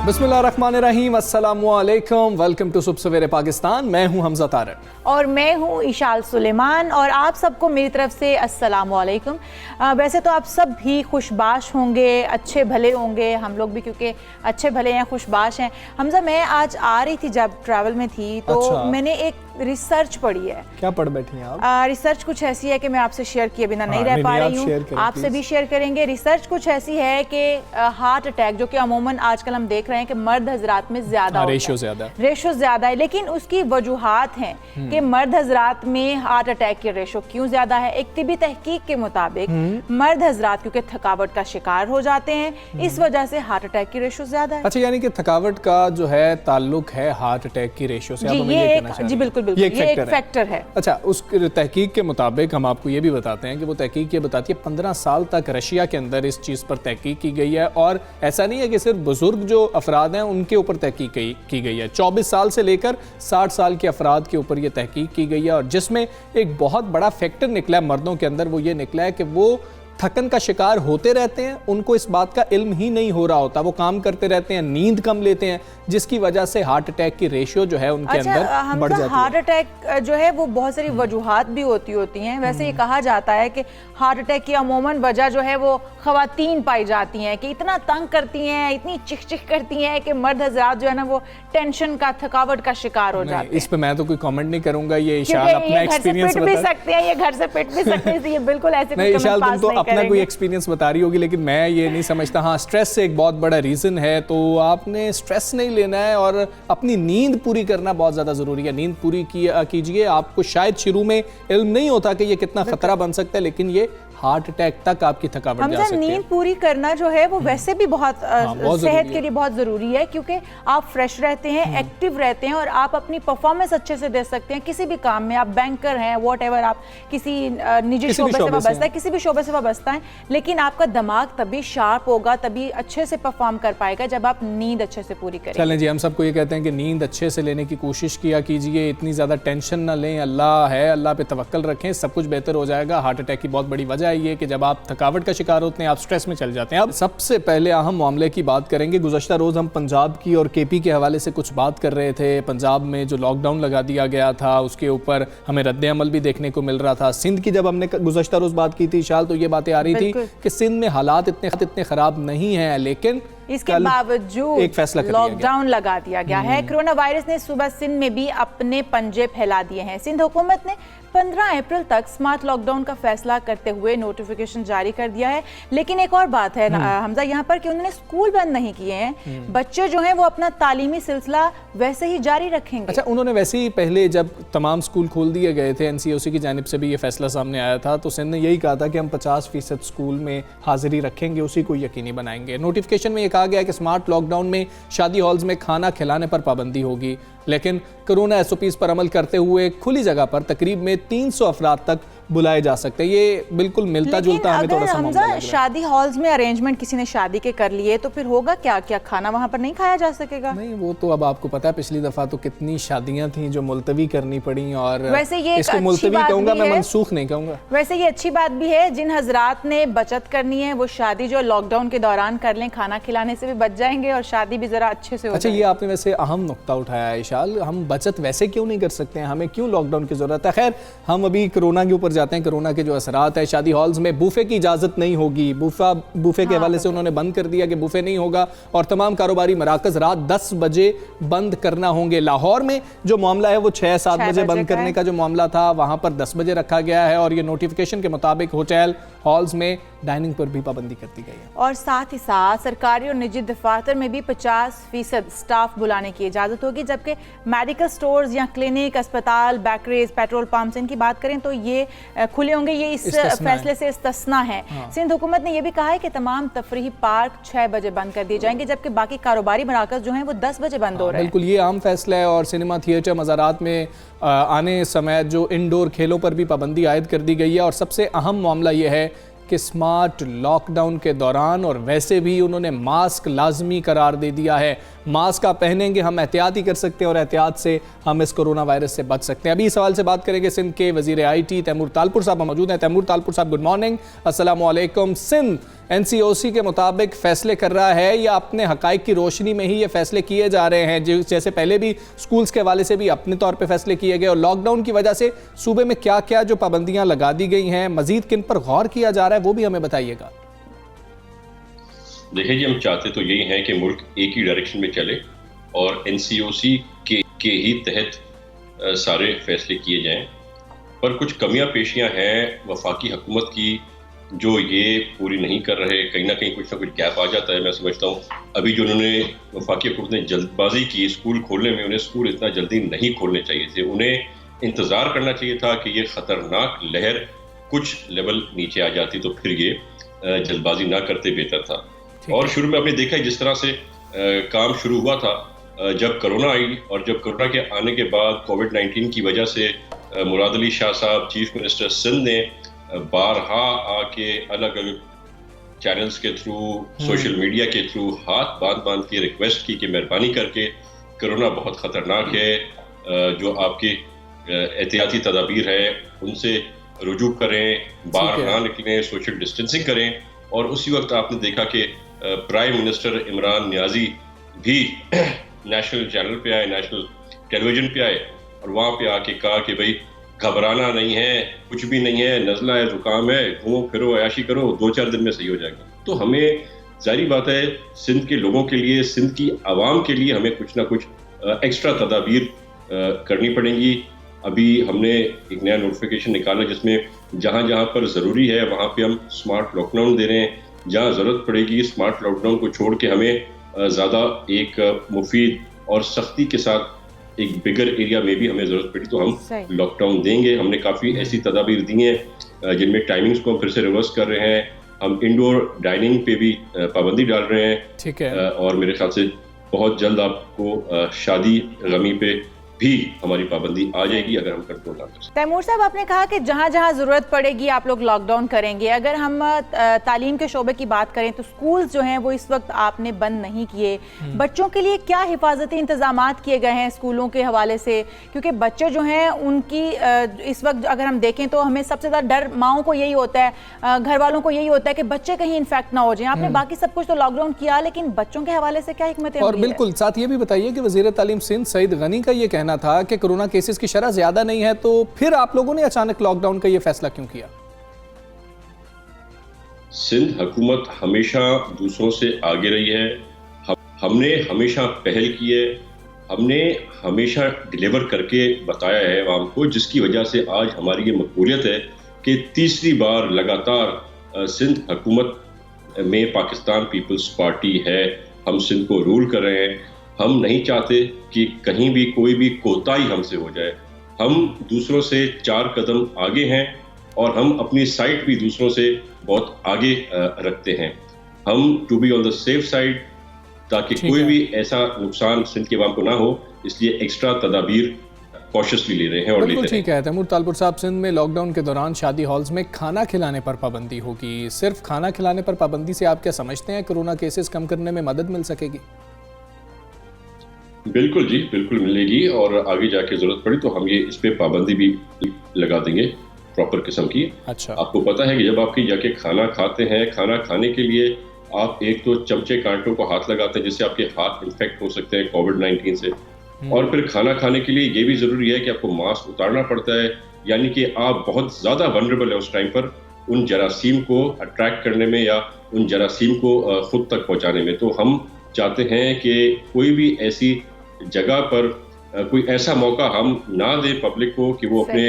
बिस्मिल्लाहिर्रहमानिर्रहीम, अस्सलामुअलैकुम, welcome to सुबह सवेरे पाकिस्तान। मैं हूं हमजा तारक और मैं हूं इशाल सुलेमान और आप सबको मेरी तरफ से अस्सलामुअलैकुम। वैसे तो आप सब भी खुशबाश होंगे, अच्छे भले होंगे, हम लोग भी क्योंकि अच्छे भले हैं, खुशबाश हैं। हमजा, मैं आज आ रही थी, जब ट्रैवल में थी तो मैंने एक रिसर्च पढ़ी है। क्या पढ़ बैठी हैं आप? रिसर्च कुछ ऐसी है कि मैं आपसे शेयर किए बिना नहीं रह पा रही हूँ, आपसे भी शेयर करेंगे। रिसर्च कुछ ऐसी है कि हार्ट अटैक, जो कि अमूमन आजकल हम देख रहे हैं कि मर्द हजरात में ज्यादा रेशो ज्यादा है, लेकिन उसकी वजूहात हैं कि मर्द हजरात में हार्ट अटैक की रेशो क्यों ज्यादा है। एक तिबी तहकीक के मुताबिक मर्द हजरात क्योंकि थकावट का शिकार हो जाते हैं, इस वजह से हार्ट अटैक की रेशो ज्यादा है। अच्छा, यानी कि थकावट का जो है ताल्लुक है हार्ट अटैक की रेशो से? जी बिल्कुल, ये एक फैक्टर है। अच्छा, उस तहकीक के मुताबिक हम आपको ये भी बताते हैं कि वो तहकीक ये बताती है 15 साल तक रशिया के अंदर इस चीज़ पर तहकीक की गई है, और ऐसा नहीं है कि सिर्फ बुजुर्ग जो अफराद हैं उनके ऊपर तहकीक की गई है। 24 साल से लेकर 60 साल के अफराद के ऊपर ये तहकीक की गई है, और जिसमें एक बहुत बड़ा फैक्टर निकला है मर्दों के अंदर, वो ये निकला है कि वो थकन का शिकार होते रहते हैं, उनको इस बात का इल्म ही नहीं हो रहा होता, वो काम करते रहते हैं, नींद कम लेते हैं, जिसकी वजह से हार्ट अटैक की रेशियो जो है उनके अंदर बढ़ जाती है। हार्ट अटैक जो है वो बहुत सारी वजूहात भी होती हैं। वैसे ये कहा जाता है कि हार्ट अटैक की अमूमन वजह जो है वो ख़वातीन पाई जाती हैं कि इतना तंग करती हैं, इतनी चिक करती हैं कि मर्द हज़रात जो है ना वो टेंशन का, थकावट का शिकार हो जाते हैं। इस पे मैं तो कोई कमेंट नहीं करूंगा, ये इशाल अपना एक्सपीरियंस भी सकते हैं, ये घर से पिट भी सकते हैं, ये बिल्कुल ऐसे नहीं। इशाल, तुम तो अपना कोई एक्सपीरियंस बता रही होगी, लेकिन मैं ये नहीं समझता। हाँ, स्ट्रेस से एक बहुत बड़ा रीज़न है, तो आपने स्ट्रेस नहीं लेना है और अपनी नींद पूरी करना बहुत ज़्यादा ज़रूरी है। नींद पूरी कीजिए। आपको शायद शुरू में इल्म नहीं होता कि ये कितना खतरा बन सकता है, लेकिन ये हार्ट अटैक तक आपकी थकावट जा सकती है। नींद पूरी करना जो है वो वैसे भी बहुत सेहत के लिए बहुत ज़रूरी है, क्योंकि आप फ्रेश रहते हैं, एक्टिव रहते हैं और आप अपनी परफॉर्मेंस अच्छे से दे सकते हैं किसी भी काम में। आप बैंकर हैं, व्हाटएवर, आप किसी निजी शोबे से वाबस्ता है, किसी भी शोबे से वाबस्ता है, लेकिन आपका दिमाग तभी शार्प होगा, तभी अच्छे से परफॉर्म कर पाएगा जब आप नींद अच्छे से पूरी करें। चलें जी, हम सबको ये कहते हैं कि नींद अच्छे से लेने की कोशिश किया कीजिए, इतनी ज़्यादा टेंशन ना लें, अल्लाह है, अल्लाह पे तवक्कल रखें, सब कुछ बेहतर हो जाएगा। हार्ट अटैक की बहुत बड़ी वजह है ये कि जब आप थकावट का शिकार होते हैं, आप स्ट्रेस में चल जाते हैं। अब सबसे पहले अहम मामले की बात करेंगे। गुज़श्ता रोज़ हम पंजाब की और केपी के हवाले से कुछ बात कर रहे थे। पंजाब में जो लॉकडाउन लगा दिया गया था उसके ऊपर हमें रद्द अमल भी देखने को मिल रहा था। सिंध की जब हमने गुज़श्ता रोज़ बात की थी शाल, तो ये बातें आ रही थी कि सिंध में हालात इतने ख़राब नहीं हैं, लेकिन इसके बावजूद एक फैसला लॉकडाउन लगा दिया गया है। कोरोना वायरस ने सुबह सिंध में भी अपने पंजे फैला दिए हैं। सिंध हुकूमत ने 15 अप्रैल तक स्मार्ट लॉकडाउन का फैसला करते हुए नोटिफिकेशन जारी कर दिया है। लेकिन एक और बात है हमजा यहाँ पर कि उन्होंने स्कूल बंद नहीं किए हैं। बच्चे जो हैं वो अपना तालीमी सिलसिला वैसे ही जारी रखेंगे। अच्छा, उन्होंने वैसे ही पहले जब तमाम स्कूल खोल दिए गए थे, NCOC की जानिब से भी ये फैसला सामने आया था, तो सिंध ने यही कहा था कि हम 50% स्कूल में हाजिरी रखेंगे, उसी को यकीनी बनाएंगे। नोटिफिकेशन में कहा गया कि स्मार्ट लॉकडाउन में शादी हॉल्स में खाना खिलाने पर पाबंदी होगी, लेकिन कोरोना SOPs पर अमल करते हुए खुली जगह पर तकरीब में 300 अफराद तक बुलाए जा सकते हैं। ये बिल्कुल मिलता जुलता हमें थोड़ा सा मामला लग रहा है। शादी हॉल्स में अरेंजमेंट किसी ने शादी के कर लिए तो फिर होगा क्या? क्या खाना वहाँ पर नहीं खाया जा सकेगा? नहीं, वो तो अब आपको पता है, पिछली दफा तो कितनी शादियां थी जो मुलतवी करनी पड़ी, और वैसे ये इसको मुलतवी कहूंगा, मैं मनसूख नहीं कहूंगा। वैसे ये अच्छी बात भी है, जिन हजरात ने बचत करनी है वो शादी जो लॉकडाउन के दौरान कर लें, खाना खिलाने से भी बच जाएंगे और शादी भी जरा अच्छे से हो जाएगी। अच्छा, ये आपने वैसे अहम नुक्ता उठाया है इशाल, हम बचत वैसे क्यों नहीं कर सकते हैं? हमें क्यों लॉकडाउन की जरूरत है? खैर, हम अभी कोरोना के ऊपर जाते हैं। कोरोना के जो असरात है, शादी हॉल्स में बूफे की इजाजत नहीं होगी। बूफे के हवाले से उन्होंने बंद कर दिया कि बूफे नहीं होगा, और तमाम कारोबारी मराकज रात 10 बजे बंद करना होंगे। लाहौर में जो मामला है वो 6-7 बजे बंद करने का जो मामला था, वहां पर 10 बजे रखा गया है, और ये नोटिफिकेशन के मुताबिक होटल हॉल्स में डाइनिंग पर भी पाबंदी कर दी गई है। और साथ ही साथ सरकारी और निजी दफातर में भी 50% स्टाफ बुलाने की इजाज़त होगी, जबकि मेडिकल स्टोर्स या क्लिनिक, अस्पताल, बेकरीज, पेट्रोल पंप्स, इनकी बात करें तो ये खुले होंगे। ये इस फैसले से इस्तिस्ना है। सिंध हुकूमत ने यह भी कहा है कि तमाम तफरीही पार्क 6 बजे बंद कर दिए जाएंगे, जबकि बाकी कारोबारी मराकज़ जो हैं वो 10 बजे बंद हो रहे हैं। बिल्कुल, ये आम फैसला है। और सिनेमा, थिएटर, मज़ारात में आने समय जो इंडोर खेलों पर भी पाबंदी आयद कर दी गई है। और सबसे अहम मामला यह है कि स्मार्ट लॉकडाउन के दौरान और वैसे भी उन्होंने मास्क लाजमी करार दे दिया है। मास्क आप पहनेंगे, हम एहतियात ही कर सकते हैं और एहतियात से हम इस कोरोना वायरस से बच सकते हैं। अभी इस सवाल से बात करेंगे सिंध के वजीर IT तैमूर तालपुर साहब मौजूद हैं। तैमूर तालपुर साहब, गुड मॉर्निंग, अस्सलाम वालेकुम। सिंध NCOC के मुताबिक फैसले कर रहा है या अपने हकाइक की रोशनी में ही ये फैसले किए जा रहे हैं, जैसे पहले भी स्कूल्स के हवाले से भी अपने तौर पे फैसले किए गए, और लॉकडाउन की वजह से सूबे में क्या क्या जो पाबंदियां लगा दी गई हैं, मजीद किन पर गौर किया जा रहा है, वो भी हमें बताइएगा। देखिए जी, हम चाहते तो यही हैं कि मुल्क एक ही डायरेक्शन में चले और NCOC के ही तहत सारे फैसले किए जाएं, पर कुछ कमियां पेशियां हैं वफाकी हुकूमत की जो ये पूरी नहीं कर रहे। कहीं ना कहीं कुछ ना कुछ गैप आ जाता है। मैं समझता हूँ अभी जो उन्होंने वफाकी हुकूमत ने जल्दबाजी की स्कूल खोलने में, उन्हें स्कूल इतना जल्दी नहीं खोलने चाहिए थे। उन्हें इंतज़ार करना चाहिए था कि ये ख़तरनाक लहर कुछ लेवल नीचे आ जाती तो फिर ये जल्दबाजी ना करते बेहतर था। और शुरू में आपने देखा जिस तरह से काम शुरू हुआ था जब कोरोना आई, और जब कोरोना के आने के बाद कोविड-19 की वजह से मुराद अली शाह साहब चीफ मिनिस्टर सिंध ने बारहा आके अलग अलग चैनल्स के थ्रू, सोशल मीडिया के थ्रू हाथ बांध के रिक्वेस्ट की कि मेहरबानी करके कोरोना बहुत ख़तरनाक है, जो आपकी एहतियाती तदाबीर है उनसे रुजू करें, बाहर ना निकलें, सोशल डिस्टेंसिंग करें। और उसी वक्त आपने देखा कि प्राइम मिनिस्टर इमरान नियाजी भी नेशनल चैनल पे आए, नेशनल टेलीविजन पे आए और वहाँ पे आके कहा कि भाई घबराना नहीं है, कुछ भी नहीं है, नज़ला है, जुकाम है, घूमो फिरो, अयाशी करो, 2-4 दिन में सही हो जाएगा। तो हमें जाहिर बात है सिंध के लोगों के लिए, सिंध की आवाम के लिए हमें कुछ ना कुछ एक्स्ट्रा तदाबीर करनी पड़ेंगी। अभी हमने एक नया नोटिफिकेशन निकाला जिसमें जहाँ जहाँ पर ज़रूरी है वहाँ पे हम स्मार्ट लॉकडाउन दे रहे हैं। जहाँ ज़रूरत पड़ेगी स्मार्ट लॉकडाउन को छोड़ के हमें ज़्यादा एक मुफीद और सख्ती के साथ एक बिगर एरिया में भी हमें ज़रूरत पड़ी तो हम लॉकडाउन देंगे। हमने काफ़ी ऐसी तदाबीर दी हैं जिनमें टाइमिंग्स को हम फिर से रिवर्स कर रहे हैं। हम इंडोर डाइनिंग पे भी पाबंदी डाल रहे हैं। ठीक है। और मेरे ख्याल से बहुत जल्द आपको शादी गमी पे भी हमारी पाबंदी आ जाएगी अगर हम कंट्रोल ना कर सकें। तैमूर साहब, आपने कहा कि जहाँ जहाँ ज़रूरत पड़ेगी आप लोग लॉकडाउन करेंगे। अगर हम तालीम के शोबे की बात करें तो स्कूल्स जो हैं वो इस वक्त आपने बंद नहीं किए। बच्चों के लिए क्या हिफाजती इंतजामात किए गए हैं स्कूलों के हवाले से? क्योंकि बच्चे जो हैं उनकी इस वक्त अगर हम देखें तो हमें सबसे ज़्यादा डर माओं को यही होता है, घर वालों को यही होता है कि बच्चे कहीं इन्फेक्ट ना हो जाएं। आपने बाकी सब कुछ तो लॉकडाउन किया, लेकिन बच्चों के हवाले से क्या हिकमत है? और बिल्कुल साथ ये भी बताइए कि वज़ीर तालीम सिंध सईद गनी का ये कहना था कि कोरोना केसेस की शरह ज्यादा नहीं है, तो फिर आप लोगों ने अचानक लॉकडाउन का ये फैसला क्यों किया? सिंध हुकूमत हमेशा दूसरों से आगे रही है। हमने हमेशा पहल की है, हमने हमेशा डिलीवर करके बताया है आवाम को, जिसकी वजह से आज हमारी ये मकबूलियत है कि तीसरी बार लगातार सिंध हुकूमत में पाकिस्तान पीपल्स पार्टी है। हम सिंध को रूल कर रहे हैं। हम नहीं चाहते कि कहीं भी कोई भी कोताही हमसे हो जाए। हम दूसरों से 4 कदम आगे हैं और हम अपनी साइड भी दूसरों से बहुत आगे रखते हैं। हम to be on the safe side, ताकि कोई भी ऐसा नुकसान सिंध के अवाम को ना हो, इसलिए एक्स्ट्रा तदाबीर कॉशियसली ले रहे हैं और लेते हैं। ठीक है तैमूर तालपुर साहब, सिंध में लॉकडाउन के दौरान शादी हॉल्स में खाना खिलाने पर पाबंदी होगी। सिर्फ खाना खिलाने पर पाबंदी से आप क्या समझते हैं कोरोना केसेस कम करने में मदद मिल सकेगी? बिल्कुल जी, बिल्कुल मिलेगी। और आगे जाके जरूरत पड़ी तो हम ये इस पे पाबंदी भी लगा देंगे प्रॉपर किस्म की। अच्छा। आपको पता है कि जब आपकी जाके खाना खाते हैं, खाना खाने के लिए आप एक तो चमचे कांटों को हाथ लगाते हैं जिससे आपके हाथ इन्फेक्ट हो सकते हैं कोविड-19 से। और फिर खाना खाने के लिए ये भी जरूरी है कि आपको मास्क उतारना पड़ता है, यानी कि आप बहुत ज्यादा वनरेबल है उस टाइम पर उन जरासीम को अट्रैक्ट करने में या उन जरासीम को खुद तक पहुंचाने में। तो हम चाहते हैं कि कोई भी ऐसी जगह पर कोई ऐसा मौका हम ना दें पब्लिक को कि वो अपने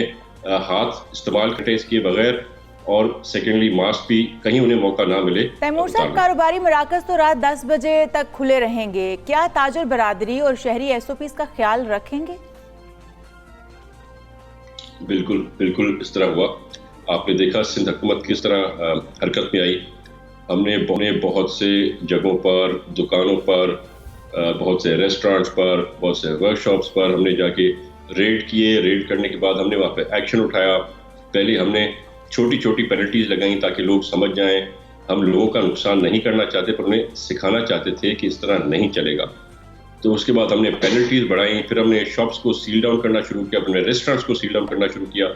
हाथ इस्तेमाल करें इसके बगैर और सेकेंडली मास्क भी कहीं उन्हें मौका ना मिले। तैमूर साहब, कारोबारी मराकज तो रात 10 बजे तक खुले रहेंगे, क्या ताजिर बरादरी और शहरी SOPs का ख्याल रखेंगे? बिल्कुल बिल्कुल इस तरह हुआ। आपने देखा सिंध हुकूमत किस तरह हरकत में आई। हमने बहुत से जगहों पर, दुकानों पर, बहुत से रेस्टोरेंट्स पर, बहुत से वर्कशॉप्स पर हमने जाके रेड किए। रेड करने के बाद हमने वहाँ पे एक्शन उठाया। पहले हमने छोटी छोटी पेनल्टीज लगाई ताकि लोग समझ जाएं। हम लोगों का नुकसान नहीं करना चाहते, पर उन्हें सिखाना चाहते थे कि इस तरह नहीं चलेगा। तो उसके बाद हमने पेनल्टीज बढ़ाई, फिर हमने शॉप्स को सील डाउन करना शुरू किया, अपने रेस्टोरेंट्स को सील डाउन करना शुरू किया।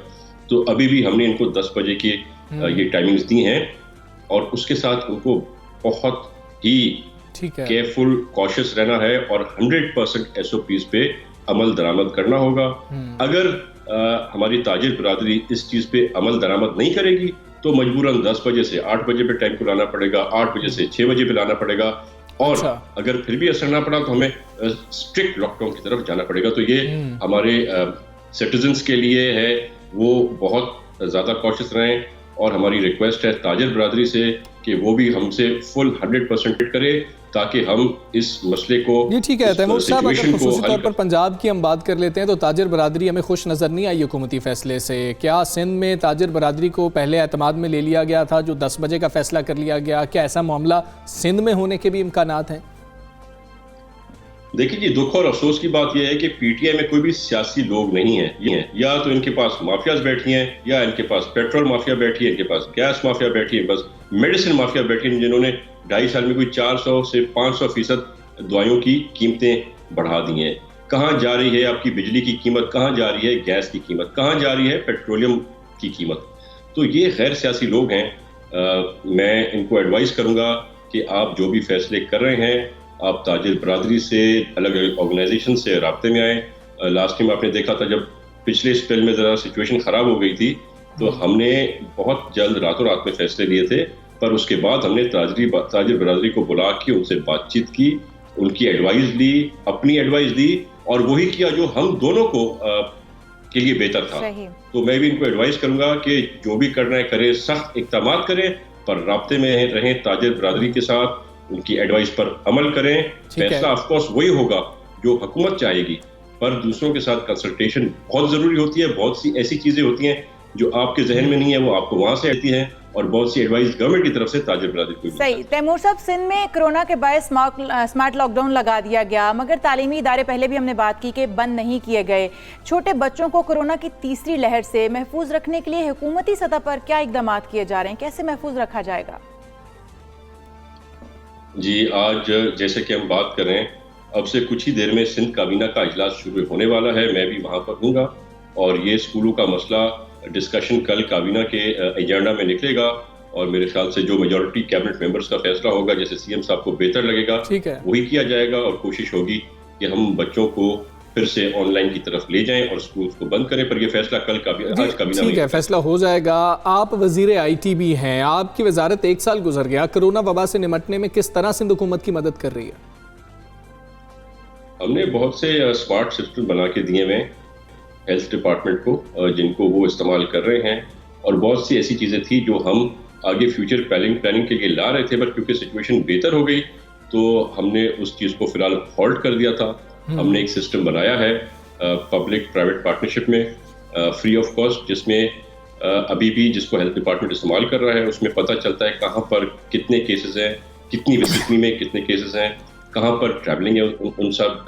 तो अभी भी हमने इनको 10 बजे की ये टाइमिंग्स दी हैं और उसके साथ उनको बहुत ही केयरफुल, कॉशियस रहना है और 100% SOPs पे अमल दरामद करना होगा। अगर हमारी ताजिर बरादरी इस चीज पे अमल दरामद नहीं करेगी तो मजबूरन 10 बजे से 8 बजे पे टाइम को लाना पड़ेगा, 8 बजे से 6 बजे पे लाना पड़ेगा और अगर फिर भी असर ना पड़ा तो हमें स्ट्रिक्ट लॉकडाउन की तरफ जाना पड़ेगा। तो ये हमारे सिटीजन्स के लिए है, वो बहुत ज्यादा कॉशियस रहें और हमारी रिक्वेस्ट है ताजिर बरादरी से कि वो भी हमसे फुल 100% करे ताकि हम इस मसले को, ये ठीक है तैमूर साहब, अगर खुसूसी तौर पर पंजाब की हम बात कर लेते हैं तो ताजिर बरादरी हमें खुश नज़र नहीं आई हुकूमती फैसले से। क्या सिंध में ताजिर बरादरी को पहले एतमाद में ले लिया गया था जो 10 बजे का फैसला कर लिया गया? क्या ऐसा मामला सिंध में होने के भी इम्कानात हैं? देखिए जी, दुख और अफसोस की बात यह है कि PTI में कोई भी सियासी लोग नहीं है। ये हैं या तो इनके पास माफियाज बैठी हैं, या इनके पास पेट्रोल माफिया बैठी है, इनके पास गैस माफिया बैठी है, बस मेडिसिन माफिया बैठी है जिन्होंने 2.5 साल में कोई 400 से 500% दवाइयों की कीमतें बढ़ा दी हैं। कहाँ जा रही है आपकी बिजली की कीमत, कहाँ जा रही है गैस की कीमत, कहाँ जा रही है पेट्रोलियम की कीमत। तो ये गैर सियासी लोग हैं। मैं इनको एडवाइस करूंगा कि आप जो भी फैसले कर रहे हैं आप ताजिर बरादरी से, अलग अलग ऑर्गेनाइजेशन से राब्ते में आए। लास्ट टाइम आपने देखा था जब पिछले स्पेल में ज़रा सिचुएशन ख़राब हो गई थी तो हमने बहुत जल्द रातों रात में फैसले लिए थे, पर उसके बाद हमने ताजिर बरादरी को बुला के उनसे बातचीत की, उनकी एडवाइस ली, अपनी एडवाइस दी और वही किया जो हम दोनों को के लिए बेहतर था। तो मैं भी इनको एडवाइस करूंगा कि जो भी करना है करें, सख्त इक़दामात करें, पर राब्ते में रहें ताजिर बरादरी के साथ, उनकी एडवाइस पर अमल करें। फैसला ऑफ कोर्स वही होगा जो हुकूमत चाहेगी, पर दूसरों के साथ कंसल्टेशन बहुत जरूरी होती है। बहुत सी ऐसी चीजें होती हैं जो आपके जहन में नहीं है, वो आपको वहां से आती हैं और बहुत सी एडवाइस गवर्नमेंट की तरफ से ताजिर बरादरी को। सही। तैमूर साहब, सिंध में कोरोना के बायस स्मार्ट लॉकडाउन लगा दिया गया, मगर तालीमी इदारे पहले भी हमने बात की कि बंद नहीं किए गए। छोटे बच्चों को कोरोना की तीसरी लहर से महफूज रखने के लिए हुकूमती सतह पर क्या इकदाम किए जा रहे हैं, कैसे महफूज रखा जाएगा? जी, आज जैसे कि हम बात कर रहे हैं, अब से कुछ ही देर में सिंध काबीना का इजलास शुरू होने वाला है। मैं भी वहां पर हूँगा और ये स्कूलों का मसला डिस्कशन कल काबीना के एजेंडा में निकलेगा और मेरे ख्याल से जो मेजॉरिटी कैबिनेट मेंबर्स का फैसला होगा, जैसे CM साहब को बेहतर लगेगा, वही किया जाएगा और कोशिश होगी कि हम बच्चों को फिर से ऑनलाइन की तरफ ले जाएं और स्कूल को बंद करें। पर ये फैसला कल आज काबीना में फैसला हो जाएगा। आप वजीर IT भी हैं, आपकी वजारत 1 साल गुजर गया, कोरोना वबा से निपटने में किस तरह सिंध हुकूमत की मदद कर रही है? हमने बहुत से स्मार्ट सिस्टम बना के दिए हुए हेल्थ डिपार्टमेंट को, जिनको वो इस्तेमाल कर रहे हैं और बहुत सी ऐसी चीजें थी जो हम आगे फ्यूचर प्लानिंग के लिए ला रहे थे, पर क्योंकि सिचुएशन बेहतर हो गई तो हमने उस चीज को फिलहाल हॉल्ट कर दिया था। हमने एक सिस्टम बनाया है पब्लिक प्राइवेट पार्टनरशिप में फ्री ऑफ कॉस्ट, जिसमें अभी भी जिसको हेल्थ डिपार्टमेंट इस्तेमाल कर रहा है उसमें पता चलता है कहाँ पर कितने केसेस हैं, कितनी विसिटनी में कितने केसेस हैं, कहाँ पर ट्रैवलिंग है उन सब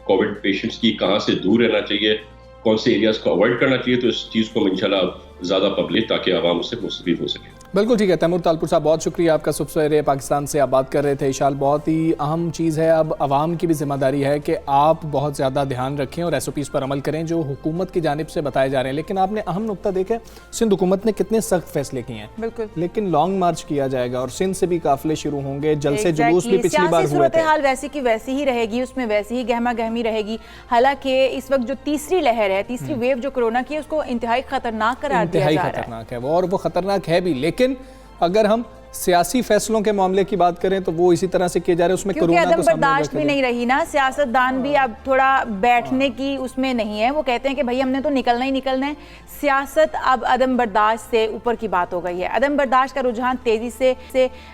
कोविड पेशेंट्स की, कहाँ से दूर रहना चाहिए, कौन से एरियाज को अवॉइड करना चाहिए। तो इस चीज़ को इंशाल्लाह ज़्यादा पब्लिक ताकि आवाम उससे मुस्तफीद हो सके। बिल्कुल ठीक है। तैमूर तालपुर साहब, बहुत शुक्रिया आपका। सुबह सवेरे पाकिस्तान से आप बात कर रहे थे। इशाल, बहुत ही अहम चीज़ है, अब आवाम की भी जिम्मेदारी है कि आप बहुत ज़्यादा ध्यान रखें और SOPs पर अमल करें जो हुकूमत की जानिब से बताए जा रहे हैं। लेकिन आपने अहम नुकता देखा, सिंध हुकूमत ने कितने सख्त फैसले किए हैं। बिल्कुल, लेकिन लॉन्ग मार्च किया जाएगा और सिंध से भी काफिले शुरू होंगे, जलसे जुलूस भी पिछली बार हुए थे। हाल वैसी की वैसी ही रहेगी, उसमें वैसी ही गहमा गहमी रहेगी। हालांकि इस वक्त जो तीसरी लहर है, तीसरी वेव जो कोरोना की है, उसको इंतहाई खतरनाक करार दिया जा रहा है। है वो, और वो खतरनाक है भी। लेकिन अगर हम सियासी फैसलों के मामले की बात करें तो वो इसी तरह से किए जा रहे हैं, उसमें क्योंकि कोरोना अदम बर्दाश्त भी नहीं रही ना, सियासतदान भी अब थोड़ा बैठने की उसमें नहीं है। वो कहते हैं कि भाई हमने तो निकलना ही निकलना है। सियासत अब अदम बर्दाश्त से ऊपर की बात हो गई है। अदम बर्दाश्त का रुझान तेजी से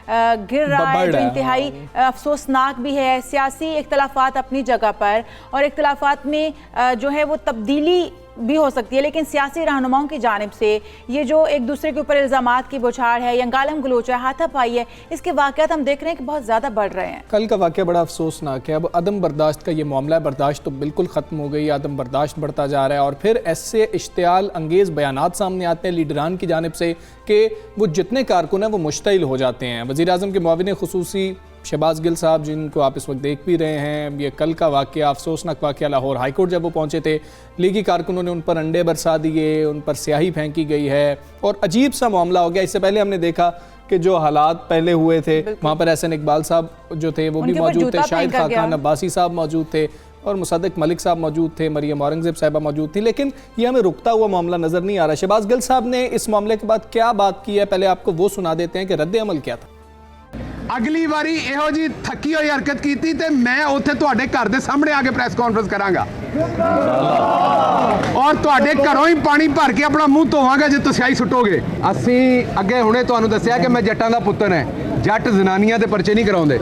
गिर रहा है, जो इंतहाई अफसोसनाक भी है। सियासी इख्तलाफात अपनी जगह पर, और इख्तलाफात में जो है वो तब्दीली भी हो सकती है, लेकिन सियासी रहनुमाओं की जानिब से ये जो एक दूसरे के ऊपर इल्ज़ामात की बौछार है या गालम गलोच है, हाथापाई है, इसके वाक़यात हम देख रहे हैं कि बहुत ज़्यादा बढ़ रहे हैं। कल का वाक़या बड़ा अफसोसनाक है। अब अदम बर्दाश्त का ये मामला है, बर्दाश्त तो बिल्कुल ख़त्म हो गई, अदम बर्दाश्त बढ़ता जा रहा है। और फिर ऐसे इश्तियाल अंगेज़ बयानात सामने आते हैं लीडरान की जानिब से कि वो जितने कारकुन हैं वो मुश्तइल हो जाते हैं। वज़ीर आज़म के मुआविन खुसूसी शहबाज गिल साहब, जिनको आप इस वक्त देख भी रहे हैं, ये कल का वाक़या अफसोसनाक वाक़या, लाहौर हाईकोर्ट जब वो पहुँचे थे, लीगी कारकुनों ने उन पर अंडे बरसा दिए, उन पर स्याही फेंकी गई है और अजीब सा मामला हो गया। इससे पहले हमने देखा कि जो हालात पहले हुए थे वहाँ पर एहसन इकबाल साहब जो थे वो भी मौजूद थे, शाहिद खाकान अब्बासी साहब मौजूद थे और मुसद्दिक मलिक साहब मौजूद थे, मरियम औरंगज़ेब साहिबा मौजूद थी, लेकिन ये हमें रुकता हुआ मामला नज़र नहीं आ रहा। शहबाज गिल साहब ने इस मामले के बाद क्या बात की है, पहले आपको वो सुना देते हैं कि रद्द अमल क्या था। अगली बारी ਇਹੋ ਜੀ थकी हुई हरकत ਕੀਤੀ ਤੇ ਮੈਂ ਉੱਥੇ ਤੁਹਾਡੇ ਘਰ ਦੇ ਸਾਹਮਣੇ ਆ ਕੇ ਪ੍ਰੈਸ ਕਾਨਫਰੰਸ ਕਰਾਂਗਾ ਔਰ ਤੁਹਾਡੇ ਘਰੋਂ ਹੀ ਪਾਣੀ ਭਰ ਕੇ ਆਪਣਾ ਮੂੰਹ ਧੋਵਾਂਗਾ ਜੇ ਤੁਸੀਂ ਆਈ ਸੁੱਟੋਗੇ। ਅਸੀਂ ਅੱਗੇ ਹੁਣੇ ਤੁਹਾਨੂੰ ਦੱਸਿਆ ਕਿ ਮੈਂ ਜੱਟਾਂ ਦਾ ਪੁੱਤਰ ਹਾਂ, ਜੱਟ ਜ਼ਨਾਨੀਆਂ ਦੇ ਪਰਚੇ ਨਹੀਂ ਕਰਾਉਂਦੇ।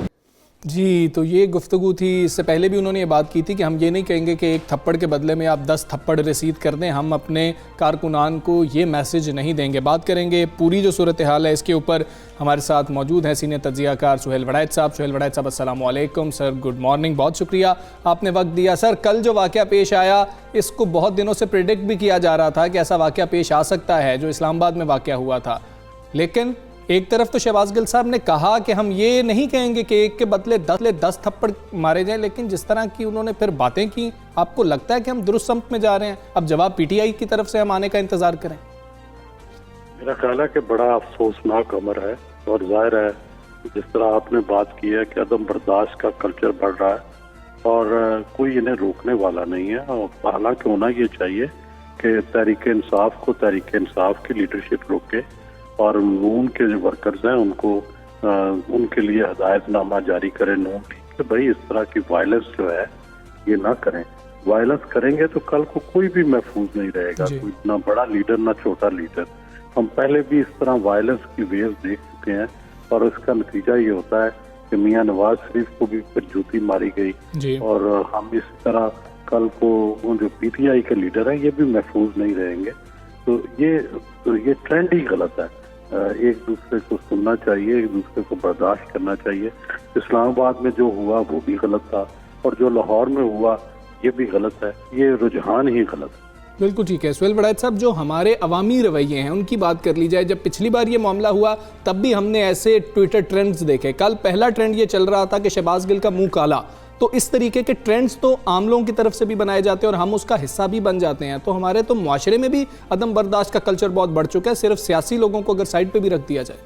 जी, तो ये गुफ्तगू थी। इससे पहले भी उन्होंने ये बात की थी कि हम ये नहीं कहेंगे कि एक थप्पड़ के बदले में आप 10 थप्पड़ रसीद कर दें, हम अपने कारकुनान को ये मैसेज नहीं देंगे। बात करेंगे पूरी जो सूरत हाल है इसके ऊपर। हमारे साथ मौजूद हैं सीनियर तज्ज़ियाकार सुहेल वड़ैत साहब। सुहेल वड़ैत साहब अस्सलाम वालेकुम सर, गुड मॉर्निंग, बहुत शुक्रिया आपने वक्त दिया। सर, कल जो वाक़या पेश आया इसको बहुत दिनों से प्रिडिक्ट भी किया जा रहा था कि ऐसा वाक़या पेश आ सकता है जो इस्लामाबाद में वाक़या हुआ था, लेकिन एक तरफ तो शहबाज गिल साहब ने कहा कि हम ये नहीं कहेंगे कि एक के बदले 10 थप्पड़ मारे जाएं, लेकिन जिस तरह की उन्होंने फिर बातें की, आपको लगता है कि हम दुरुस्त सम्त में जा रहे हैं? अब जवाब पीटीआई की तरफ से हम आने का इंतजार करें? मेरा ख्याल है कि बड़ा अफसोसनाक अमर है और जाहिर है जिस तरह आपने बात की है कि अदम बर्दाश्त का कल्चर बढ़ रहा है और कोई इन्हें रोकने वाला नहीं है। और हालांकि होना ये चाहिए कि तहरीक इंसाफ को तहरीक इंसाफ की लीडरशिप रोके और नून के जो वर्कर्स हैं उनको उनके लिए हदायतनामा जारी करें नून कि भाई इस तरह की वायलेंस जो है ये ना करें। वायलेंस करेंगे तो कल को कोई भी महफूज नहीं रहेगा, कोई ना बड़ा लीडर ना छोटा लीडर। हम पहले भी इस तरह वायलेंस की वेव देख चुके हैं और इसका नतीजा ये होता है कि मियां नवाज शरीफ को भी फिर जूती मारी गई और हम इस तरह कल को वो जो पीटीआई के लीडर हैं ये भी महफूज नहीं रहेंगे। तो ये ट्रेंड ही गलत है। एक दूसरे को सुनना चाहिए, एक दूसरे को बर्दाश्त करना चाहिए। इस्लामाबाद में जो हुआ वो भी गलत था और जो लाहौर में हुआ ये भी गलत है, ये रुझान ही गलत है। बिल्कुल ठीक है। सुहेल वड़ैत साहब, जो हमारे अवामी रवैये हैं उनकी बात कर ली जाए। जब पिछली बार ये मामला हुआ तब भी हमने ऐसे ट्विटर ट्रेंड्स देखे। कल पहला ट्रेंड ये चल रहा था कि शहबाज गिल का मुंह काला, तो इस तरीके के ट्रेंड्स तो आम लोगों की तरफ से भी बनाए जाते हैं और हम उसका हिस्सा भी बन जाते हैं। तो हमारे तो मुआशरे में भी अदम बर्दाश्त का कल्चर बहुत बढ़ चुका है, सिर्फ सियासी लोगों को अगर साइड पे भी रख दिया जाए।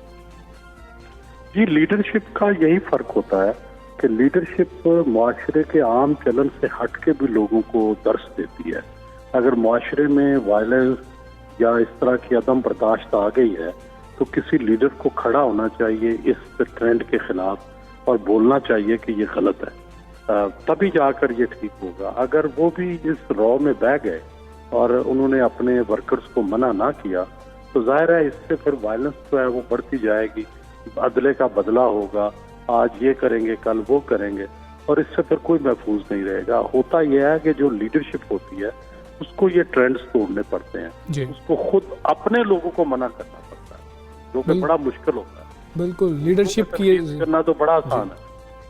जी, लीडरशिप का यही फर्क होता है कि लीडरशिप मुआशरे के आम चलन से हट के भी लोगों को दर्श देती है। अगर मुआशरे में वायलेंस या इस तरह की अदम बर्दाश्त आ गई है तो किसी लीडर को खड़ा होना चाहिए इस ट्रेंड के खिलाफ और बोलना चाहिए कि ये गलत है, तभी जाकर ये ठीक होगा। अगर वो भी इस रॉ में बह गए और उन्होंने अपने वर्कर्स को मना ना किया तो जाहिर है इससे फिर वायलेंस जो है वो बढ़ती जाएगी, बदले का बदला होगा, आज ये करेंगे कल वो करेंगे और इससे फिर कोई महफूज नहीं रहेगा। होता यह है कि जो लीडरशिप होती है उसको ये ट्रेंड्स तोड़ने पड़ते हैं, उसको खुद अपने लोगों को मना करना पड़ता है जो कि बड़ा मुश्किल होता है। बिल्कुल, लीडरशिप की करना तो बड़ा आसान है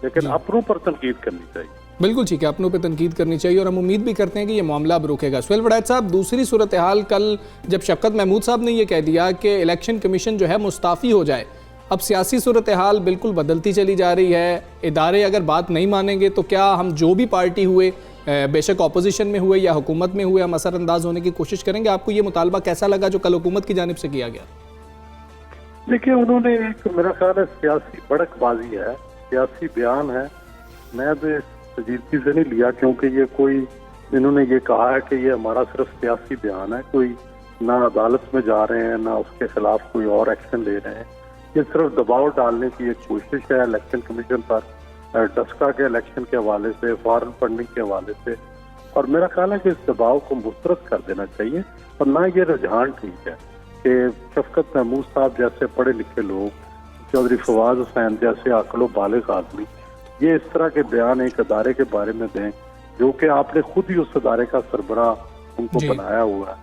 लेकिन अपनों पर तनकीद करनी चाहिए। बिल्कुल ठीक है, अपनों पर तनकीद करनी चाहिए और हम उम्मीद भी करते हैं कि ये मामला अब रुकेगा। सुहेल वड़ैत साहब, दूसरी सूरत हाल, कल जब शफकत महमूद साहब ने ये कह दिया कि इलेक्शन कमीशन जो है मुस्ताफ़ी हो जाए, अब सियासी सूरत हाल बिल्कुल बदलती चली जा रही है। इदारे अगर बात नहीं मानेंगे तो क्या हम जो भी पार्टी हुए, बेशक अपोजिशन में हुए या हुकूमत में हुए, हम असरअंदाज होने की कोशिश करेंगे? आपको ये मुतालबा कैसा लगा जो कल हुकूमत की जानिब से किया गया? देखिए, उन्होंने एक मेरा ख्याल है सियासी बड़कबाजी है, सियासी बयान है। मैं तो संजीदगी से नहीं लिया क्योंकि ये कोई, इन्होंने ये कहा है कि ये हमारा सिर्फ सियासी बयान है, कोई ना अदालत में जा रहे हैं ना उसके खिलाफ कोई और एक्शन ले रहे हैं। ये सिर्फ दबाव डालने की एक कोशिश है इलेक्शन कमीशन पर, डस्का के इलेक्शन के हवाले से, फॉरेन फंडिंग के हवाले से। और मेरा ख्याल है कि इस दबाव को मुस्तरद कर देना चाहिए। और ना ये रुझान ठीक है कि शफकत महमूद साहब जैसे पढ़े लिखे लोग, चौधरी फवाद हुसैन जैसे अक्लो बालिग आदमी ये इस तरह के बयान एक अदारे के बारे में दें जो कि आपने खुद ही उस अदारे का सरबराह उनको बनाया हुआ है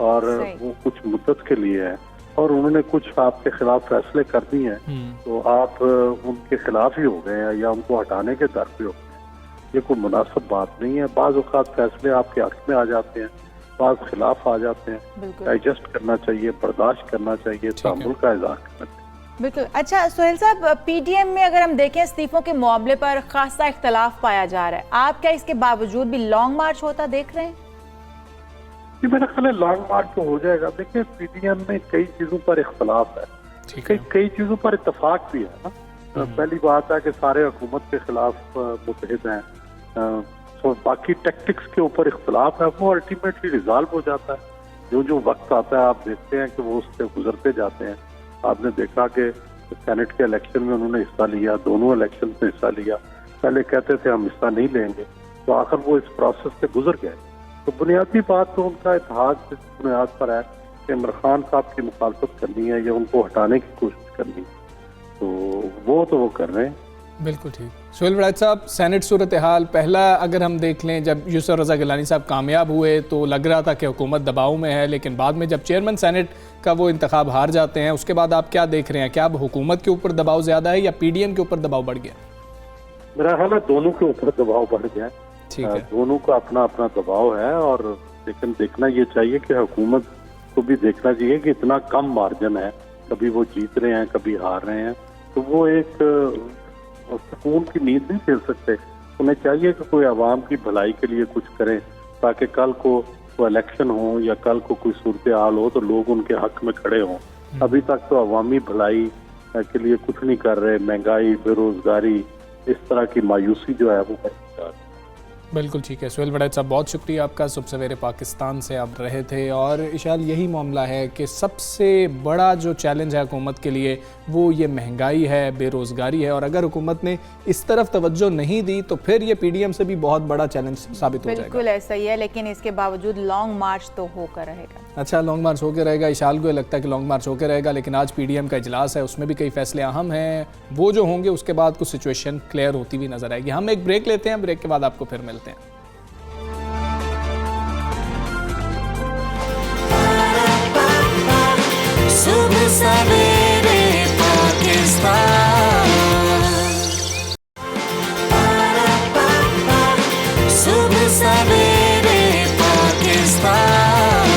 और वो कुछ मुद्दत के लिए है और उन्होंने कुछ आपके खिलाफ फैसले कर दिए हैं, तो आप उनके खिलाफ ही हो गए हैं या उनको हटाने के दर पे हो गए हैं। ये कोई मुनासिब बात नहीं है। बाज़ औक़ात फैसले आपके हक में आ जाते हैं, बाज़ खिलाफ आ जाते हैं। डाइजेस्ट करना चाहिए, बर्दाश्त करना चाहिए, तहम्मुल का इज़हार करना चाहिए। बिल्कुल। अच्छा सुहेल साहब, पीडीएम में अगर हम देखें इस्तीफों के मामले पर खासा इख्तलाफ पाया जा रहा है, आप क्या इसके बावजूद भी लॉन्ग मार्च होता देख रहे हैं? जी मेरा ख्याल है लॉन्ग मार्च तो हो जाएगा। देखिए पीडीएम में कई चीजों पर इख्तलाफ है, कई चीजों पर इत्तेफाक भी है ना। पहली बात है कि सारे हुकूमत के खिलाफ मुतहद हैं, तो बाकी टैक्टिक्स के ऊपर इख्तलाफ है, वो अल्टीमेटली रिजॉल्व हो जाता है। जो जो वक्त आता है आप देखते हैं कि वो उससे गुजरते जाते हैं। आपने देखा कि सेनेट के इलेक्शन में उन्होंने हिस्सा लिया, दोनों इलेक्शन में हिस्सा लिया। पहले कहते थे हम हिस्सा नहीं लेंगे, तो आखिर वो इस प्रोसेस से गुजर गए। तो बुनियादी बात तो उनका इतिहाद इस बुनियाद पर है कि इमरान खान साहब की मुखालफत करनी है या उनको हटाने की कोशिश करनी है, तो वो कर रहे हैं। बिल्कुल ठीक। सुहेल वड़ैच साहब, सेनेट सूरत हाल पहला अगर हम देख लें, जब यूसुफ रज़ा गिलानी साहब कामयाब हुए तो लग रहा था कि हुकूमत दबाव में है, लेकिन बाद में जब चेयरमैन सेनेट का वो इंतखाब हार जाते हैं, उसके बाद आप क्या देख रहे हैं? क्या अब हुकूमत के ऊपर दबाव ज़्यादा है या पीडीएम के ऊपर दबाव बढ़ गया? मेरा ख्याल है दोनों के ऊपर दबाव बढ़ गया। ठीक है, दोनों का अपना अपना दबाव है। और लेकिन देखना ये चाहिए कि हुकूमत को भी देखना चाहिए कि इतना कम मार्जिन है, कभी वो जीत रहे हैं कभी हार रहे हैं, तो वो एक सुकून की नींद नहीं खेल सकते। उन्हें चाहिए कि कोई आवाम की भलाई के लिए कुछ करें, ताकि कल को इलेक्शन हो या कल को कोई सूरत हाल हो तो लोग उनके हक में खड़े हों। अभी तक तो अवामी भलाई के लिए कुछ नहीं कर रहे। महंगाई, बेरोजगारी, इस तरह की मायूसी जो है वो है। बिल्कुल ठीक है। सुहेल वड़ैच साहब, बहुत शुक्रिया आपका। सुबह सवेरे पाकिस्तान से आप रहे थे और इशाल यही मामला है कि सबसे बड़ा जो चैलेंज है हुकूमत के लिए वो ये महंगाई है, बेरोज़गारी है, और अगर हुकूमत ने इस तरफ तवज्जो नहीं दी तो फिर ये पीडीएम से भी बहुत बड़ा चैलेंज साबित हो जाएगा। बिल्कुल ऐसा ही है, लेकिन इसके बावजूद लॉन्ग मार्च तो होकर रहेगा। अच्छा, लॉन्ग मार्च होकर रहेगा। इशाल को लगता है कि लॉन्ग मार्च होकर रहेगा, लेकिन आज पीडीएम का इजलास है, उसमें भी कई फैसले अहम हैं। वो जो होंगे उसके बाद कुछ सिचुएशन क्लियर होती हुई नजर आएगी। हम एक ब्रेक लेते हैं, ब्रेक के बाद आपको फिर मिलते हैं। सुबह सवेरे पाकिस्तान, सुबह सवेरे पाकिस्तान।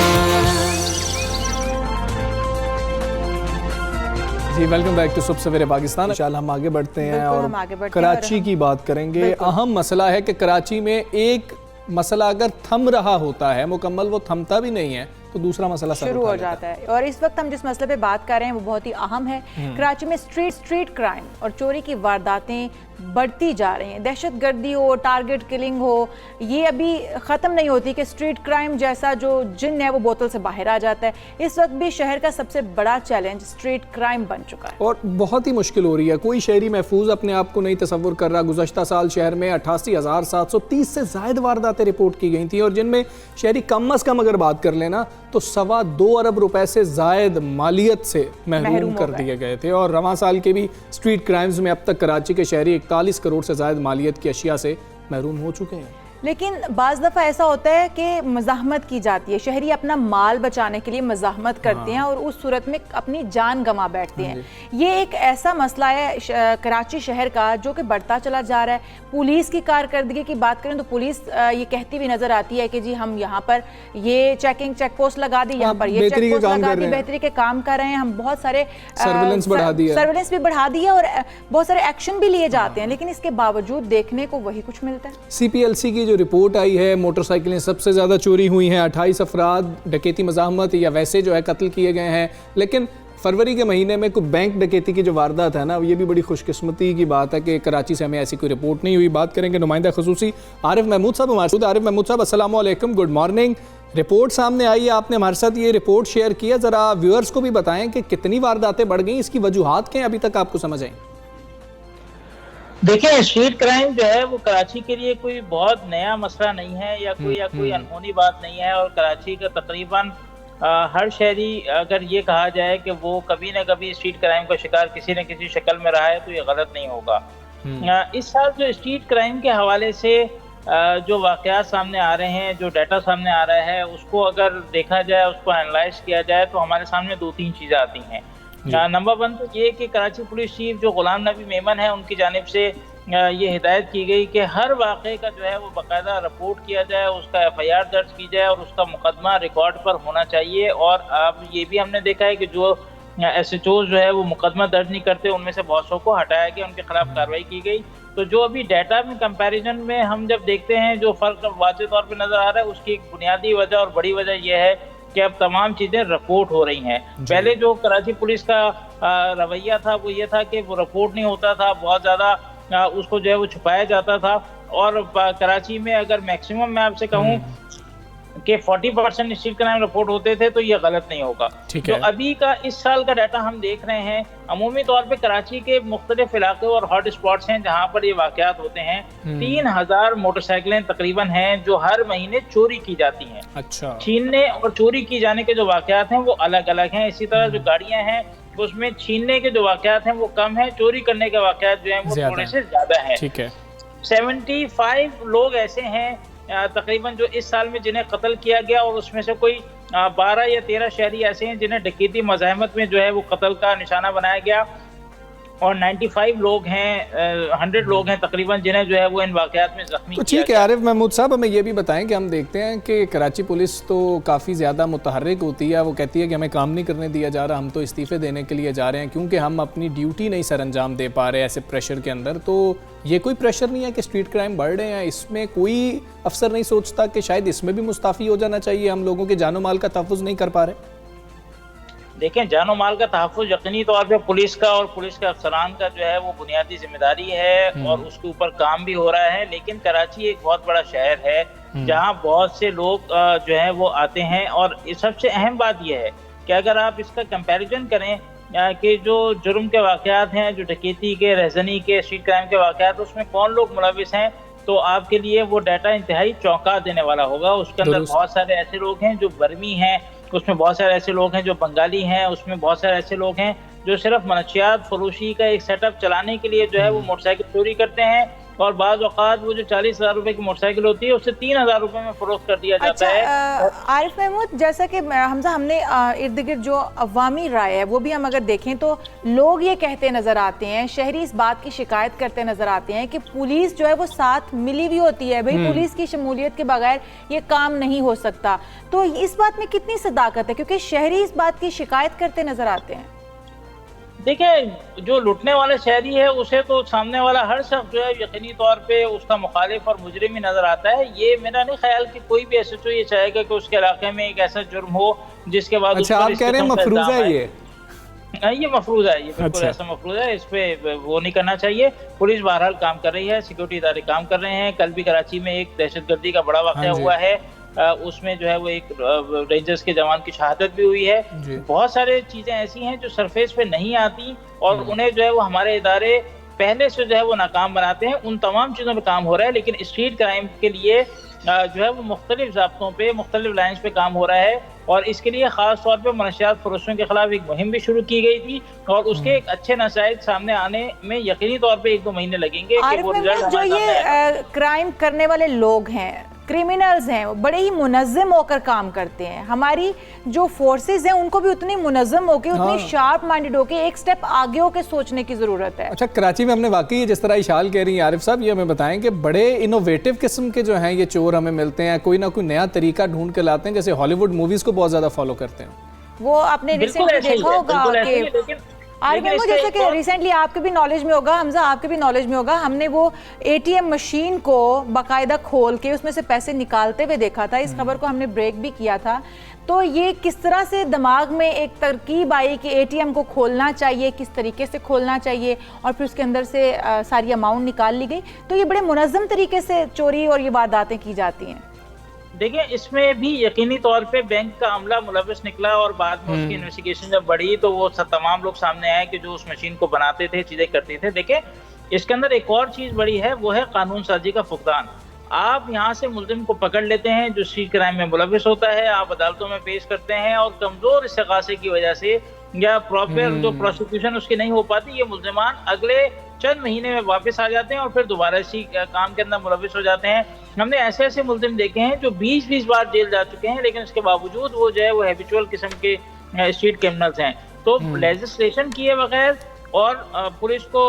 जी, वेलकम बैक टू सुबह सवेरे पाकिस्तान। इंशाल्लाह हम आगे बढ़ते हैं और कराची की बात करेंगे। अहम मसला है कि कराची में एक मसला अगर थम रहा होता है मुकम्मल, वो थमता भी नहीं है तो दूसरा मसला शुरू हो जाता है। और इस वक्त हम जिस मसले पे बात कर रहे हैं वो बहुत ही अहम है। कराची में स्ट्रीट क्राइम और चोरी की वारदातें बढ़ती जा रही हैं। दहशतगर्दी हो, टारगेट किलिंग हो, ये अभी ख़त्म नहीं होती कि स्ट्रीट क्राइम जैसा जो जिन है वो बोतल से बाहर आ जाता है। इस वक्त भी शहर का सबसे बड़ा चैलेंज स्ट्रीट क्राइम बन चुका है और बहुत ही मुश्किल हो रही है। कोई शहरी महफूज अपने आप को नहीं तस्वुर कर रहा। गुज़श्ता साल शहर में 88,730 से ज़ायद वारदातें रिपोर्ट की गई थी और जिनमें शहरी कम अज़ कम अगर बात कर लेना तो 2.25 अरब रुपए से ज़ायद मालियत से महरूम कर दिए गए थे। और रवां साल के भी स्ट्रीट क्राइम्स में अब तक कराची के शहरी 41 करोड़ से ज़ायद मालियत की अशिया से महरूम हो चुके हैं। लेकिन बाज़ दफ़ा ऐसा होता है कि मज़ाहमत की जाती है, शहरी अपना माल बचाने के लिए मज़ाहमत करते हैं और उस सूरत में अपनी जान गंवा बैठते हैं। ये एक ऐसा मसला है कराची शहर का जो कि बढ़ता चला जा रहा है। पुलिस की कारकर्दगी की बात करें तो पुलिस ये कहती हुई नज़र आती है कि जी हम यहाँ पर ये चेक पोस्ट लगा दी, यहाँ पर ये चेक पोस्ट लगा दी, बेहतरी के काम कर रहे हैं, हम बहुत सारे सर्विलेंस भी बढ़ा दी है और बहुत सारे एक्शन भी लिए जाते हैं, लेकिन इसके बावजूद देखने को वही कुछ मिलता है। CPLC की जो रिपोर्ट आई है, मोटरसाइकिलें सबसे ज़्यादा चोरी हुई हैं, 28 अफराद डकैती मज़ाहमत या वैसे जो है कत्ल किए गए हैं। लेकिन फरवरी के महीने में कोई बैंक डकैती की जो वारदात है ना, ये भी बड़ी खुशकिस्मती की बात है कि कराची से हमें ऐसी कोई रिपोर्ट नहीं हुई। बात करेंगे नुमाइंदा खसूसी आरिफ महमूद साहब हमारे साथ। आरिफ महमूद साहब, अस्सलाम वालेकुम, गुड मॉर्निंग। रिपोर्ट सामने आई है, आपने हमारे साथ ये रिपोर्ट शेयर किया, ज़रा व्यूअर्स को भी बताएं कि कितनी वारदातें बढ़ गई, इसकी वजूहात क्या अभी तक आपको समझ आई? देखिए, स्ट्रीट क्राइम जो है वो कराची के लिए कोई बहुत नया मसला नहीं है या कोई अनहोनी बात नहीं है। और कराची का तकरीबन हर शहरी, अगर ये कहा जाए कि वो कभी ना कभी स्ट्रीट क्राइम का शिकार किसी न किसी शक्ल में रहा है, तो ये गलत नहीं होगा। इस साल जो स्ट्रीट क्राइम के हवाले से जो वाक़यात सामने आ रहे हैं, जो डाटा सामने आ रहा है, उसको अगर देखा जाए, उसको एनालाइज किया जाए, तो हमारे सामने 2-3 चीज़ें आती हैं। नंबर 1 तो ये कि कराची पुलिस चीफ जो गुलाम नबी मेमन है, उनकी जानिब से ये हिदायत की गई कि हर वाक़े का जो है वो बाकायदा रिपोर्ट किया जाए, उसका FIR दर्ज की जाए और उसका मुकदमा रिकॉर्ड पर होना चाहिए। और अब ये भी हमने देखा है कि जो SHO जो है वो मुकदमा दर्ज नहीं करते, उनमें से बहुत सौ को हटाया गया, उनके खिलाफ कार्रवाई की गई। तो जो अभी डाटा में कंपैरिजन में हम जब देखते हैं, जो फ़र्क वाज़ेह तौर पे नज़र आ रहा है, उसकी एक बुनियादी वजह और बड़ी वजह यह है कि अब तमाम चीज़ें रिपोर्ट हो रही हैं। पहले जो कराची पुलिस का रवैया था वो ये था कि वो रिपोर्ट नहीं होता था, बहुत ज़्यादा उसको जो है वो छुपाया जाता था। और कराची में अगर मैक्सिमम मैं आपसे कहूँ कि 40% स्ट्रीट क्राइम रिपोर्ट होते थे, तो ये गलत नहीं होगा। तो अभी का इस साल का डाटा हम देख रहे हैं, अमूमी तौर पे कराची के मुख्तलिफ इलाके और हॉट स्पॉट्स हैं जहाँ पर ये वाक़यात होते हैं। 3000 मोटरसाइकिलें तकरीबन हैं जो हर महीने चोरी की जाती हैं। अच्छा। छीनने और चोरी की जाने के जो वाक़यात हैं वो अलग अलग हैं। इसी तरह जो गाड़ियाँ हैं उसमें छीनने के जो वाक़यात हैं वो कम है, चोरी करने के वाक़यात जो हैं वो थोड़े से ज़्यादा हैं। 75 लोग ऐसे हैं तकरीबन जो इस साल में जिन्हें कत्ल किया गया, और उसमें से कोई 12 या 13 शहरी ऐसे हैं जिन्हें डकैती मज़ाहमत में जो है वो कत्ल का निशाना बनाया गया। और 95 लोग हैं, 100 लोग हैं तकरीबन जिन्हें जो है वो इन वाक़यात में ज़ख्मी। तो ठीक है आरिफ महमूद साहब, हमें ये भी बताएं कि हम देखते हैं कि कराची पुलिस तो काफ़ी ज़्यादा मुतहर्रिक होती है, वो कहती है कि हमें काम नहीं करने दिया जा रहा, हम तो इस्तीफ़े देने के लिए जा रहे हैं क्योंकि हम अपनी ड्यूटी नहीं सर अंजाम दे पा रहे ऐसे प्रेशर के अंदर। तो ये कोई प्रेशर नहीं है कि स्ट्रीट क्राइम बढ़ रहे हैं, इसमें कोई अफसर नहीं सोचता कि शायद इसमें भी मुस्ताफ़ी हो जाना चाहिए, हम लोगों के जानो माल का तहफ़्फ़ुज़ नहीं कर पा रहे? देखें, जानो माल का तहफ़्फ़ुज़ यकीनी तौर पे पुलिस का और पुलिस के अफसरान का जो है वो बुनियादी जिम्मेदारी है और उसके ऊपर काम भी हो रहा है। लेकिन कराची एक बहुत बड़ा शहर है जहाँ बहुत से लोग जो है वो आते हैं। और सबसे अहम बात यह है कि अगर आप इसका कंपैरिजन करें कि जो जुर्म के वाक़यात हैं, जो डकैती के, रहज़नी के, स्ट्रीट क्राइम के वाक़यात, उसमें कौन लोग मुलविस हैं, तो आपके लिए वो डाटा इंतहाई चौंका देने वाला होगा। उसके अंदर बहुत सारे ऐसे लोग हैं जो बर्मी हैं, उसमें बहुत सारे ऐसे लोग हैं जो बंगाली हैं, उसमें बहुत सारे ऐसे लोग हैं जो सिर्फ मनशियात फरोशी का एक सेटअप चलाने के लिए जो है वो मोटरसाइकिल चोरी करते हैं। और बाज़ औक़ात वो जो 40,000 रुपए की मोटरसाइकिल होती है उससे 3,000 रुपए में फरोख्त कर दिया जाता है। आरिफ महमूद, जैसा कि हमजा हमने इर्द गिर्द जो अवामी राय है वो भी हम अगर देखें तो लोग ये कहते नज़र आते हैं, शहरी इस बात की शिकायत करते नज़र आते हैं कि पुलिस जो है वो साथ मिली हुई होती है, भाई पुलिस की शमूलियत के बगैर ये काम नहीं हो सकता। तो इस बात में कितनी सदाकत है, क्योंकि शहरी इस बात की शिकायत करते नज़र आते हैं? देखिए, जो लुटने वाला शहरी है उसे तो सामने वाला हर शख्स जो है यकीनी तौर पे उसका मुखालिफ और मुजरिम ही नजर आता है। ये मेरा नहीं ख्याल कि कोई भी SHO ये चाहेगा कि उसके इलाके में एक ऐसा जुर्म हो जिसके बाद अच्छा, आप कह रहे हैं मफरूज़ है ये मफरूज़ है, ये बिल्कुल ऐसा मफरूज़ है, इस पे वो नहीं करना चाहिए। पुलिस बहरहाल काम कर रही है, सिक्योरिटी इदारे काम कर रहे हैं। कल भी कराची में एक दहशतगर्दी का बड़ा वाक़या हुआ है, उसमें जो है वो एक रेंजर्स के जवान की शहादत भी हुई है। बहुत सारे चीज़ें ऐसी हैं जो सरफेस पे नहीं आती और उन्हें जो है वो हमारे इदारे पहले से जो है वो नाकाम बनाते हैं। उन तमाम चीज़ों पे काम हो रहा है, लेकिन स्ट्रीट क्राइम के लिए जो है वो मुख्तलिफ ज़ाब्तों पे, मुख्तलिफ लाइन्स पे काम हो रहा है। और इसके लिए ख़ास तौर पे मनशियात फरोशों के खिलाफ एक मुहिम भी शुरू की गई थी और उसके एक अच्छे नसाइज सामने आने में यकीनी तौर पे 1-2 महीने लगेंगे कि वो रिजल्ट जो ये क्राइम करने वाले लोग हैं, क्रिमिनल्स हैं, वो बड़े ही मुनज़्ज़म होकर काम करते हैं। हमारी जो फोर्सेस हैं उनको भी उतनी मुनज़्ज़म होकर, उतनी शार्प माइंडेड होकर एक स्टेप आगे होकर सोचने की ज़रूरत है। अच्छा, कराची में हमने वाकई जिस तरह इशाल कह रही हैं आरिफ साहब, ये हमें बताएं कि बड़े इनोवेटिव किस्म के जो हैं ये चोर हमें मिलते हैं, कोई ना कोई नया तरीका ढूंढ के लाते हैं, जैसे हॉलीवुड मूवीज़ को बहुत ज़्यादा फॉलो करते हैं। वो आपने रिसेंटली देखा होगा कि जैसे कि रिसेंटली आपके भी नॉलेज में होगा, हमजा आपके भी नॉलेज में होगा, हमने वो ATM मशीन को बाकायदा खोल के उसमें से पैसे निकालते हुए देखा था। इस खबर को हमने ब्रेक भी किया था। तो ये किस तरह से दिमाग में एक तरकीब आई कि ATM को खोलना चाहिए, किस तरीके से खोलना चाहिए, और फिर उसके अंदर से सारी अमाउंट निकाल ली गई। तो ये बड़े मुनज़्ज़म तरीके से चोरी और ये वारदातें की जाती हैं। देखिए, इसमें भी यकीनी तौर पे बैंक का अमला मुलविस निकला और बाद में उसकी इन्वेस्टिगेशन जब बढ़ी तो वो तमाम लोग सामने आए कि जो उस मशीन को बनाते थे, चीजें करते थे। देखिए, इसके अंदर एक और चीज बड़ी है, वो है कानून साजी का फुकदान। आप यहाँ से मुल्जिम को पकड़ लेते हैं जो स्ट्रीट क्राइम में मुलविस होता है, आप अदालतों में पेश करते हैं और कमजोर इस्तिगासे की वजह से या प्रॉपर जो प्रोसिक्यूशन उसकी नहीं हो पाती, ये मुल्जिमान अगले चंद महीने में वापस आ जाते हैं और फिर दोबारा इसी काम के अंदर मुलविस हो जाते हैं। हमने ऐसे ऐसे मुल्जिम देखे हैं जो 20-20 बार जेल जा चुके हैं, लेकिन उसके बावजूद वो जो है वो हैबिचुअल किस्म के स्ट्रीट क्रिमिनल्स हैं। तो लेजिस्लेशन किए बगैर और पुलिस को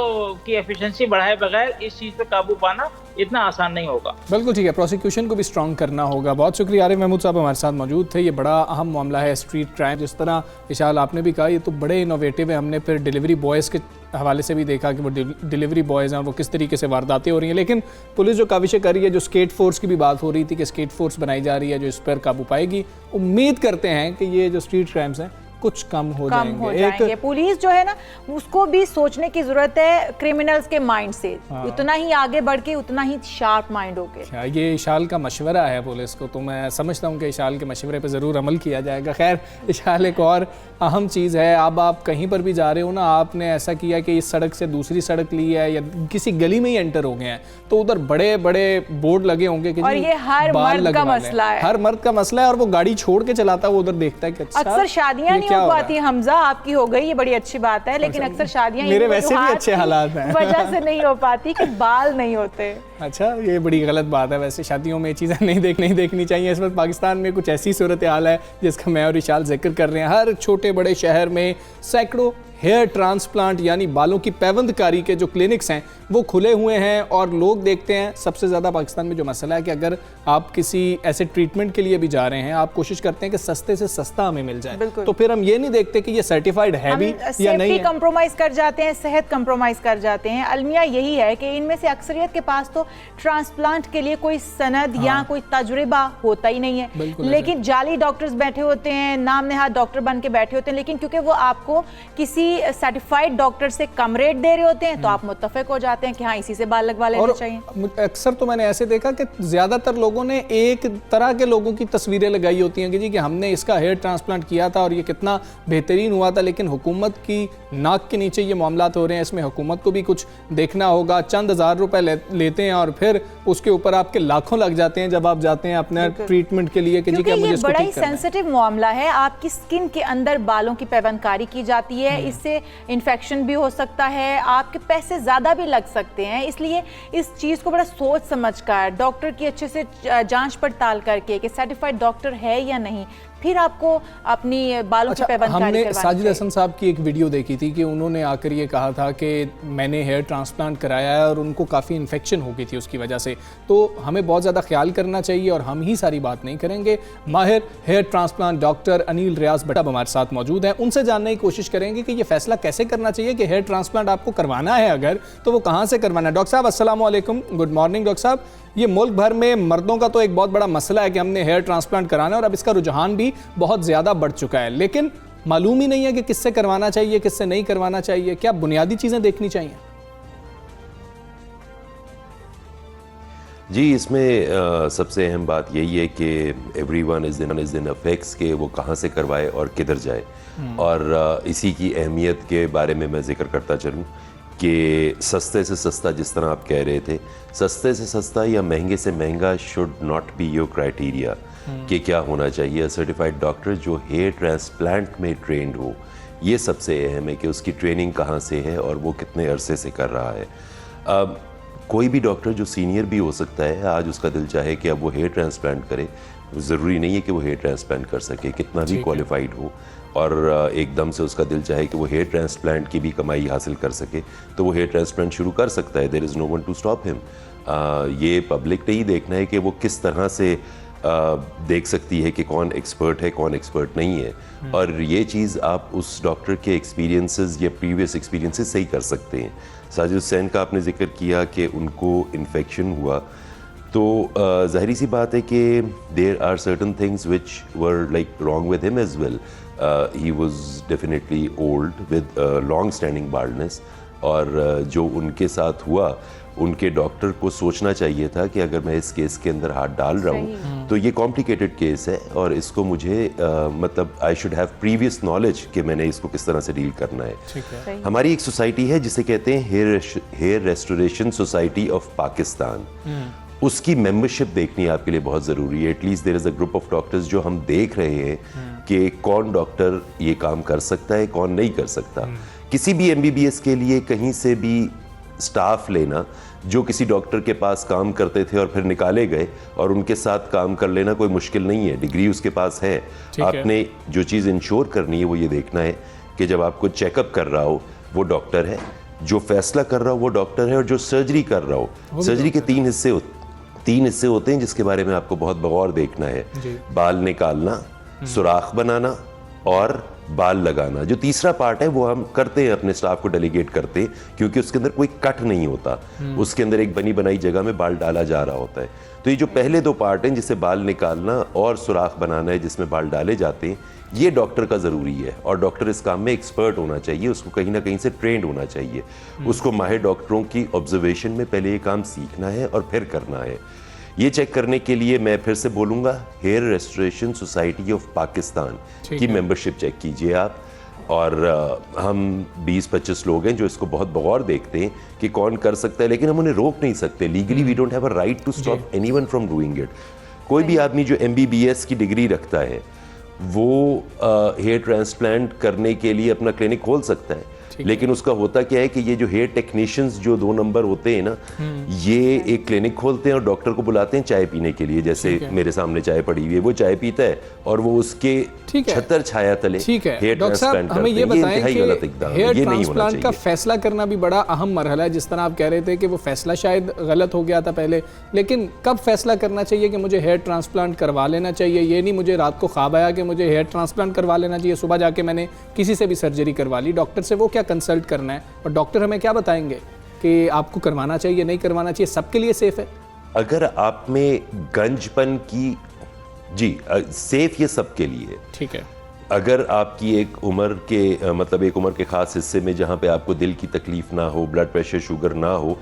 की एफिशिएंसी बढ़ाए बगैर इस चीज़ पे काबू पाना इतना आसान नहीं होगा। बिल्कुल ठीक है, प्रोसिक्यूशन को भी स्ट्रॉन्ग करना होगा। बहुत शुक्रिया आरिफ महमूद साहब हमारे साथ मौजूद थे। ये बड़ा अहम मामला है स्ट्रीट क्राइम, जिस तरह इशाल आपने भी कहा, ये तो बड़े इनोवेटिव है। हमने फिर डिलीवरी बॉयज़ के हवाले से भी देखा कि वो डिलीवरी बॉयज़ हैं, वो किस तरीके से वारदातें हो रही हैं। लेकिन पुलिस जो काविशें कर रही है, जो स्केट फोर्स की भी बात हो रही थी कि स्केट फोर्स बनाई जा रही है जो इस पर काबू पाएगी, उम्मीद करते हैं कि ये जो स्ट्रीट क्राइम्स हैं कुछ कम हो जाएंगे। पुलिस जो है ना, उसको भी सोचने की जरूरत है क्रिमिनल्स के माइंड से। उतना ही आगे बढ़ के उतना ही शार्प माइंड हो गए। ये इशाल का मशवरा है पुलिस को, तो मैं समझता हूँ कि इशाल के मशवरे पे ज़रूर अमल किया जाएगा। खैर इशाल, एक और अहम चीज़ है, अब आप कहीं पर भी जा रहे हो ना, आपने ऐसा किया कि इस सड़क से दूसरी सड़क ली है या किसी गली में ही एंटर हो गए हैं, तो उधर बड़े बड़े बोर्ड लगे होंगे कि और ये हर मर्द का मसला है, हर मर्द का मसला है। और वो गाड़ी छोड़ के चलाता है, वो उधर देखता है कि अच्छा, अक्सर शादियां नहीं हो पाती। हमजा, आपकी हो गई, ये बड़ी अच्छी बात है, लेकिन अक्सर शादियां मेरे वैसे भी अच्छे हालात हैं वजह से नहीं हो पाती कि बाल नहीं होते। अच्छा, ये बड़ी गलत बात है। वैसे शादियों में ये चीज़ें नहीं देखनी चाहिए। इस वक्त पाकिस्तान में कुछ ऐसी सूरत हाल है जिसका मैं और इशाल जिक्र कर रहे हैं। हर छोटे बड़े शहर में सैकड़ों हेयर ट्रांसप्लांट यानी बालों की पैवंदकारी के जो क्लिनिक्स हैं वो खुले हुए हैं और लोग देखते हैं। सबसे ज़्यादा पाकिस्तान में जो मसला है कि अगर आप किसी ऐसे ट्रीटमेंट के लिए भी जा रहे हैं, आप कोशिश करते हैं कि सस्ते से सस्ता हमें मिल जाए, तो फिर हम ये नहीं देखते कि ये सर्टिफाइड है भी या नहीं है। कंप्रोमाइज कर जाते हैं, सेहत कंप्रोमाइज कर जाते हैं। अलमिया यही है कि इनमें से अक्सरियत के पास तो ट्रांसप्लांट के लिए कोई सनद या कोई तजुर्बा होता ही नहीं है, लेकिन जाली डॉक्टर्स बैठे होते हैं, नाम नेहाद डॉक्टर बन के बैठे होते हैं, लेकिन क्योंकि वो आपको किसी सर्टिफाइड डॉक्टर से कम रेट दे रहे होते हैं तो आप मुत्तफिक हो जाते हैं कि हाँ इसी से बाल लगवा लेने चाहिए। अक्सर तो मैंने ऐसे देखा कि ज्यादातर लोगों ने एक तरह के लोगों की तस्वीरें लगाई होती हैं कि जी कि हमने इसका हेयर ट्रांसप्लांट किया था और ये कितना बेहतरीन हुआ था, लेकिन हुकूमत की नाक के नीचे ये मामलात हो रहे हैं। इसमें हुकूमत को भी कुछ देखना होगा। चंद हज़ार रुपए लेते हैं और फिर उसके ऊपर आपके लाखों लग जाते हैं जब आप जाते हैं अपने ट्रीटमेंट के लिए कि जी क्या मुझे इसको बड़ा ही सेंसिटिव मामला है। आपकी स्किन के अंदर बालों की पैबंदकारी की जाती है, इससे इन्फेक्शन भी हो सकता है, आपके पैसे ज़्यादा भी लग सकते हैं। इसलिए इस चीज़ को बड़ा सोच समझ कर डॉक्टर की अच्छे से जांच पड़ताल करके कि सर्टिफाइड डॉक्टर है या नहीं, फिर आपको अपनी बालों की पैबंदकारी करवानी चाहिए। हमने साजिद हसन साहब की एक वीडियो देखी थी कि उन्होंने आकर ये कहा था कि मैंने हेयर ट्रांसप्लांट कराया है और उनको काफ़ी इन्फेक्शन हो गई थी उसकी वजह से। तो हमें बहुत ज़्यादा ख्याल करना चाहिए और हम ही सारी बात नहीं करेंगे। माहिर हेयर ट्रांसप्लांट डॉक्टर अनिल रियाज भट्ट हमारे साथ मौजूद हैं, उनसे जानने की कोशिश करेंगे कि ये फैसला कैसे करना चाहिए कि हेयर ट्रांसप्लांट आपको करवाना है अगर तो वो कहाँ से करवाना है। डॉक्टर साहब अस्सलाम वालेकुम, गुड मॉर्निंग। डॉक्टर साहब, ये मुल्क भर में मर्दों का तो एक बहुत बड़ा मसला है कि हमने हेयर ट्रांसप्लांट कराना है और अब इसका रुझान भी बहुत ज़्यादा बढ़ चुका है, लेकिन मालूम ही नहीं है कि किससे करवाना चाहिए किससे नहीं करवाना चाहिए। क्या बुनियादी चीज़ें देखनी चाहिए? जी, इसमें सबसे अहम बात यही है कि एवरीवन इज़ इन अफेक्ट्स के वो कहाँ से करवाए और किधर जाए, और इसी की अहमियत के बारे में मैं जिक्र करता चलूँ कि सस्ते से सस्ता, जिस तरह आप कह रहे थे, सस्ते से सस्ता या महंगे से महंगा should not be your criteria कि क्या होना चाहिए। सर्टिफाइड डॉक्टर जो हेयर ट्रांसप्लांट में ट्रेंड हो, ये सबसे अहम है कि उसकी ट्रेनिंग कहाँ से है और वो कितने अरसे से कर रहा है। अब कोई भी डॉक्टर जो सीनियर भी हो सकता है, आज उसका दिल चाहे कि अब वो हेयर ट्रांसप्लांट करे, ज़रूरी नहीं है कि वो हेयर ट्रांसप्लांट कर सके, कितना भी क्वालिफाइड हो, और एकदम से उसका दिल चाहे कि वो हेयर ट्रांसप्लांट की भी कमाई हासिल कर सके तो वो हेयर ट्रांसप्लांट शुरू कर सकता है। There is no one to stop him. ये पब्लिक ने ही देखना है कि वो किस तरह से देख सकती है कि कौन एक्सपर्ट है कौन एक्सपर्ट नहीं है, और ये चीज़ आप उस डॉक्टर के एक्सपीरियंसेस या प्रीवियस एक्सपीरियंसेस से ही कर सकते हैं। साजिद हुसैन का आपने जिक्र किया कि उनको इन्फेक्शन हुआ, तो ज़ाहिरी सी बात है कि there are certain things which were like wrong with him as well. He was definitely old with long standing baldness, और जो उनके साथ हुआ उनके डॉक्टर को सोचना चाहिए था कि अगर मैं इस केस के अंदर हाथ डाल रहा हूँ तो ये कॉम्प्लिकेटेड केस है और इसको मुझे मतलब I should have previous knowledge कि मैंने इसको किस तरह से डील करना है। हमारी एक सोसाइटी है जिसे कहते हैं hair restoration society of Pakistan, उसकी मेंबरशिप देखनी आपके लिए बहुत ज़रूरी है। At least there is a group of doctors जो हम देख रहे हैं कि कौन डॉक्टर ये काम कर सकता है, कौन नहीं कर सकता। किसी भी MBBS के लिए कहीं से भी स्टाफ लेना जो किसी डॉक्टर के पास काम करते थे और फिर निकाले गए और उनके साथ काम कर लेना कोई मुश्किल नहीं है, डिग्री उसके पास है। आपने जो चीज़ इंश्योर करनी है वो ये देखना है कि जब आपको चेकअप कर रहा हो वो डॉक्टर है, जो फैसला कर रहा हो वो डॉक्टर है, और जो सर्जरी कर रहा हो, सर्जरी के तीन हिस्से होते हैं जिसके बारे में आपको बहुत बगौर देखना है। बाल निकालना, सुराख बनाना और बाल लगाना। जो तीसरा पार्ट है वो हम करते हैं, अपने स्टाफ को डेलीगेट करते हैं, क्योंकि उसके अंदर कोई कट नहीं होता, उसके अंदर एक बनी बनाई जगह में बाल डाला जा रहा होता है। तो ये जो पहले दो पार्ट हैं, जिसे बाल निकालना और सुराख बनाना है जिसमें बाल डाले जाते हैं, ये डॉक्टर का ज़रूरी है। और डॉक्टर इस काम में एक्सपर्ट होना चाहिए, उसको कहीं ना कहीं से ट्रेंड होना चाहिए, उसको माहिर डॉक्टरों की ऑब्जर्वेशन में पहले ये काम सीखना है और फिर करना है। ये चेक करने के लिए मैं फिर से बोलूँगा, hair restoration society of Pakistan की मेंबरशिप चेक कीजिए आप। और हम 20-25 लोग हैं जो इसको बहुत बगौर देखते हैं कि कौन कर सकता है, लेकिन हम उन्हें रोक नहीं सकते। Legally we don't have a right to stop anyone from doing it. कोई भी आदमी जो MBBS की डिग्री रखता है वो हेयर ट्रांसप्लांट करने के लिए अपना क्लिनिक खोल सकता है, लेकिन उसका होता क्या है कि ये जो हेयर टेक्नीशियंस जो 2 नंबर होते हैं ना, ये एक क्लिनिक खोलते हैं और डॉक्टर को बुलाते हैं चाय पीने के लिए। जैसे मेरे सामने चाय पड़ी हुई है, वो चाय पीता है और वो उसके छतर छाया तले हेयर ट्रांसप्लांट करते हैं। ये इंतहाई गलत इकदाम है, ये नहीं होना चाहिए। का फैसला करना भी बड़ा अहम मरहला है। जिस तरह आप कह रहे थे कि वो फैसला शायद गलत हो गया था पहले, लेकिन कब फैसला करना चाहिए कि मुझे हेयर ट्रांसप्लांट करवा लेना चाहिए? ये नहीं मुझे रात को ख्वाब आया कि मुझे हेयर ट्रांसप्लांट करवा लेना चाहिए, सुबह जाके मैंने किसी से भी सर्जरी करवा ली, डॉक्टर से वो क्या कंसल्ट करना है और डॉक्टर हमें क्या बताएंगे कि आपको करवाना चाहिए नहीं करवाना चाहिए? सबके लिए सेफ है? अगर आप में गंजपन की सेफ, ये सबके लिए ठीक है। अगर आपकी एक उम्र के मतलब एक उम्र के खास हिस्से में जहां पे आपको दिल की तकलीफ ना हो, ब्लड प्रेशर शुगर ना हो,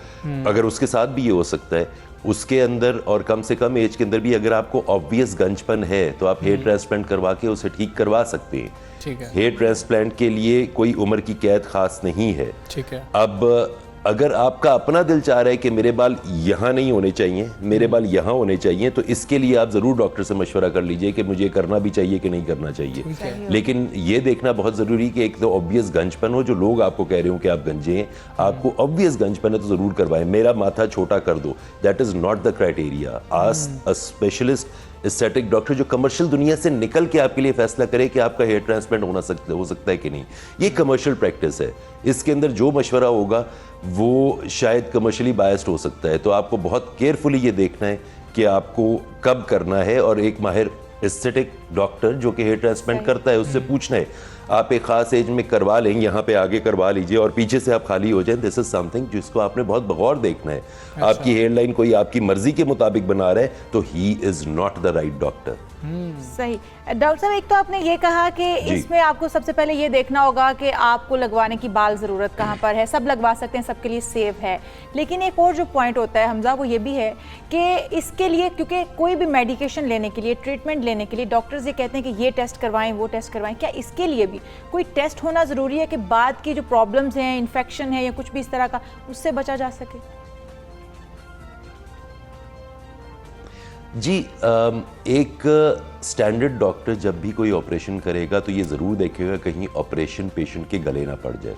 अगर उसके साथ भी ये हो सकता है, उसके अंदर और कम से कम एज के अंदर भी अगर आपको ऑब्वियस गंजपन है तो आप हेयर ट्रांसप्लांट करवा के उसे ठीक करवा सकते हैं। ठीक है। हेयर ट्रांसप्लांट के लिए कोई उम्र की कैद खास नहीं है। ठीक है। अब अगर आपका अपना दिल चाह रहा है कि मेरे बाल यहाँ नहीं होने चाहिए, मेरे बाल यहाँ होने चाहिए, तो इसके लिए आप ज़रूर डॉक्टर से मशवरा कर लीजिए कि मुझे करना भी चाहिए कि नहीं करना चाहिए। लेकिन ये देखना बहुत ज़रूरी कि एक तो ऑब्वियस गंजपन हो, जो लोग आपको कह रहे हो कि आप गंजे हैं, आपको ऑब्वियस गंजपन है तो ज़रूर करवाएं। मेरा माथा छोटा कर दो, that is not the criteria. Ask a specialist aesthetic doctor जो कमर्शियल दुनिया से निकल के आपके लिए फैसला करे कि आपका हेयर ट्रांसप्लांट हो सकता है कि नहीं। ये कमर्शियल प्रैक्टिस है, इसके अंदर जो मशवरा होगा वो शायद कमर्शियली बायस्ड हो सकता है। तो आपको बहुत केयरफुली ये देखना है कि आपको कब करना है, और एक माहिर एस्थेटिक डॉक्टर जो कि हेयर ट्रांसप्लांट करता है उससे पूछना है। आप एक खास एज में करवा लें, यहाँ पे आगे करवा लीजिए और पीछे से आप खाली हो जाएं। दिस इज समथिंग जिसको आपने बहुत बगौर देखना है। आपकी हेयर लाइन कोई आपकी मर्जी के मुताबिक बना रहा है तो he is not the right doctor. सही। डॉक्टर साहब, एक तो आपने ये कहा कि इसमें आपको सबसे पहले ये देखना होगा कि आपको लगवाने की बाल ज़रूरत कहाँ पर है। सब लगवा सकते हैं, सबके लिए सेफ है। लेकिन एक और जो पॉइंट होता है हमजा, वो ये भी है कि इसके लिए, क्योंकि कोई भी मेडिकेशन लेने के लिए, ट्रीटमेंट लेने के लिए डॉक्टर्स ये कहते हैं कि ये टेस्ट करवाएं, वो टेस्ट करवाएं, क्या इसके लिए भी कोई टेस्ट होना ज़रूरी है कि बाद की जो प्रॉब्लम्स हैं, इन्फेक्शन है या कुछ भी इस तरह का, उससे बचा जा सके? जी, एक स्टैंडर्ड डॉक्टर जब भी कोई ऑपरेशन करेगा तो ये ज़रूर देखेगा कहीं ऑपरेशन पेशेंट के गले ना पड़ जाए।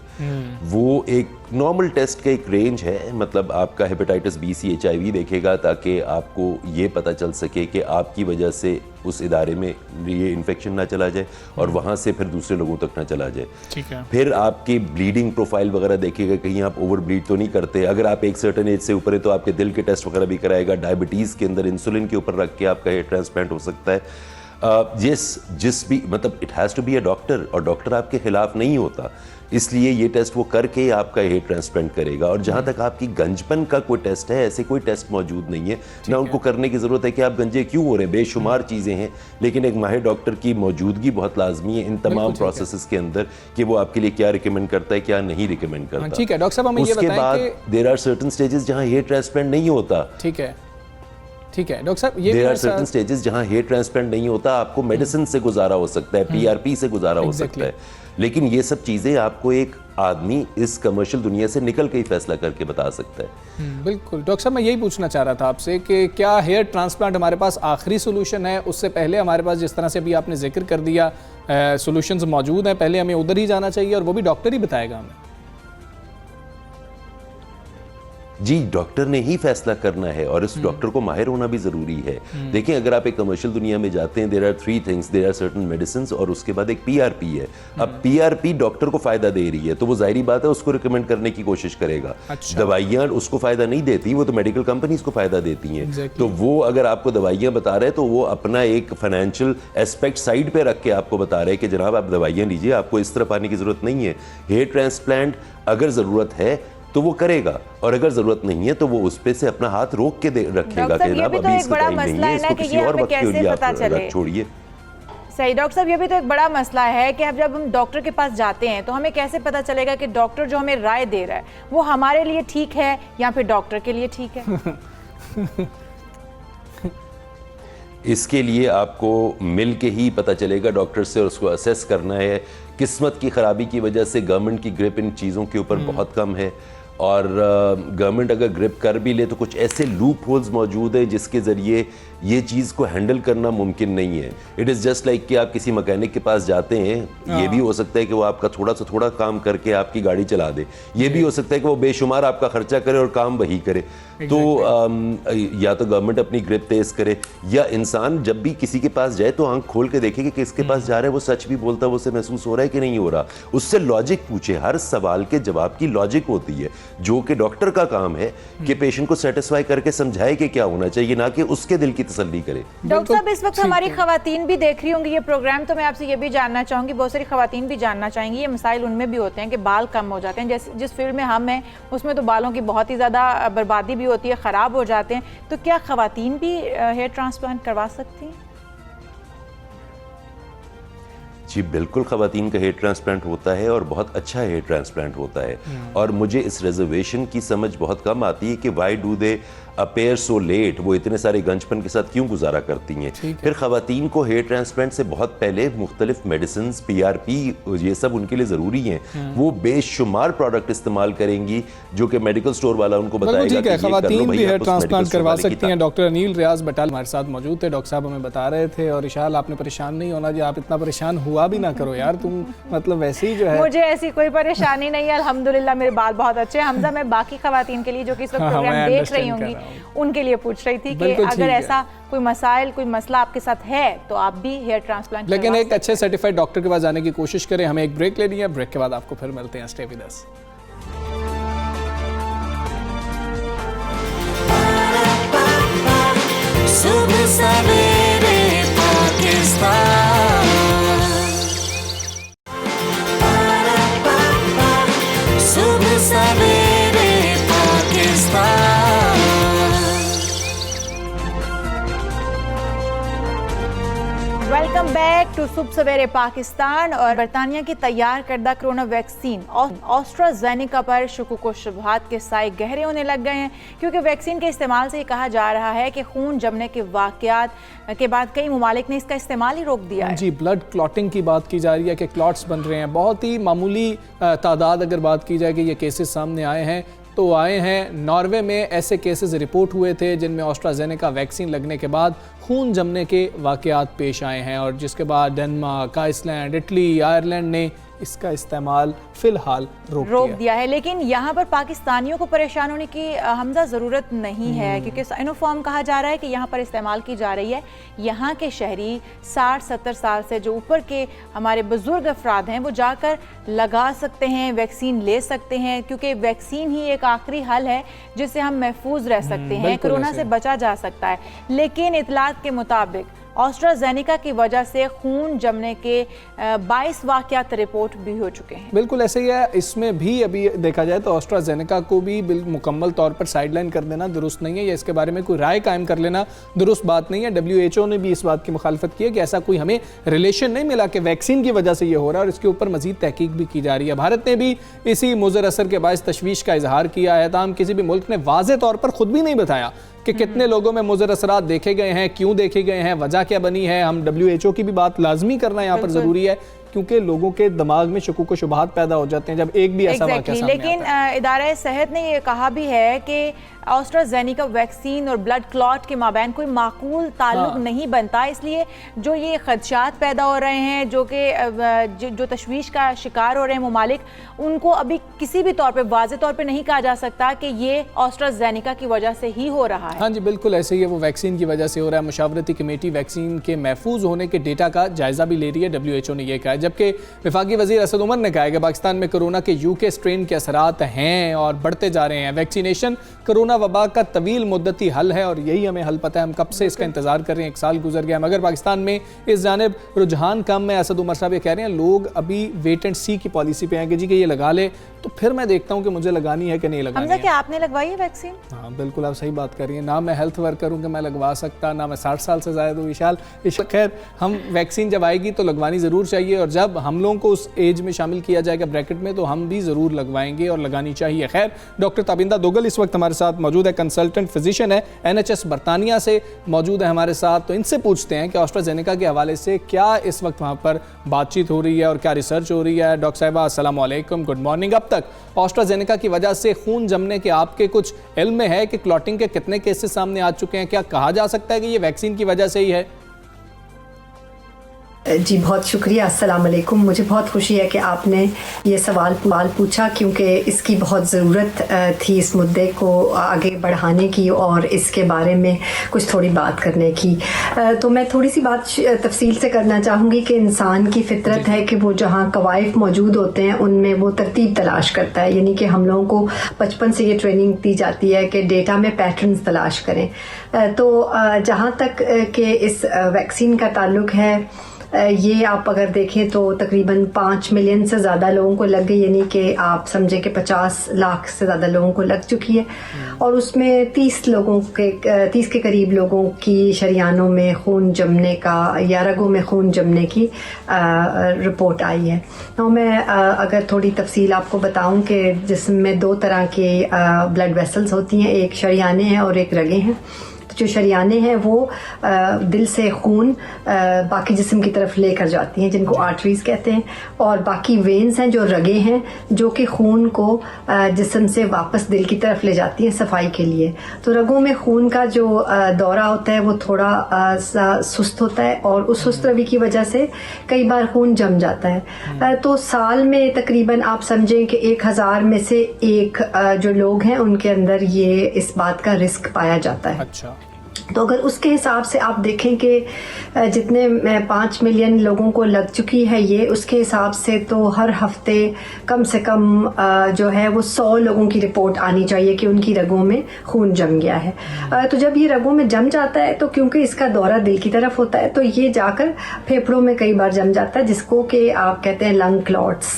वो एक नॉर्मल टेस्ट का एक रेंज है, मतलब आपका हेपेटाइटिस बी सी HIV देखेगा ताकि आपको ये पता चल सके कि आपकी वजह से उस इदारे में ये इन्फेक्शन ना चला जाए और वहाँ से फिर दूसरे लोगों तक ना चला जाए। ठीक है। फिर आपकी ब्लीडिंग प्रोफाइल वगैरह देखेगा, कहीं आप ओवर ब्लीड तो नहीं करते। अगर आप एक सर्टेन एज से ऊपर है तो आपके दिल के टेस्ट वगैरह भी कराएगा। डायबिटीज़ के अंदर इंसुलिन के ऊपर रख के आपका हेयर ट्रांसप्लांट हो सकता है। जिस भी मतलब it has to be a doctor, और डॉक्टर आपके खिलाफ नहीं होता, इसलिए ये टेस्ट वो करके आपका हेयर ट्रांसप्लांट करेगा। और जहाँ तक आपकी गंजपन का कोई टेस्ट है, ऐसे कोई टेस्ट मौजूद नहीं है, ना उनको करने की ज़रूरत है कि आप गंजे क्यों हो रहे हैं। बेशुमार चीज़ें हैं, लेकिन एक माहिर डॉक्टर की मौजूदगी बहुत लाजमी है इन तमाम प्रोसेसेस के अंदर कि वो आपके लिए क्या रिकमेंड करता है, क्या नहीं रिकमेंड करता। ठीक है डॉक्टर साहब, हमें ये उसके बताएं बाद कि देयर आर सर्टेन स्टेजेस जहाँ हेयर ट्रांसप्लांट नहीं होता। ठीक है डॉक्टर साहब, ये देयर आर सर्टेन स्टेजेस जहाँ हेयर ट्रांसप्लांट नहीं होता, आपको मेडिसिन से गुजारा हो सकता है, PRP से गुजारा हो सकता है, लेकिन ये सब चीज़ें आपको एक आदमी इस कमर्शियल दुनिया से निकल के ही फैसला करके बता सकता है। बिल्कुल डॉक्टर साहब, मैं यही पूछना चाह रहा था आपसे कि क्या हेयर ट्रांसप्लांट हमारे पास आखिरी सोल्यूशन है? उससे पहले हमारे पास, जिस तरह से अभी आपने जिक्र कर दिया, सोल्यूशंस मौजूद हैं, पहले हमें उधर ही जाना चाहिए और वो भी डॉक्टर ही बताएगा हमें? जी, डॉक्टर ने ही फैसला करना है और इस डॉक्टर को माहिर होना भी ज़रूरी है। देखिए, अगर आप एक कमर्शियल दुनिया में जाते हैं, there are 3 things, there are certain medicines और उसके बाद एक PRP है। अब PRP डॉक्टर को फ़ायदा दे रही है, तो वो जाहिर बात है उसको रिकमेंड करने की कोशिश करेगा। दवाइयाँ उसको फ़ायदा नहीं देती, वो तो मेडिकल कंपनीज को फ़ायदा देती हैं। तो वो अगर आपको दवाइयाँ बता रहे हैं, तो वो अपना एक फाइनेंशियल एस्पेक्ट साइड पर रख के आपको बता रहे हैं कि जनाब आप दवाइयाँ लीजिए, आपको इस तरफ आने की ज़रूरत नहीं है। हेयर ट्रांसप्लांट अगर ज़रूरत है तो वो करेगा, और अगर जरूरत नहीं है तो वो उस पे से अपना हाथ रोक के रखेगा कि जनाब अभी इसका टाइम नहीं है, इसको किसी और वक्त के लिए आप छोड़िए। सही डॉक्टर साहब, ये भी तो एक बड़ा मसला है कि अब जब हम डॉक्टर के पास जाते हैं तो हमें कैसे पता चलेगा कि डॉक्टर जो हमें राय दे रहा है वो हमारे लिए ठीक है या फिर डॉक्टर के लिए ठीक है? इसके लिए आपको मिल के ही पता चलेगा डॉक्टर से, और उसको असेस करना है। किस्मत की खराबी की वजह से गवर्नमेंट की ग्रिप इन चीज़ों के ऊपर बहुत कम है, और गवर्नमेंट अगर ग्रिप कर भी ले तो कुछ ऐसे लूप होल्स मौजूद हैं जिसके ज़रिए ये चीज़ को हैंडल करना मुमकिन नहीं है। इट इज़ जस्ट लाइक कि आप किसी मैकेनिक के पास जाते हैं, ये भी हो सकता है कि वो आपका थोड़ा सा थोड़ा काम करके आपकी गाड़ी चला दे, ये भी हो सकता है कि वो बेशुमार आपका खर्चा करे और काम वही करे। तो या तो गवर्नमेंट अपनी ग्रिप तेज करे, या इंसान जब भी किसी के पास जाए तो आंख खोल के देखे कि किसके पास जा रहा है, वो सच भी बोलता है, वो उसे महसूस हो रहा है कि नहीं हो रहा। उससे लॉजिक पूछे, हर सवाल के जवाब की लॉजिक होती है, जो कि डॉक्टर का काम है कि पेशेंट को सेटिस्फाई करके समझाए कि क्या होना चाहिए, ना कि उसके दिल की तसल्ली करे। डॉक्टर साहब, इस वक्त हमारी खवातीन भी देख रही होंगी ये प्रोग्राम, तो मैं आपसे ये भी जानना चाहूंगी, बहुत सारी खवातीन भी जानना चाहेंगी, ये मसाइल उनमें भी होते हैं कि बाल कम हो जाते हैं। जैसे जिस फील्ड में हम हैं उसमें तो बालों की बहुत ही ज़्यादा बर्बादी भी होती है, ख़राब हो जाते हैं, तो क्या खवातीन भी हेयर ट्रांसप्लांट करवा सकती हैं? जी बिल्कुल, ख़वातीन का हेयर ट्रांसप्लांट होता है और बहुत अच्छा हेयर ट्रांसप्लांट होता है। और मुझे इस रिजर्वेशन की समझ बहुत कम आती है कि why do they appear so let, वो इतने सारे गंजपन के साथ क्यों गुजारा करती हैं। फिर ख़वातीन को हेयर ट्रांसप्लांट से बहुत पहले मुख्तलिफ मेडिसिन, PRP, ये सब उनके लिए ज़रूरी हैं। वो बेशुमार प्रोडक्ट इस्तेमाल करेंगी जो कि मेडिकल स्टोर वाला उनको बताएगा कि ख़वातीन भी हेयर ट्रांसप्लांट करवा सकती हैं। डॉक्टर अनिल रियाज बटाल हमारे साथ मौजूद थे। डॉक्टर साहब हमें बता रहे थे, और इशाल आपने परेशान नहीं होना जी, आप इतना परेशान हुआ भी ना करो यार, तुम मतलब वैसे ही जो है। मुझे ऐसी कोई परेशानी नहीं है, अल्हम्दुलिल्लाह मेरे बाल बहुत अच्छे हैं। हमजा, मैं बाकी खवातीन के लिए जो कि इस वक्त प्रोग्राम देख रही होंगी उनके लिए पूछ रही थी कि अगर ऐसा कोई मसाइल, कोई मसला आपके साथ है तो आप भी हेयर ट्रांसप्लांट, लेकिन एक अच्छे सर्टिफाइड डॉक्टर के पास जाने की कोशिश करें। हमें एक ब्रेक लेनी है, ब्रेक के बाद आपको फिर मिलते हैं। Stay with us. सुबह सवेरे पाकिस्तान, सुबह सवेरे पाकिस्तान। वेलकम बैक टू सुबह सवेरे पाकिस्तान। और बरतानिया की तैयार करदा कोरोना वैक्सीन ऑस्ट्राजेनेका पर शुकूक व शुबहात के साए गहरे होने लग गए हैं, क्योंकि वैक्सीन के इस्तेमाल से ये कहा जा रहा है कि खून जमने के वाकयात के बाद कई मुमालिक ने इसका इस्तेमाल ही रोक दिया है। जी, ब्लड क्लॉटिंग की बात की जा रही है कि क्लॉट्स बन रहे हैं। बहुत ही मामूली तादाद अगर बात की जाए कि ये केसेस सामने आए हैं तो आए हैं। नॉर्वे में ऐसे केसेस रिपोर्ट हुए थे जिनमें ऑस्ट्राजेनेका वैक्सीन लगने के बाद खून जमने के वाकयात पेश आए हैं, और जिसके बाद डेनमार्क, आइसलैंड, इटली, आयरलैंड ने इसका इस्तेमाल फिलहाल रोक दिया है। लेकिन यहाँ पर पाकिस्तानियों को परेशान होने की हमजा ज़रूरत नहीं है, क्योंकि साइनोफार्म कहा जा रहा है कि यहाँ पर इस्तेमाल की जा रही है। यहाँ के शहरी 60-70 साल से जो ऊपर के हमारे बुजुर्ग अफराद हैं वो जाकर लगा सकते हैं, वैक्सीन ले सकते हैं, क्योंकि वैक्सीन ही एक आखिरी हल है जिससे हम महफूज रह सकते हैं, कोरोना से बचा जा सकता है। लेकिन इतलात के मुताबिक ऑस्ट्राजेनेका की वजह से खून जमने के 22 वाक़यात रिपोर्ट भी हो चुके हैं। बिल्कुल ऐसे ही है, इसमें भी अभी देखा जाए तो ऑस्ट्राजेनेका को भी मुकम्मल तौर पर साइडलाइन कर देना दुरुस्त नहीं है, या इसके बारे में कोई राय कायम कर लेना दुरुस्त बात नहीं है। WHO ने भी इस बात की मुखालफत की है कि ऐसा कोई हमें रिलेशन नहीं मिला कि वैक्सीन की वजह से ये हो रहा है, और इसके ऊपर मजीद तहकीक भी की जा रही है। भारत ने भी इसी मुज़र असर के बायस तशवीश का इजहार किया है, ताहम किसी भी मुल्क ने वाज़े तौर पर खुद भी नहीं बताया कि कितने लोगों में मुज़र असरात देखे गए हैं, क्यों देखे गए हैं, वजह क्या बनी है। हम WHO की भी बात लाजमी करना यहाँ पर ज़रूरी है, क्योंकि लोगों के दिमाग में शकूक व शुबहात पैदा हो जाते हैं जब एक भी ऐसा वाक़या सामने लेकिन आता है। इदारा सेहत ने ये कहा भी है कि ऑस्ट्राजेनेका वैक्सीन और ब्लड क्लॉट के माबैन कोई माकूल ताल्लुक नहीं बनता, इसलिए जो ये खदशात पैदा हो रहे हैं, जो तशवीश का शिकार हो रहे हैं ममालिक, उनको अभी किसी भी तौर पे वाज़े तौर पे नहीं कहा जा सकता कि ये ऑस्ट्राजेनेका की वजह से ही हो रहा है। हाँ जी बिल्कुल ऐसे ही है, वो वैक्सीन की वजह से हो रहा है। मुशावरती कमेटी वैक्सीन के महफूज होने के डेटा का जायजा भी ले रही है, WHO ने यह कहा है। जबकि वफाकी वज़ीर असद उमर ने कहा है कि पाकिस्तान में कोरोना के UK स्ट्रेन के असरात हैं और बढ़ते जा रहे हैं। वैक्सीनेशन कोरोना वबा का तवील मुद्दती हल है, और यही हमें हल पता है, हम कब से इसका इंतजार कर रहे हैं, 1 साल गुजर गया, मगर पाकिस्तान में इस जानिब रुझान कम है। असद उमर साहब ये कह रहे हैं लोग अभी वेट एंड सी की पॉलिसी पे आएंगे जी कि ये लगा ले तो फिर मैं देखता हूँ कि मुझे लगानी है कि नहीं लगानी है। क्या आपने लगवाई है वैक्सीन? हाँ बिल्कुल आप सही बात कर रही हैं, ना मैं हेल्थ वर्कर हूँ कि मैं लगवा सकता, ना मैं 60 साल से ज़्यादा हूँ। विशाल खैर, हम वैक्सीन जब आएगी तो लगवानी ज़रूर चाहिए, और जब हम लोगों को उस एज में शामिल किया जाएगा ब्रैकेट में तो हम भी ज़रूर लगवाएंगे और लगानी चाहिए। खैर, डॉक्टर ताबिंदा दोगल इस वक्त हमारे साथ मौजूद है, कंसल्टेंट फिजिशियन है, NHS बरतानिया से मौजूद है हमारे साथ। तो इनसे पूछते हैं कि ऑस्ट्राजेनेका के हवाले से क्या इस वक्त वहाँ पर बातचीत हो रही है और क्या रिसर्च हो रही है। डॉक्टर साहिबा अस्सलाम वालेकुम, गुड मॉर्निंग। अब तक ऑस्ट्राजेनेका की वजह से खून जमने के आपके कुछ इल्म में है कि क्लॉटिंग के कितने केसेस सामने आ चुके हैं? क्या कहा जा सकता है कि ये वैक्सीन की वजह से ही है? जी बहुत शुक्रिया, अस्सलाम वालेकुम। मुझे बहुत खुशी है कि आपने ये सवाल पूछा, क्योंकि इसकी बहुत ज़रूरत थी इस मुद्दे को आगे बढ़ाने की और इसके बारे में कुछ थोड़ी बात करने की। तो मैं थोड़ी सी बात तफसील से करना चाहूँगी कि इंसान की फितरत है कि वो जहाँ कवायफ मौजूद होते हैं उनमें वो तरतीब तलाश करता है, यानी कि हम लोगों को बचपन से ये ट्रेनिंग दी जाती है कि डेटा में पैटर्न्स तलाश करें। तो जहाँ तक कि इस वैक्सीन का ताल्लुक है, ये आप अगर देखें तो तकरीबन 5 मिलियन से ज़्यादा लोगों को लग गई, यानी कि आप समझें कि 50 लाख से ज़्यादा लोगों को लग चुकी है, और उसमें 30 के करीब लोगों की शरियानों में खून जमने का या रगों में खून जमने की रिपोर्ट आई है। तो मैं अगर थोड़ी तफसील आपको बताऊं कि जिसमें 2 तरह के ब्लड वेसल्स होती हैं, एक शरियाने हैं और एक रगें हैं। जो शरियाने हैं वो दिल से खून बाकी जिस्म की तरफ लेकर जाती हैं, जिनको आर्टरीज कहते हैं, और बाकी वेन्स हैं जो रगे हैं जो कि खून को जिस्म से वापस दिल की तरफ ले जाती हैं सफाई के लिए। तो रगों में खून का जो दौरा होता है वो थोड़ा सुस्त होता है, और उस सुस्त रवि की वजह से कई बार खून जम जाता है। तो साल में तकरीबन आप समझें कि 1000 में से 1 जो लोग हैं उनके अंदर ये इस बात का रिस्क पाया जाता है। अच्छा। तो अगर उसके हिसाब से आप देखें कि जितने 5 मिलियन लोगों को लग चुकी है ये, उसके हिसाब से तो हर हफ्ते कम से कम जो है वो 100 लोगों की रिपोर्ट आनी चाहिए कि उनकी रगों में खून जम गया है। तो जब ये रगों में जम जाता है तो क्योंकि इसका दौरा दिल की तरफ होता है तो ये जाकर फेफड़ों में कई बार जम जाता है, जिसको कि आप कहते हैं लंग क्लॉट्स,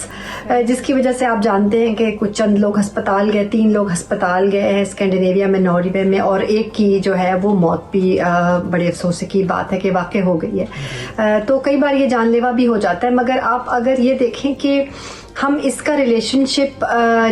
जिसकी वजह से आप जानते हैं कि कुछ चंद लोग अस्पताल गए, 3 लोग अस्पताल गए हैं स्कैंडिनेविया में, नॉर्वे में, और एक की जो है वो मौत भी बड़े अफसोस की बात है कि वाकई हो गई है। तो कई बार ये जानलेवा भी हो जाता है। मगर आप अगर ये देखें कि हम इसका रिलेशनशिप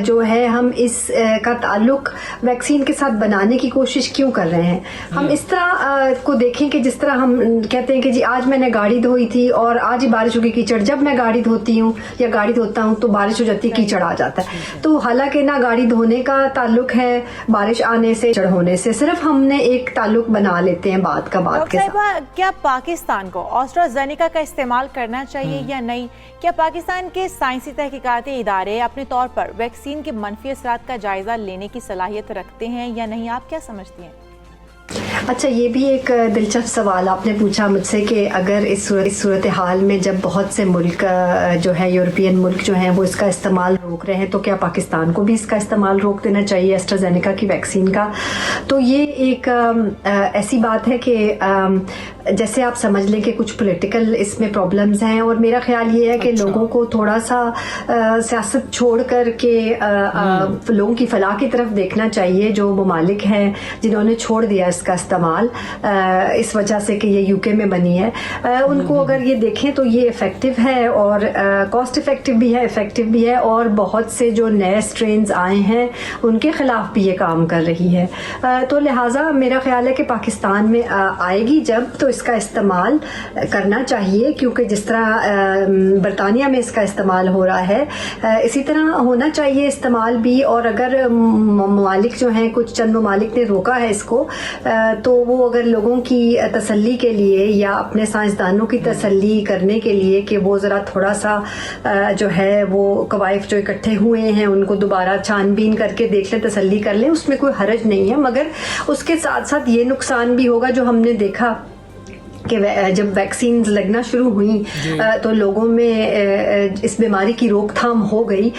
जो है, हम इस का ताल्लुक वैक्सीन के साथ बनाने की कोशिश क्यों कर रहे हैं? हम इस तरह को देखें कि जिस तरह हम कहते हैं कि जी आज मैंने गाड़ी धोई थी और आज ही बारिश हो गई कीचड़, जब मैं गाड़ी धोती हूँ या गाड़ी धोता हूँ तो बारिश हो जाती है, कीचड़ आ जाता है। तो हालांकि ना गाड़ी धोने का ताल्लुक है बारिश आने से, कीचड़ होने से, सिर्फ हमने एक ताल्लुक बना लेते हैं बात के साथ। क्या पाकिस्तान को ऑस्ट्राजेनेका का इस्तेमाल करना चाहिए या नहीं? क्या पाकिस्तान के साइंसी तहकीकाती इदारे अपने तौर पर वैक्सीन के मनफी असरात का जायजा लेने की सलाहियत रखते हैं या नहीं? आप क्या समझती हैं? अच्छा, ये भी एक दिलचस्प सवाल आपने पूछा मुझसे कि अगर इस सूरत हाल में जब बहुत से मुल्क जो है यूरोपियन मुल्क जो हैं वो इसका इस्तेमाल रोक रहे हैं तो क्या पाकिस्तान को भी इसका इस्तेमाल रोक देना चाहिए एस्ट्राजेनेका की वैक्सीन का। तो ये एक ऐसी बात है कि जैसे आप समझ लें कि कुछ पॉलिटिकल इसमें प्रॉब्लम्स हैं और मेरा ख्याल ये है कि लोगों को थोड़ा सा सियासत छोड़ कर के लोगों की फलाह की तरफ देखना चाहिए। जो ममालिक हैं जिन्होंने छोड़ दिया इसका इस्तेमाल इस वजह से कि ये यूके में बनी है, उनको अगर ये देखें तो ये इफ़ेक्टिव है और कॉस्ट इफ़ेक्टिव भी है, इफ़ेक्टिव भी है और बहुत से जो नए स्ट्रेन्स आए हैं उनके ख़िलाफ़ भी ये काम कर रही है। तो लिहाजा मेरा ख्याल है कि पाकिस्तान में आएगी जब तो इसका इस्तेमाल करना चाहिए, क्योंकि जिस तरह बरतानिया में इसका इस्तेमाल हो रहा है इसी तरह होना चाहिए इस्तेमाल भी। और अगर ममालिक जो हैं, कुछ चंद ममालिक ने रोका है इसको, तो वो अगर लोगों की तसल्ली के लिए या अपने साइंसदानों की तसल्ली करने के लिए कि वो ज़रा थोड़ा सा जो है वो कवायफ जो इकट्ठे हुए हैं उनको दोबारा छानबीन करके देख लें, तसल्ली कर लें, उसमें कोई हरज नहीं है। मगर उसके साथ साथ ये नुकसान भी होगा जो हमने देखा कि जब वैक्सीन लगना शुरू हुई तो लोगों में इस बीमारी की रोकथाम हो गई,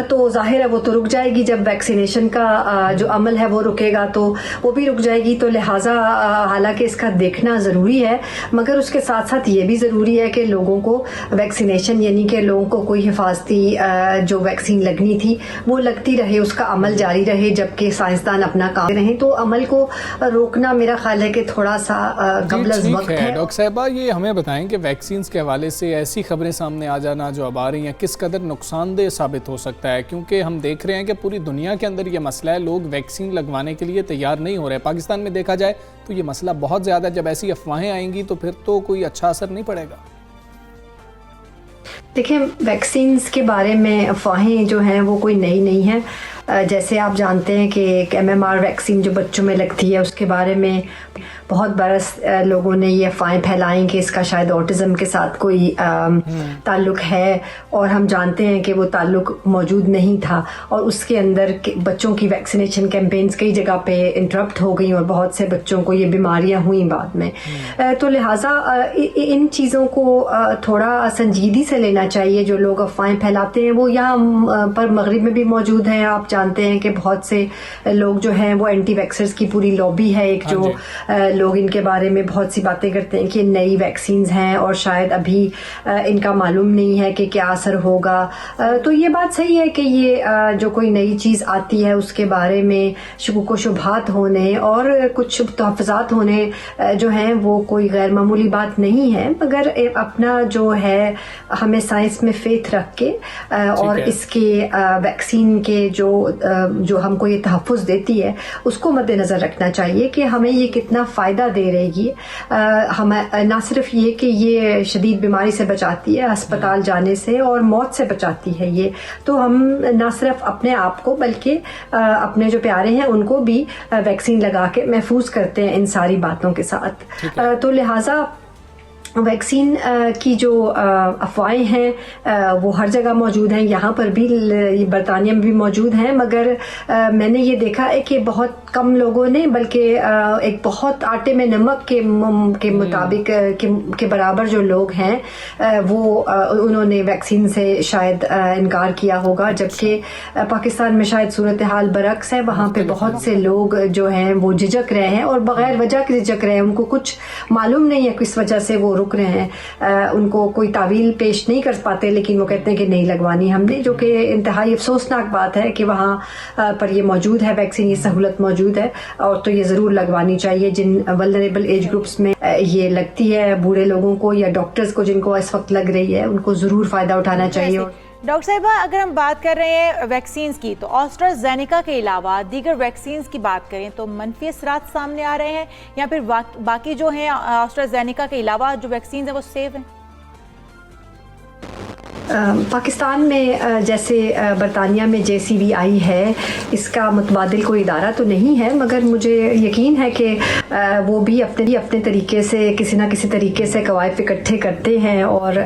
तो जाहिर है वो तो रुक जाएगी। जब वैक्सीनेशन का जो अमल है वो रुकेगा तो वो भी रुक जाएगी। तो लिहाजा हालांकि इसका देखना ज़रूरी है, मगर उसके साथ साथ ये भी ज़रूरी है कि लोगों को वैक्सीनेशन यानी कि लोगों को कोई हिफाजती जो वैक्सीन लगनी थी वो लगती रहे, उसका अमल जारी रहे जबकि साइंसदान अपना काम रहें। तो अमल को रोकना मेरा ख्याल है कि थोड़ा सा क़ब्ल वक्त है। डॉक्टर साहिबा, ये हमें बताएं कि वैक्सीन्स के हवाले से ऐसी खबरें सामने आ जाना जो अब आ रही हैं किस कदर नुकसानदेह साबित हो सकता है, क्योंकि हम देख रहे हैं कि पूरी दुनिया के अंदर ये मसला है, लोग वैक्सीन लगवाने के लिए तैयार नहीं हो रहे। पाकिस्तान में देखा जाए तो ये मसला बहुत ज़्यादा, जब ऐसी अफवाहें आएंगी तो फिर तो कोई अच्छा असर नहीं पड़ेगा। देखिए, वैक्सीन्स के बारे में अफवाहें जो हैं वो कोई नई नहीं है। जैसे आप जानते हैं कि एक MMR वैक्सीन जो बच्चों में लगती है उसके बारे में बहुत बरस लोगों ने ये अफवाहें फैलाई कि इसका शायद ऑटिज़म के साथ कोई ताल्लुक़ है, और हम जानते हैं कि वो ताल्लुक़ मौजूद नहीं था और उसके अंदर बच्चों की वैक्सीनेशन कैंपेन्स कई जगह पे इंटरप्ट हो गई और बहुत से बच्चों को ये बीमारियां हुई बाद में। तो लिहाजा इन चीज़ों को थोड़ा संजीदगी से लेना चाहिए। जो लोग अफवाहें फैलाते हैं वो यहाँ पर मगरिब में भी मौजूद हैं। आप जानते हैं कि बहुत से लोग जो हैं वो एंटी वैक्सर्स की पूरी लॉबी है एक, जो लोग इनके बारे में बहुत सी बातें करते हैं कि नई वैक्सीन्स हैं और शायद अभी इनका मालूम नहीं है कि क्या असर होगा। तो ये बात सही है कि ये जो कोई नई चीज़ आती है उसके बारे में शुकुक व शुबहात होने और कुछ तहफ़्फ़ुज़ात होने जो हैं वो कोई गैर मामूली बात नहीं है, मगर अपना जो है हमें साइंस में फेथ रख के और इसके वैक्सीन के जो हमको ये तहफ़्फ़ुज़ देती है उसको मद्देनज़र रखना चाहिए कि हमें ये कितना फ़ायदा दे रही है। हमें ना सिर्फ ये कि ये शदीद बीमारी से बचाती है, अस्पताल जाने से और मौत से बचाती है ये, तो हम ना सिर्फ अपने आप को बल्कि अपने जो प्यारे हैं उनको भी वैक्सीन लगा के महफूज करते हैं इन सारी बातों के साथ। तो लिहाजा वैक्सीन की जो अफवाहें हैं वो हर जगह मौजूद हैं, यहाँ पर भी बरतानिया में भी मौजूद हैं, मगर मैंने ये देखा है कि बहुत कम लोगों ने, बल्कि एक बहुत आटे में नमक के मुताबिक के बराबर जो लोग हैं वो उन्होंने वैक्सीन से शायद इनकार किया होगा, जबकि पाकिस्तान में शायद सूरत हाल बरक्स है। वहाँ पे बहुत से लोग जो हैं वो झिझक रहे हैं और बग़ैर वजह के झिझक रहे हैं, उनको कुछ मालूम नहीं है किस वजह से वो रुक रहे हैं, उनको कोई तावील पेश नहीं कर पाते, लेकिन वो कहते हैं कि नहीं लगवानी हमने, जो कि इंतहाई अफसोसनाक बात है कि वहाँ पर ये मौजूद है वैक्सीन, ये सहूलत मौजूद है और तो ये ज़रूर लगवानी चाहिए। जिन वल्नरेबल एज ग्रुप्स में ये लगती है, बूढ़े लोगों को या डॉक्टर्स को जिनको इस वक्त लग रही है, उनको ज़रूर फ़ायदा उठाना चाहिए। डॉक्टर साहिबा, अगर हम बात कर रहे हैं वैक्सीन्स की, तो एस्ट्राजेनेका के अलावा दीगर वैक्सीन्स की बात करें तो मनफी असरात सामने आ रहे हैं या फिर बाकी जो हैं एस्ट्राजेनेका के अलावा जो वैक्सीन्स हैं वो सेफ हैं? पाकिस्तान में जैसे बरतानिया में JCVI है, इसका मुतबादिल कोई इदारा तो नहीं है, मगर मुझे यकीन है कि वो भी अपने तरीके से किसी ना किसी तरीके से कवायद इकट्ठे करते हैं और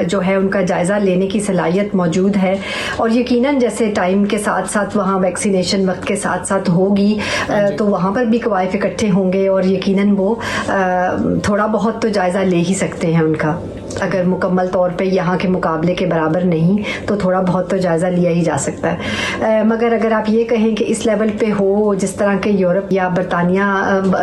जो है उनका जायज़ा लेने की सलाहियत मौजूद है। और यकीनन जैसे टाइम के साथ साथ वहाँ वैक्सीनेशन वक्त के साथ साथ होगी तो वहाँ पर भी कवायद इकट्ठे होंगे और यकीनन वो थोड़ा बहुत तो जायज़ा ले ही सकते हैं उनका, अगर मुकम्मल तौर पे यहाँ के मुकाबले के बराबर नहीं तो थोड़ा बहुत तो जायज़ा लिया ही जा सकता है। मगर अगर आप ये कहें कि इस लेवल पे हो जिस तरह के यूरोप या बरतानिया,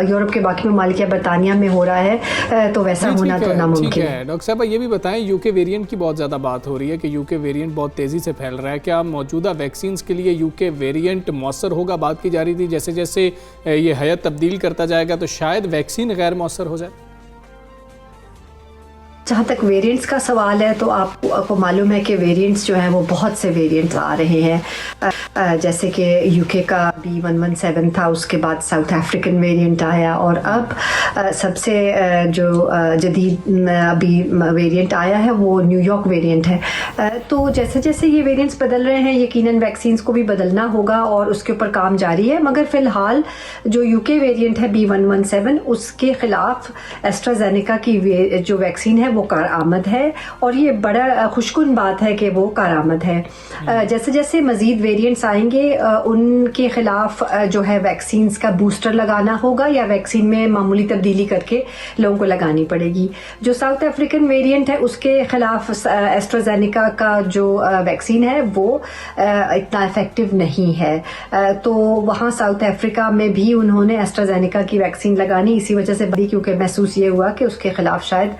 यूरोप के बाकी ममालिक या बरतानिया में हो रहा है तो वैसा होना तो नामुमकिन है। डॉक्टर साहब ये भी बताएं, यूके वेरिएंट की बहुत ज़्यादा बात हो रही है कि यूके वेरिएंट बहुत तेज़ी से फैल रहा है, क्या मौजूदा वैक्सीन के लिए यूके वेरिएंट मौसर होगा? बात की जा रही थी जैसे जैसे ये हयात तब्दील करता जाएगा तो शायद वैक्सीन गैर मौसर हो जाए। जहाँ तक वेरिएंट्स का सवाल है तो आपको मालूम है कि वेरिएंट्स जो हैं वो बहुत से वेरिएंट्स आ रहे हैं, जैसे कि यूके का B117 था, उसके बाद साउथ अफ्रीकन वेरिएंट आया और अब सबसे जो जदीद अभी वेरिएंट आया है वो न्यूयॉर्क वेरिएंट है। तो जैसे जैसे ये वेरिएंट्स बदल रहे हैं यकीनन वैक्सीन्स को भी बदलना होगा और उसके ऊपर काम जारी है। मगर फ़िलहाल जो यूके वेरिएंट है B117 उसके ख़िलाफ़ एस्ट्राजेनेका की जो वैक्सीन है वो कारआमद है और ये बड़ा खुशकुन बात है कि वो कारआमद है। जैसे जैसे मज़ीद वेरिएंट्स आएंगे उनके ख़िलाफ़ जो है वैक्सीन्स का बूस्टर लगाना होगा या वैक्सीन में मामूली तब्दीली करके लोगों को लगानी पड़ेगी। जो साउथ अफ्रीकन वेरिएंट है उसके ख़िलाफ़ एस्ट्राजेनेका का जो वैक्सीन है वो इतना इफ़ेक्टिव नहीं है, तो वहाँ साउथ अफ्रीका में भी उन्होंने एस्ट्राजेनेका की वैक्सीन लगानी इसी वजह से बड़ी, क्योंकि महसूस ये हुआ कि उसके ख़िलाफ़ शायद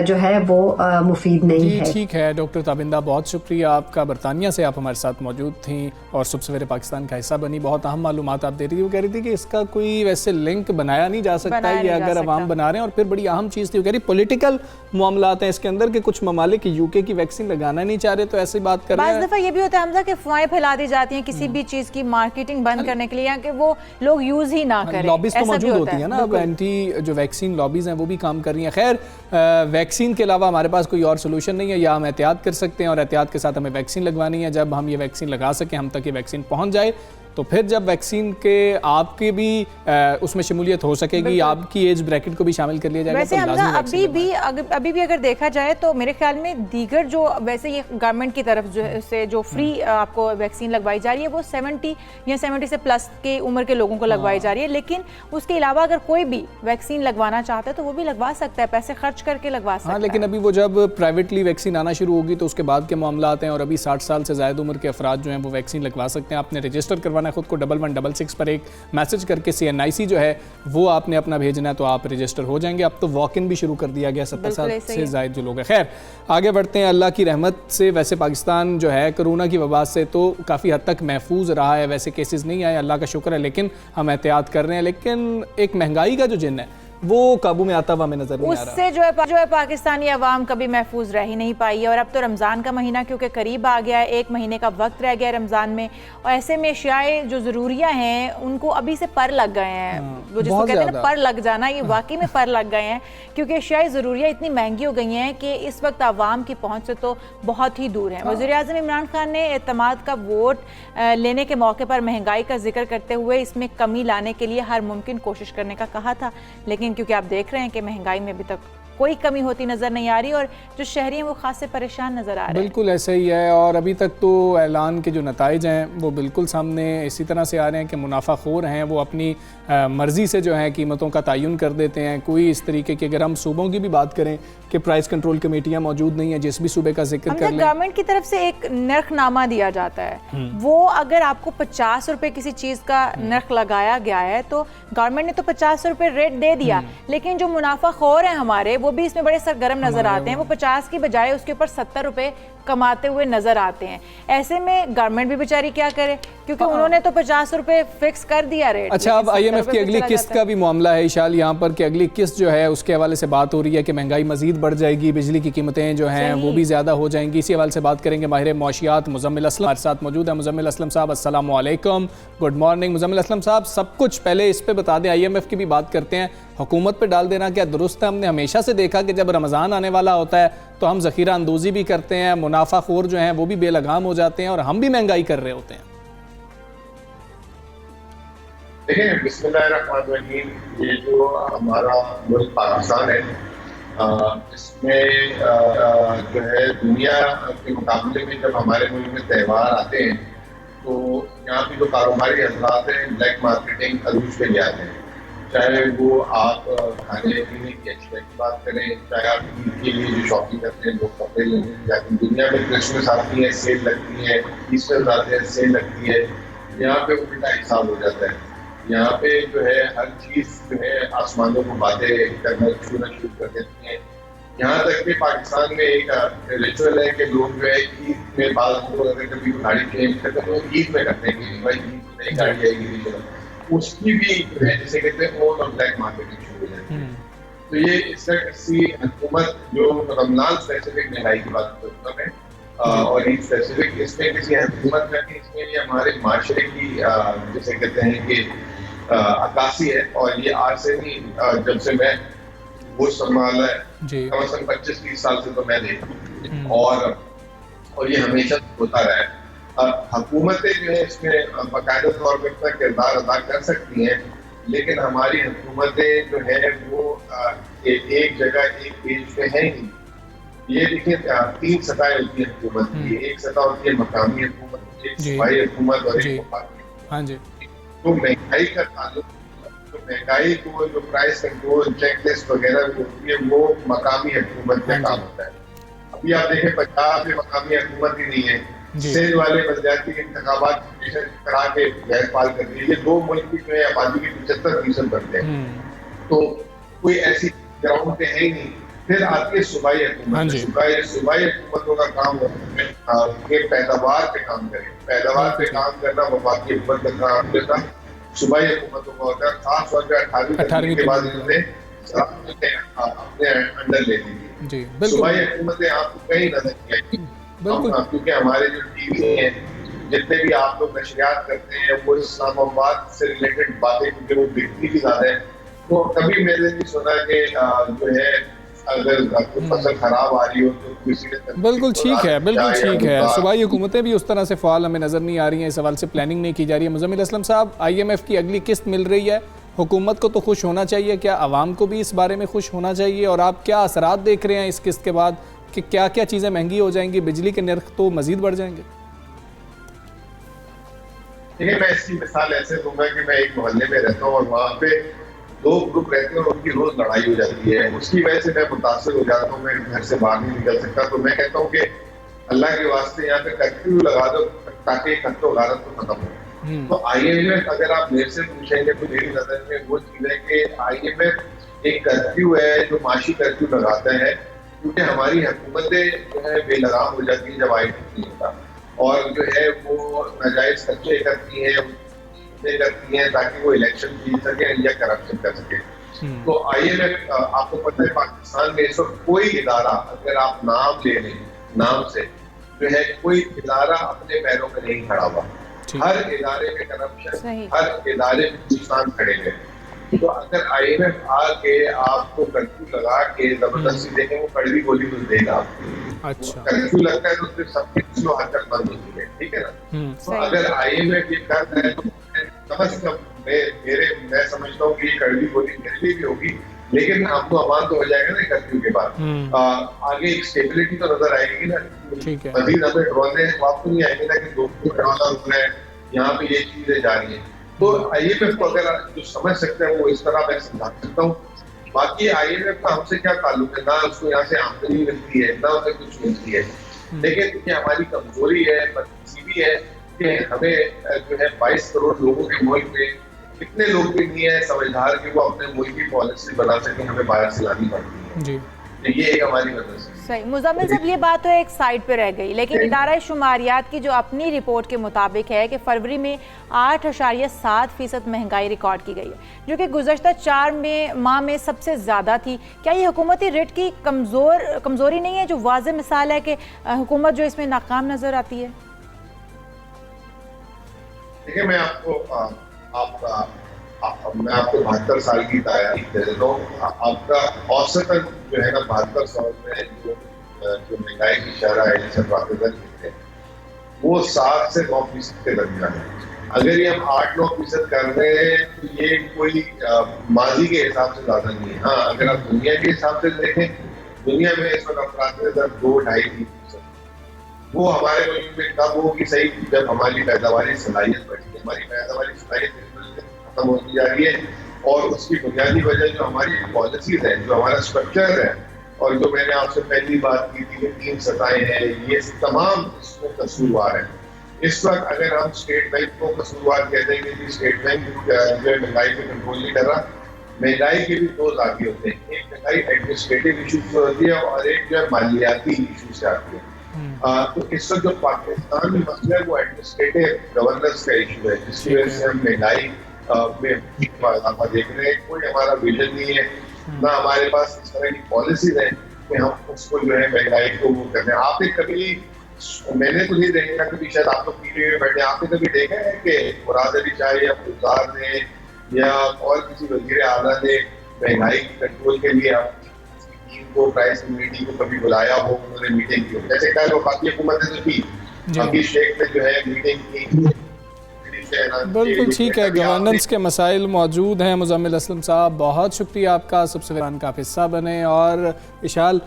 जो है वो मुफीद नहीं है। ठीक है डॉक्टर ताबिंदा, बहुत शुक्रिया आपका, बरतानिया से आप हमारे साथ मौजूद थी और सुबह सवेरे पाकिस्तान का हिस्सा बनी। बहुत अहम मालूमात आप दे रही थी। वो कह रही थी कि इसका कोई वैसे लिंक बनाया नहीं जा सकता है, ये अगर अवाम बना रहे हैं। और फिर बड़ी अहम चीज़ थी, वो कह रही पॉलिटिकल मामलात हैं इसके अंदर कि कुछ ममालिक यूके की वैक्सीन लगाना नहीं चाह रहे, तो ऐसी बात कर रहे हैं। बाज़ दफ़ा ये भी होता है हमजा कि अफवाहें फैला दी जाती हैं किसी भी चीज़ की मार्केटिंग बंद करने के लिए या कि वो लोग यूज़ ही ना करें। लॉबीज तो मौजूद होती है ना, अब एंटी जो वैक्सीन लॉबीज हैं वो भी काम कर रही हैं। खैर वैक्सीन के अलावा हमारे पास कोई और सोल्यूशन नहीं है, या हम एहतियात कर सकते हैं और एहतियात के साथ हमें वैक्सीन लगवानी है। जब हम ये वैक्सीन लगा सकें, हम तक ये वैक्सीन पहुंच जाए, तो फिर जब वैक्सीन के आपके भी उसमें शमूलियत हो सकेगी, आपकी एज ब्रैकेट को भी शामिल कर लिया जाएगा। वैसे हमजा अभी भी अगर देखा जाए तो मेरे ख्याल में दीगर जो वैसे ये गवर्नमेंट की तरफ जो फ्री आपको वैक्सीन लगवाई जा रही है वो 70 या 70 से प्लस के उम्र के लोगों को लगवाई जा रही है, लेकिन उसके अलावा अगर कोई भी वैक्सीन लगवाना चाहता है तो वो भी लगवा सकता है, पैसे खर्च करके लगवा सकता है। लेकिन अभी वो जब प्राइवेटली वैक्सीन आना शुरू होगी तो उसके बाद के मामला हैं, और अभी 60 साल से ज़्यादा उम्र के अफराद जो हैं वो वैक्सीन लगवा सकते हैं। आपने रजिस्टर करवाना खुद को 1166 पर एक मैसेज करके CNIC जो है वो आपने अपना भेजना है तो आप रजिस्टर हो जाएंगे। अब तो वॉक इन भी शुरू कर दिया गया 70 साल से ज़ायद जो लोग हैं। खैर आगे बढ़ते हैं। अल्लाह की रहमत से वैसे पाकिस्तान जो है कोरोना की वबा से तो काफ़ी हद तक महफूज रहा है, वैसे केसेस नहीं आए, अल्लाह का शुक्र है, लेकिन हम एहतियात कर रहे हैं। लेकिन एक महंगाई का जो जिन है वो काबू में आता हुआ हमें नजर नहीं आ रहा। उससे जो है पाकिस्तानी अवाम कभी महफूज रह ही नहीं पाई है। और अब तो रमज़ान का महीना क्योंकि करीब आ गया है, 1 महीने का वक्त रह गया है रमज़ान में, और ऐसे में अशियाएं जो ज़रूरिया हैं उनको अभी से पर लग गए हैं। वो जिसको कहते हैं ना पर लग जाना, ये वाकई में पर लग गए हैं, क्योंकि अशियाएं ज़रूरिया इतनी महंगी हो गई हैं कि इस वक्त अवाम की पहुँच से तो बहुत ही दूर है। वज़ीर-ए-आज़म इमरान खान ने एतमाद का वोट लेने के मौके पर महंगाई का जिक्र करते हुए इसमें कमी लाने के लिए हर मुमकिन कोशिश करने का कहा था, लेकिन क्योंकि आप देख रहे हैं कि महंगाई में अभी तक कोई कमी होती नज़र नहीं आ रही और जो शहरी हैं वो खास से परेशान नज़र आ रहे हैं। बिल्कुल ऐसा ही है, और अभी तक तो ऐलान के जो नताइज हैं वो बिल्कुल सामने इसी तरह से आ रहे हैं कि मुनाफाखोर हैं वो अपनी मर्ज़ी से जो है कीमतों का तयन कर देते हैं। कोई इस तरीके की, अगर हम सूबों की भी बात करें कि प्राइस कंट्रोल कमेटियाँ मौजूद नहीं है, जिस भी सूबे का जिक्र कर लें, गवर्नमेंट की तरफ से एक नर्खनामा दिया जाता है, वो अगर आपको 50 रुपए किसी चीज़ का नर्ख लगाया गया है तो गवर्नमेंट ने तो 50 रुपए रेट दे दिया, लेकिन जो मुनाफाखोर हैं हमारे वो भी इसमें बड़े सरगर्म नजर आते हैं। वो 50 की बजाय उसके ऊपर 70 रुपए कमाते हुए नजर आते हैं। ऐसे में गवर्नमेंट भी बेचारी क्या करे, क्योंकि उन्होंने तो 50 रुपए फिक्स कर दिया रेट। अच्छा, अब IMF की अगली किस्त का भी मामला है इशाल यहाँ पर कि अगली किस्त जो है उसके हवाले से बात हो रही है कि महंगाई मजीद बढ़ जाएगी, बिजली की कीमतें जो हैं वो भी ज़्यादा हो जाएंगी। इसी हवाले से बात करेंगे माहिर मौशियात मुजम्मिल असलम हमारे साथ मौजूद है। मुजम्मिल असलम साहब अस्सलाम वालेकुम, गुड मॉर्निंग। मुजम्मिल असलम साहब, सब कुछ पहले इस पे बता दें, IMF की भी बात करते हैं, हुकूमत पे डाल देना क्या दुरुस्त है? हमने हमेशा से देखा कि जब रमज़ान आने वाला होता है तो हम ज़ख़ीरा अंदोज़ी भी करते हैं, मुनाफाखोर जो हैं वो भी बेलगाम हो जाते हैं और हम भी महंगाई कर रहे होते हैं। देखिए, बिस्मिल्लाहिर्रहमानिर्रहीम, ये जो हमारा मुल्क पाकिस्तान है, इसमें जो है दुनिया के मुकाबले में जब हमारे मुल्क में त्यौहार आते हैं तो यहाँ पे जो कारोबारी हजरात हैं ब्लैक मार्केटिंग अरूज पे ले आते हैं। चाहे वो आप खाने पीने की अशिया की बात करें, चाहे आप ईद के लिए जो शॉपिंग करते हैं, लोग कपड़े लेने जाते हैं, दुनिया में क्रिसमस आती है सेल लगती है, ईस्टर आते हैं सेल लगती है, यहाँ पे उल्टा हिसाब हो जाता है। यहाँ पे जो है हर चीज़ जो है आसमानों को बातें करना छूना शुरू कर देती हैं। यहाँ तक कि पाकिस्तान में एक रिचुअल है कि लोग जो है ईद में बाद अगर कभी गाड़ी चेंज करते हैं तो ईद में करते हैं कि भाई ईद में नई गाड़ी आएगी, उसकी भी जो है जिसे कहते हैं ओन और ब्लैक मार्केटिंग शुरू हो जाती है। तो ये इसका किसी हुकूमत जो रमजान स्पेसिफिक महंगाई की बात करता है और ईद स्पेसिफिक, इसमें किसी हुकूमत का नहीं, इसमें ये हमारे माशरे की जिसे कहते हैं कि अक्कासी है। और ये आज से नहीं, जब से मैं वो संभाला है कम से कम 25-30 साल से तो मैं देखूँ और ये हमेशा होता रहा है। हुकूमतें जो है इसमें बाकायदा तौर पर अपना किरदार अदा कर सकती हैं, लेकिन हमारी हुकूमतें जो है वो एक जगह एक पेज पे है ही। ये देखिए 3 सतहें होती है हुकूमत की, एक सतह होती है मकामी हुकूमत, एक सूबाई हुकूमत और एक वफाकी। हाँ जी। तो महंगाई का ताल्लुक, तो महंगाई को जो प्राइस कंट्रोल चेकलिस्ट वगैरह होती है वो मकामी हुकूमत का काम होता है। अभी आप देखें पंजाब में मकामी हुकूमत ही नहीं है, सिंध वाले बलदियाती इंतखाबात करा के गैर पाल कर दिए। ये 2 मुल्क की जो है आबादी के 75% बनते हैं, तो कोई ऐसी ग्राउंड पे है ही नहीं। फिर आती है सूबाई हुकूमत। सूबाई हुकूमतों का काम है पैदावार पे काम करें, पैदावार पे काम करना वफाकी हुकूमत का काम होता है, सूबाई हुकूमतों का होता है। खास तौर पर 18वीं के बाद इन्होंने अपने अंडर ले ली। सूबाई हुकूमतें आपको कहीं नजर नहीं आएगी, क्योंकि हमारे जो टीवी हैं, जितने भी आप लोग नशरियात करते हैं, वो इस्लामाबाद से रिलेटेड बातें, क्योंकि वो बिकती भी ज्यादा है, तो कभी मैंने नहीं सुना कि जो है अगर फसल खराब आ रही हो तो किसी ने बिल्कुल ठीक है, बिल्कुल ठीक है। सूबाई हुकूमतें भी उस तरह से फ़ाल हमें नज़र नहीं आ रही हैं, इस सवाल से प्लानिंग नहीं की जा रही है। मुज़म्मिल असलम साहब, IMF की अगली किस्त मिल रही है, हुकूमत को तो खुश होना चाहिए, क्या आवाम को भी इस बारे में खुश होना चाहिए? और आप क्या असरात देख रहे हैं इस किस्त के बाद कि क्या क्या चीज़ें महंगी हो जाएंगी, बिजली के नर्ख तो मज़ीद बढ़ जाएंगे? देखिए, मैं इसकी मिसाल ऐसे दूंगा कि मैं एक मोहल्ले में रहता हूँ और वहाँ पे 2 ग्रुप रहते हैं और उनकी रोज लड़ाई हो जाती है। उसकी वजह से मैं मुतासिर हो जाता हूँ, मैं घर से बाहर नहीं निकल सकता। तो मैं कहता हूँ कि अल्लाह के वास्ते यहाँ पे कर्फ्यू लगा दो ताकि खत्म गारत तो खत्म हो। तो IMF अगर आप मेरे से पूछेंगे तो मेरी नजर में वो चीज है कि IMF एक कर्फ्यू है जो माशी कर्फ्यू लगाता है, क्योंकि हमारी हुकूमतें जो है बेलगाम हो जाती है जब IMF नहीं होता, और जो है वो नाजायज खर्चे करती हैं ताकि वो इलेक्शन जीत सके या करप्शन कर सके। तो IMF, आपको पता है पाकिस्तान में इस वक्त कोई इदारा, अगर आप नाम ले लें, नाम से जो है कोई इदारा अपने पैरों में नहीं खड़ा हुआ। हर इदारे में करप्शन, हर इदारे में नुकसान खड़े हैं। तो अगर IMF आके आपको कर्फ्यू लगा के जबरदस्ती देखें, वो कड़वी गोली तो देगा आपको। अच्छा, कर्फ्यू लगता है तो फिर सबकी स्लो हरकत बंद होती है, ठीक है ना? तो अगर IMF ये कर रहा है तो कम से कम मैं समझता हूँ कि ये कड़वी गोली मेरे लिए भी होगी, लेकिन आपको अमान तो हो जाएगा ना कर्फ्यू के बाद। आगे एक स्टेबिलिटी तो नजर आएगी ना। मजीद हमें ड्रोने आपको नहीं आएंगे ना कि 2 ड्रोना रुक रहे हैं, यहाँ पे ये चीजें जा रही है। तो IMF को अगर जो समझ सकते हैं वो इस तरह मैं समझा सकता हूँ। बाकी IMF का हमसे क्या ताल्लुक है, ना उसको यहाँ से आमदनी मिलती है ना उसे कुछ मिलती है, लेकिन ये हमारी कमजोरी है, बदनसीबी है कि हमें जो है 22 करोड़ लोगों के मुल्क में कितने लोग भी नहीं है समझदार कि वो अपने मुल्क की पॉलिसी बना सके, हमें बाहर से लानी पड़ती है जी। ये एक हमारी वजह से। सही मुज़म्मिल साहब, ये बात तो एक साइड पे रह गई, लेकिन इदारा शुमारियात की जो अपनी रिपोर्ट के मुताबिक है कि फरवरी में 8.7% महंगाई रिकॉर्ड की गई है, जो कि गुज़श्ता 4 माह में सबसे ज़्यादा थी। क्या ये हुकूमती रेट की कमज़ोरी नहीं है, जो वाज़ेह मिसाल है कि हुकूमत जो इसमें नाकाम नज़र आती है? देखिए, मैं आपको 72 साल की तारीख दे देता हूँ। आपका औसतन जो है ना 72 साल में जो महंगाई की शरह है, जैसे वो 7 से 9% के दरमियान है। अगर ये हम 8-9% कर रहे हैं तो ये कोई माजी के हिसाब से ज्यादा नहीं है। हाँ, अगर आप दुनिया के हिसाब से देखें, दुनिया में इस वक्त अपराध की दर 2-2.5-3%, वो हमारे मुल्क में कब होगी सही, जब हमारी पैदावारी सलाहियत बढ़ेगी। हमारी पैदावारी सलाहियत खत्म होती जा रही है और उसकी बुनियादी वजह जो हमारी पॉलिसीज है, जो हमारा स्ट्रक्चर है, और जो मैंने आपसे पहली बात की थी कि 3 सतहें हैं, ये तमाम इसमें कसूरवार है। इस वक्त अगर हम स्टेट बैंक को कसूरवार कह देंगे कि स्टेट बैंक जो है महंगाई को कंट्रोल नहीं कर रहा, महंगाई के भी 2 जाती होते हैं, एक महंगाई एडमिनिस्ट्रेटिव इशू से होती है और एक जो है मालियाती इशू से आती है। तो इस वक्त जो पाकिस्तान में मसला है वो एडमिनिस्ट्रेटिव गवर्नेंस का इशू है, जिसकी वजह से हम महंगाई में इजाफा देख रहे हैं। कोई हमारा विजन नहीं है, ना हमारे पास इस तरह की पॉलिसीज है कि हम उसको जो है महंगाई को वो करते हैं। आपने कभी, मैंने तो नहीं देखा, कभी शायद आप लोग टीवी में बैठे, आपने कभी देखा है कि मुराद अली शाह या गुलजार ने या और किसी वजीर आला ने महंगाई कंट्रोल के लिए टीम को, प्राइस कमेटी को कभी बुलाया हो, उन्होंने मीटिंग की हो? जैसे कल वफाकी हुकूमत ने तो की, अभी शेख ने जो है मीटिंग की। बिल्कुल ठीक है, गवर्नेंस के मसाइल मौजूद हैं। मुज़म्मिल असलम साहब, बहुत शुक्रिया आपका, सबसे पहले का हिस्सा बने। और इशाल,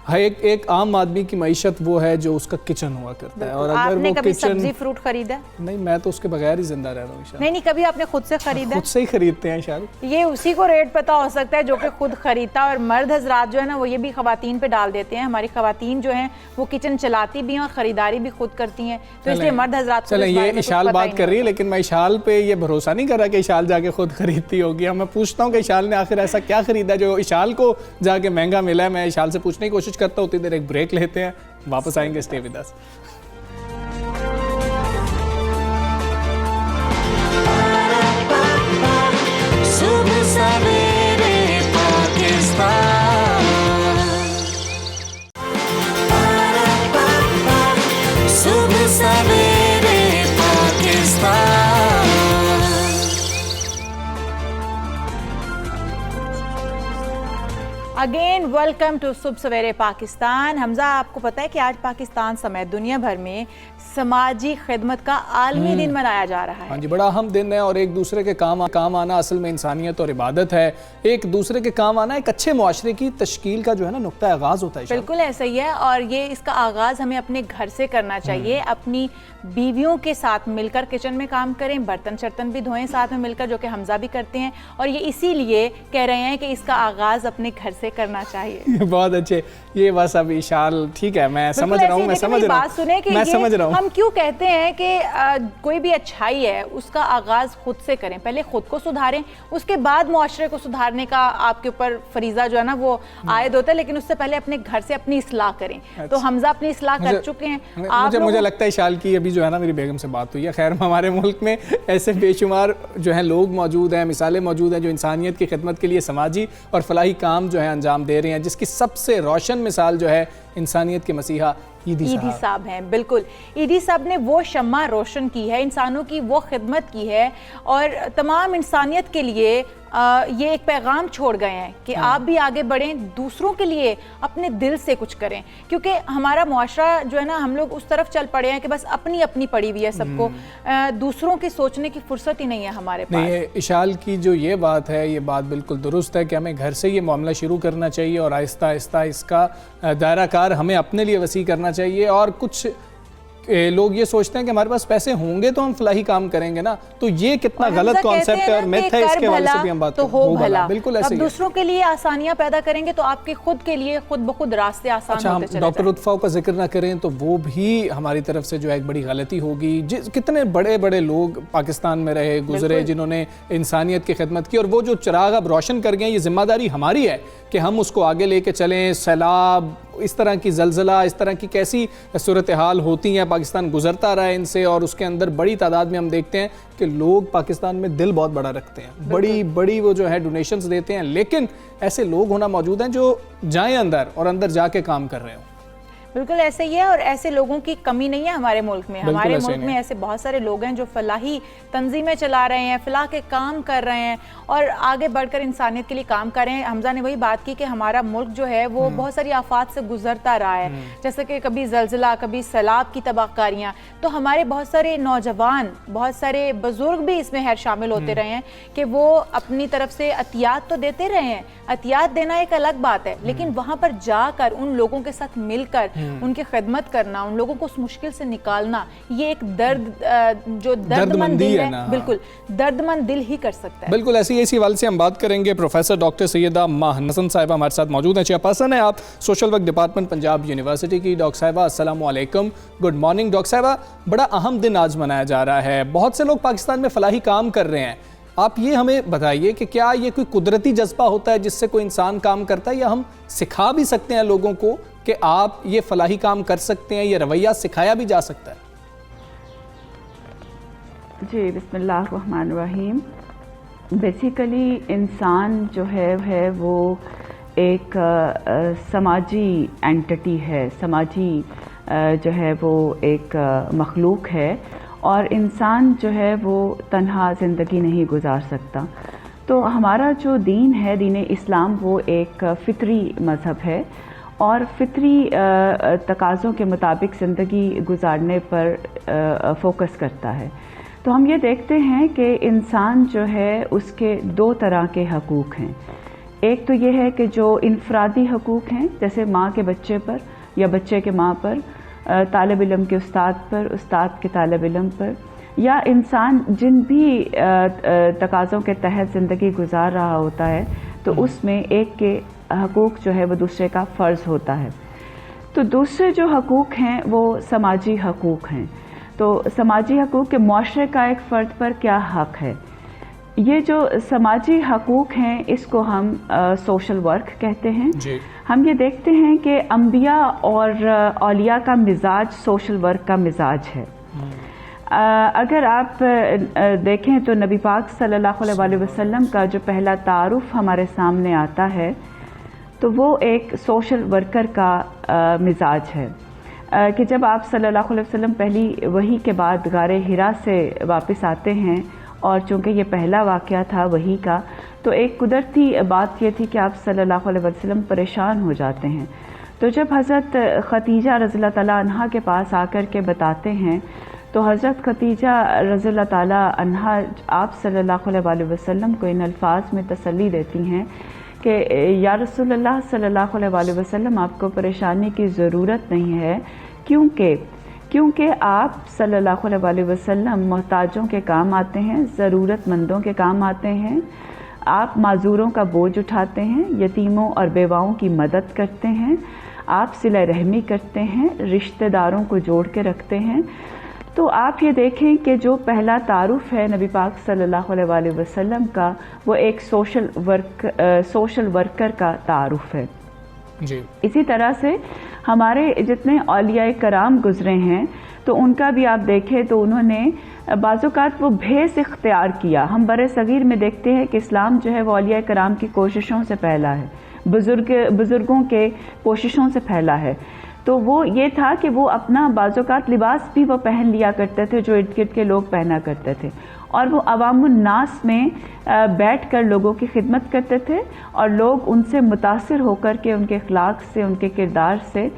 एक आम आदमी की मईशत वो है जो उसका किचन हुआ करता है, और अगर आपने वो कभी किचन, सब्जी फ्रूट खरीदा? नहीं, मैं तो उसके बगैर ही जिंदा रह रहा हूँ। नहीं, कभी आपने खुद से खरीदा? खुद से ही खरीदते हैं शायद। ये उसी को रेट पता हो सकता है जो कि खुद खरीदता। और मर्द हजरात जो है ना, वो ये भी खवातीन पे डाल देते हैं। हमारी खवातीन जो हैं वो किचन चलाती भी हैं और खरीदारी भी खुद करती हैं, तो इसलिए मर्द हजरात चलें, ये इशाल बात कर रही है, लेकिन मैं इशाल पे ये भरोसा नहीं कर रहा कि इशाल जाके खुद खरीदती होगी। मैं पूछता हूँ कि इशाल ने आखिर ऐसा क्या खरीदा जो इशाल को जाके महंगा मिला है। मैं इशाल से पूछने की कोशिश करता हूँ। उतनी देर एक ब्रेक लेते हैं, वापस आएंगे। Stay with us. सुबह सवेरे पाकिस्तान, सुबह सवेरे पाकिस्तान। अगेन वेलकम टू सुबह सवेरे पाकिस्तान। हमजा, आपको पता है कि आज पाकिस्तान समेत दुनिया भर में समाजी खिदमत का आलमी दिन मनाया जा रहा है। हाँ जी, बड़ा अहम दिन है और एक दूसरे के काम आना असल में इंसानियत और इबादत है। एक दूसरे के काम आना एक अच्छे मुआशरे की तश्कील का जो है ना नुक्ता आगाज होता है। बिल्कुल ऐसा ही है, और ये इसका आगाज हमें अपने घर से करना चाहिए। अपनी बीवियों के साथ मिलकर किचन में काम करें, बर्तन शर्तन भी धोएं साथ में मिलकर, जो कि हमजा भी करते हैं। और ये इसीलिए कह रहे हैं कि इसका आगाज अपने घर से करना चाहिए। बहुत अच्छे, ये बस अब इशाल ठीक है, मैं समझ रहा हूँ, मैं समझ रहा हूँ। हम क्यों कहते हैं कि कोई भी अच्छाई है उसका आगाज खुद से करें, पहले खुद को सुधारें, उसके बाद मुआशरे को सुधारने का आपके ऊपर फरीजा जो है ना वो आयद होता है, लेकिन उससे पहले अपने घर से अपनी इस्लाह करें। तो हमजा अपनी इस्लाह कर चुके हैं। मुझे लगता है इशाल की अभी जो है ना मेरी बेगम से बात हुई है। खैर, हमारे मुल्क में ऐसे बेशुमार जो है लोग मौजूद हैं, मिसालें मौजूद हैं जो इंसानियत की खिदमत के लिए समाजी और फलाही काम जो है अंजाम दे रहे हैं, जिसकी सबसे रोशन मिसाल जो है इंसानियत के मसीहा ईदी साहब हैं। बिल्कुल, ईदी साहब ने वो शम्मा रोशन की है, इंसानों की वो खिदमत की है और तमाम इंसानियत के लिए ये एक पैगाम छोड़ गए हैं कि आप भी आगे बढ़ें, दूसरों के लिए अपने दिल से कुछ करें। क्योंकि हमारा मुआशरा जो है ना, हम लोग उस तरफ चल पड़े हैं कि बस अपनी अपनी पड़ी हुई है सबको, दूसरों की सोचने की फुर्सत ही नहीं है हमारे पास। नहीं, इशाल की जो ये बात है, ये बात बिल्कुल दुरुस्त है कि हमें घर से ये मामला शुरू करना चाहिए और आहिस्ता आहिस्ता इसका दायरा कार हमें अपने लिए वसी करना चाहिए। और कुछ लोग ये सोचते हैं कि हमारे पास पैसे होंगे तो हम फलाही काम करेंगे ना, तो ये कितना गलत कॉन्सेप्ट है और मिथ है, इसके हवाले से भी हम बात तो हो भला। बिल्कुल ऐसे ही है। दूसरों के लिए आसानियां पैदा करेंगे तो आपके खुद के लिए खुद ब खुद रास्ते आसान होते चले जाएंगे। डॉक्टर लुत्फा का जिक्र ना करें तो वो भी हमारी तरफ से जो है एक बड़ी गलती होगी। कितने बड़े बड़े लोग पाकिस्तान में रहे गुजरे जिन्होंने इंसानियत की खिदमत की, और वो जो चिराग अब रोशन कर गए, ये जिम्मेदारी हमारी है कि हम उसको आगे लेके चलें। सैलाब, इस तरह की जलजला, इस तरह की कैसी सूरत हाल होती हैं, पाकिस्तान गुजरता रहा है इनसे, और उसके अंदर बड़ी तादाद में हम देखते हैं कि लोग पाकिस्तान में दिल बहुत बड़ा रखते हैं, बड़ी बड़ी वो जो है डोनेशंस देते हैं, लेकिन ऐसे लोग होना मौजूद हैं जो जाएं अंदर और अंदर जाके काम कर रहे हो। बिल्कुल ऐसे ही है, और ऐसे लोगों की कमी नहीं है हमारे मुल्क में। हमारे मुल्क में ऐसे बहुत सारे लोग हैं जो फलाही तंजीमें चला रहे हैं, फलाह के काम कर रहे हैं और आगे बढ़कर इंसानियत के लिए काम कर रहे हैं। हमजा ने वही बात की कि हमारा मुल्क जो है वो बहुत सारी आफात से गुजरता रहा है, जैसे कि कभी जलजिला, कभी सैलाब की तबाहकारियाँ। तो हमारे बहुत सारे नौजवान, बहुत सारे बुजुर्ग भी इसमें खैर शामिल होते रहे हैं कि वो अपनी तरफ से अतियात तो देते रहे हैं। अतियात देना एक अलग बात है, लेकिन वहाँ पर जाकर उन लोगों के साथ मिलकर उनकी खिदमत करना, उन लोगों को उस मुश्किल से निकालना, ये एक जो दर्दमंद दिल है, बिल्कुल दर्दमंद दिल ही कर सकता है। बिल्कुल ऐसी इसी हवाले से हम बात करेंगे। प्रोफेसर डॉक्टर सैयदा माहनसन साहिबा हमारे साथ मौजूद हैं। चेयरपर्सन है आप social work department Punjab university की। डॉक्टर साहिबा अस्सलाम वालेकुम, गुड मॉर्निंग। डॉक्टर साहिबा, बड़ा अहम दिन आज मनाया जा रहा है, बहुत से लोग पाकिस्तान में फलाही काम कर रहे हैं। आप ये हमें बताइए कि क्या ये कोई कुदरती जज्बा होता है जिससे कोई इंसान काम करता है, या हम सिखा भी सकते हैं लोगों को कि आप ये फलाही काम कर सकते हैं, ये रवैया सिखाया भी जा सकता है? जी, बिस्मिल्लाहिर्रहमानिर्रहीम। बेसिकली इंसान जो है वो एक समाजी एंटिटी है, समाजी जो है वो एक मखलूक है, और इंसान जो है वो तन्हा ज़िंदगी नहीं गुजार सकता। तो हमारा जो दीन है, दीन इस्लाम, वो एक फ़ितरी मज़हब है और फ़ितरी तकाज़ों के मुताबिक ज़िंदगी गुजारने पर फोकस करता है। तो हम ये देखते हैं कि इंसान जो है उसके दो तरह के हकूक़ हैं। एक तो ये है कि जो इनफरादी हकूक़ हैं, जैसे माँ के बच्चे पर या बच्चे के माँ पर, तालिब इल्म के उस्ताद पर, उस्ताद के तालिब इल्म पर, या इंसान जिन भी तकाज़ों के तहत ज़िंदगी गुजार रहा होता है, तो उसमें एक के हकूक़ जो है वो दूसरे का फ़र्ज़ होता है। तो दूसरे जो हकूक़ हैं वो समाजी हकूक़ हैं। तो समाजी हकूक़ के मुआशरे का एक फ़र्द पर क्या हक़ है, ये जो समाजी हकूक़ हैं इसको हम सोशल वर्क कहते हैं। हम ये देखते हैं कि अंबिया और औलिया का मिजाज सोशल वर्क का मिजाज है। अगर आप देखें तो नबी पाक सल्लल्लाहु अलैहि वसल्लम का जो पहला तारुफ हमारे सामने आता है तो वो एक सोशल वर्कर का मिजाज है कि जब आप सल्लल्लाहु अलैहि वसल्लम पहली वही के बाद गारे हिरा से वापस आते हैं, और चूँकि ये पहला वाक़या था वही का, तो एक कुदरती बात ये थी कि आप सल्लल्लाहु अलैहि वसल्लम परेशान हो जाते हैं। तो जब हज़रत ख़तीजा रज़ियल्लाहु ताला अन्हा के पास आकर के बताते हैं, तो हज़रत ख़तीजा रज़ियल्लाहु ताला अन्हा आप सल्लल्लाहु अलैहि वसल्लम को इन अल्फाज में तसल्ली देती हैं कि या रसूलल्लाह सल्लल्लाहु अलैहि वसल्लम, आपको परेशानी की ज़रूरत नहीं है, क्योंकि आप सल्लल्लाहु अलैहि वसल्लम मोहताजों के काम आते हैं, ज़रूरतमंदों के काम आते हैं, आप माजूरों का बोझ उठाते हैं, यतीमों और बेवाओं की मदद करते हैं, आप सिला रहमी करते हैं, रिश्तेदारों को जोड़ के रखते हैं। तो आप ये देखें कि जो पहला तारुफ है नबी पाक सल्लल्लाहु अलैहि वसल्लम का, वो एक सोशल वर्कर का तारुफ है। जी। इसी तरह से हमारे जितने औलिया कराम गुजरे हैं, तो उनका भी आप देखें तो उन्होंने बाज़ौक़ात वो भेस इख्तियार किया। हम बरे सगीर में देखते हैं कि इस्लाम जो है वो औलिया कराम की कोशिशों से फैला है, बुज़ुर्गों के कोशिशों से फैला है। तो वो ये था कि वो अपना बाज़ौक़ात लिबास भी वो पहन लिया करते थे जो इर्द गिर्द के लोग पहना करते थे, और वो अवामुन नास में बैठ कर लोगों की खिदमत करते थे, और लोग उनसे मुतासिर होकर के उनके अखलाक से, उनके किरदार से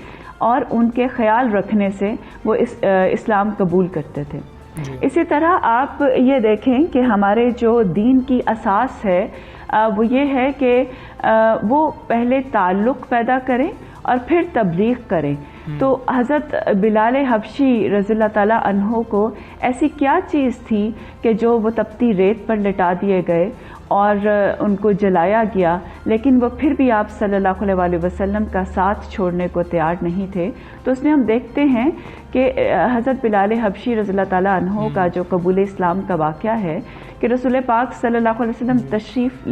और उनके ख्याल रखने से वो इस्लाम कबूल करते थे। इसी तरह आप ये देखें कि हमारे जो दीन की असास है वो ये है कि वो पहले ताल्लुक़ पैदा करें और फिर तबलीग करें। तो हज़रत बिलाल हबशी रज़ियल्लाहु ताला अन्हो को ऐसी क्या चीज़ थी कि जो वो तपती रेत पर लिटा दिए गए और उनको जलाया गया, लेकिन वो फिर भी आप सल्लल्लाहु अलैहि वसल्लम का साथ छोड़ने को तैयार नहीं थे। तो उसमें हम देखते हैं कि हज़रत बिलाल हबशी रज़ियल्लाहु ताला अन्हो का जो कबूल इस्लाम का वाक़या है कि रसूल पाक सल्लल्लाहु अलैहि वसल्लम तशरीफ़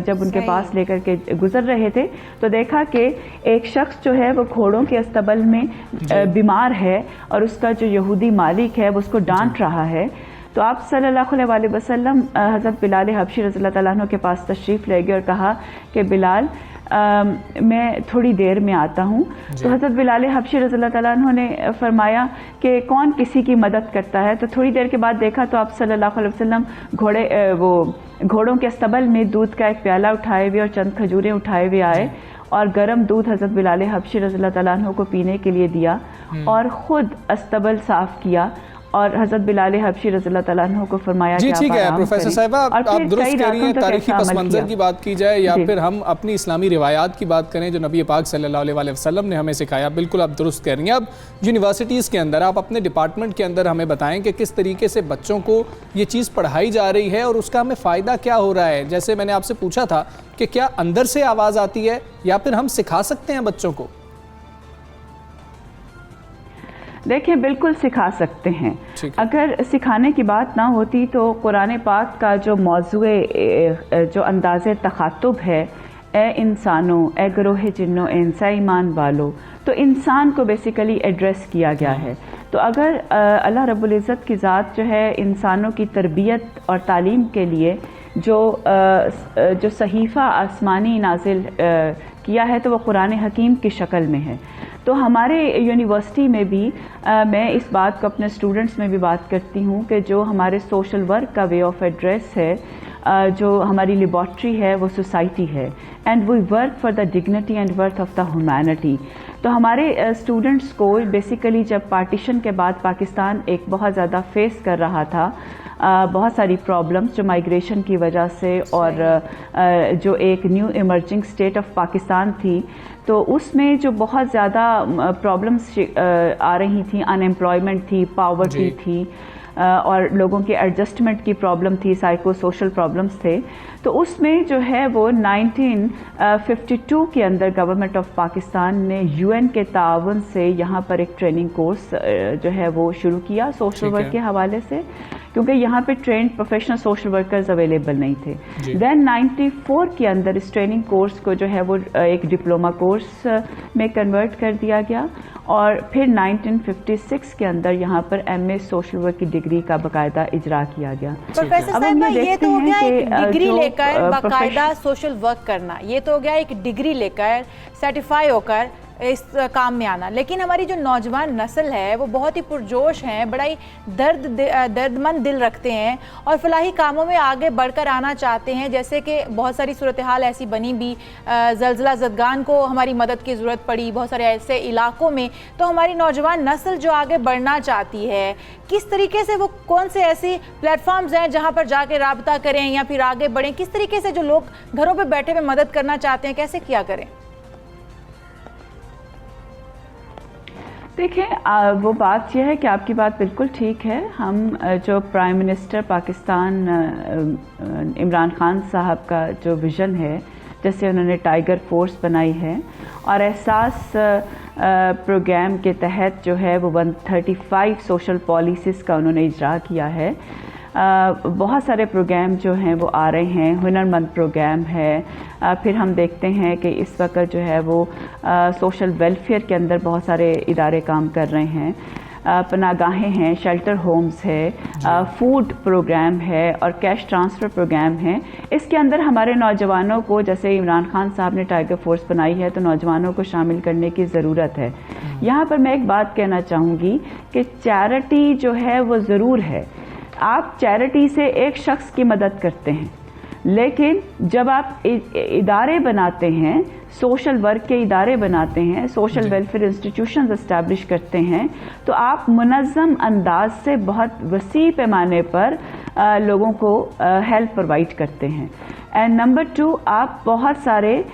जब उनके पास लेकर के गुज़र रहे थे, तो देखा कि एक शख्स जो है वो घोड़ों के अस्तबल में बीमार है और उसका जो यहूदी मालिक है वो उसको डांट रहा है। तो आप सल्लल्लाहु अलैहि वसल्लम हज़रत बिलाल हबशी रज़ियल्लाहु ताला अन्हु के पास तशरीफ़ ले गए और कहा कि बिलाल, मैं थोड़ी देर में आता हूँ। तो हज़रत बिलाल हबशी रज़ियल्लाहु ताला अन्हु ने फरमाया कि कौन किसी की मदद करता है। तो थोड़ी देर के बाद देखा तो आप सल्लल्लाहु अलैहि वसल्लम घोड़ों के अस्तबल में दूध का एक प्याला उठाए हुए और चंद खजूरें उठाए हुए आए और गर्म दूध हज़रत बिलाल हबशी रज़ियल्लाहु ताला अन्हु को पीने के लिए दिया और ख़ुद अस्तबल साफ़ किया और हज़रत बिलाल हबशी रज़ियल्लाहु ताला अन्हु को फरमाया जी ठीक है प्रोफेसर साहिबा, आप दुरुस्त कह रही हैं। तारीखी पस मंज़र की बात की जाए या फिर हम अपनी इस्लामी रिवायात की बात करें जो नबी पाक सल्लल्लाहु अलैहि वसल्लम ने हमें सिखाया, बिल्कुल आप दुरुस्त कह रही हैं। अब यूनिवर्सिटीज़ के अंदर आप अपने डिपार्टमेंट के अंदर हमें बताएं कि किस तरीके से बच्चों को ये चीज़ पढ़ाई जा रही है और उसका हमें फ़ायदा क्या हो रहा है। जैसे मैंने आपसे पूछा था कि क्या अंदर से आवाज़ आती है या फिर हम सिखा सकते हैं बच्चों को? देखिए बिल्कुल सिखा सकते हैं। अगर सिखाने की बात ना होती तो कुरान पाक का जो मौज़ूए जो अंदाज़े तख़ातुब है, ए इंसानों, ए ग्रोह जिन्नो, ए इंसा ईमान वालों, तो इंसान को बेसिकली एड्रेस किया गया है। तो अगर अल्लाह रब्बुल इज़्ज़त की ज़ात जो है इंसानों की तरबियत और तालीम के लिए जो सहीफ़ा आसमानी नाजिल किया है तो वो कुरान हकीम की शक्ल में है। तो हमारे यूनिवर्सिटी में भी मैं इस बात को अपने स्टूडेंट्स में भी बात करती हूँ कि जो हमारे सोशल वर्क का वे ऑफ एड्रेस है, जो हमारी लेबॉर्ट्री है वो सोसाइटी है and we work for the dignity and worth of the humanity. तो हमारे स्टूडेंट्स को बेसिकली जब पार्टीशन के बाद पाकिस्तान एक बहुत ज़्यादा फेस कर रहा था, बहुत सारी प्रॉब्लम्स जो माइग्रेशन की वजह से और जो एक new emerging state of Pakistan थी, तो उसमें जो बहुत ज़्यादा प्रॉब्लम्स आ रही थी, अनएम्प्लॉयमेंट थी, पावर्टी थी और लोगों के एडजस्टमेंट की प्रॉब्लम थी, साइको सोशल प्रॉब्लम्स थे। तो उसमें जो है वो 1952 के अंदर गवर्नमेंट ऑफ पाकिस्तान ने यूएन के ताउन से यहाँ पर एक ट्रेनिंग कोर्स जो है वो शुरू किया सोशल वर्क के हवाले से, क्योंकि यहाँ पे trend professional social workers available नहीं थे। देन 94 के अंदर इस ट्रेनिंग कोर्स को जो है वो एक डिप्लोमा कोर्स में कन्वर्ट कर दिया गया और फिर 1956 के अंदर यहाँ पर एमए सोशल वर्क की डिग्री का बाकायदा इजरा किया गया। प्रोफेसर साहिबा, ये तो हो गया एक डिग्री लेकर बाकायदा सोशल वर्क करना, ये तो हो गया एक डिग्री लेकर सर्टिफाई होकर इस काम में आना, लेकिन हमारी जो नौजवान नस्ल है वो बहुत ही पुरजोश हैं, बड़ा ही दर्दमंद दिल रखते हैं और फलाही कामों में आगे बढ़कर आना चाहते हैं। जैसे कि बहुत सारी सूरत हाल ऐसी बनी भी, ज़लज़ला ज़दगान को हमारी मदद की ज़रूरत पड़ी बहुत सारे ऐसे इलाकों में। तो हमारी नौजवान नस्ल जो आगे बढ़ना चाहती है, किस तरीके से वो कौन से ऐसी प्लेटफॉर्म्स हैं जहाँ पर जाके राब्ता करें या फिर आगे बढ़ें? किस तरीके से जो लोग घरों पर बैठे हुए मदद करना चाहते हैं, कैसे किया करें? देखिए वो बात यह है कि आपकी बात बिल्कुल ठीक है। हम जो प्राइम मिनिस्टर पाकिस्तान इमरान खान साहब का जो विज़न है, जैसे उन्होंने टाइगर फोर्स बनाई है और एहसास प्रोग्राम के तहत जो है वो 135 सोशल पॉलिसीज़ का उन्होंने इजरा किया है। बहुत सारे प्रोग्राम जो हैं वो आ रहे हैं, हुनरमंद प्रोग्राम है। फिर हम देखते हैं कि इस वक्त जो है वो सोशल वेलफेयर के अंदर बहुत सारे इदारे काम कर रहे हैं, पनागाहें हैं, शेल्टर होम्स है, फूड प्रोग्राम है और कैश ट्रांसफ़र प्रोग्राम है। इसके अंदर हमारे नौजवानों को, जैसे इमरान खान साहब ने टाइगर फोर्स बनाई है, तो नौजवानों को शामिल करने की ज़रूरत है। यहाँ पर मैं एक बात कहना चाहूँगी कि चैरिटी जो है वो ज़रूर है, आप चैरिटी से एक शख्स की मदद करते हैं, लेकिन जब आप इदारे बनाते हैं, सोशल वर्क के इदारे बनाते हैं, सोशल वेलफेयर इंस्टीट्यूशंस एस्टैब्लिश करते हैं, तो आप मुनज़्ज़म अंदाज से बहुत वसी पैमाने पर लोगों को हेल्प प्रोवाइड करते हैं। एंड नंबर 2, आप बहुत सारे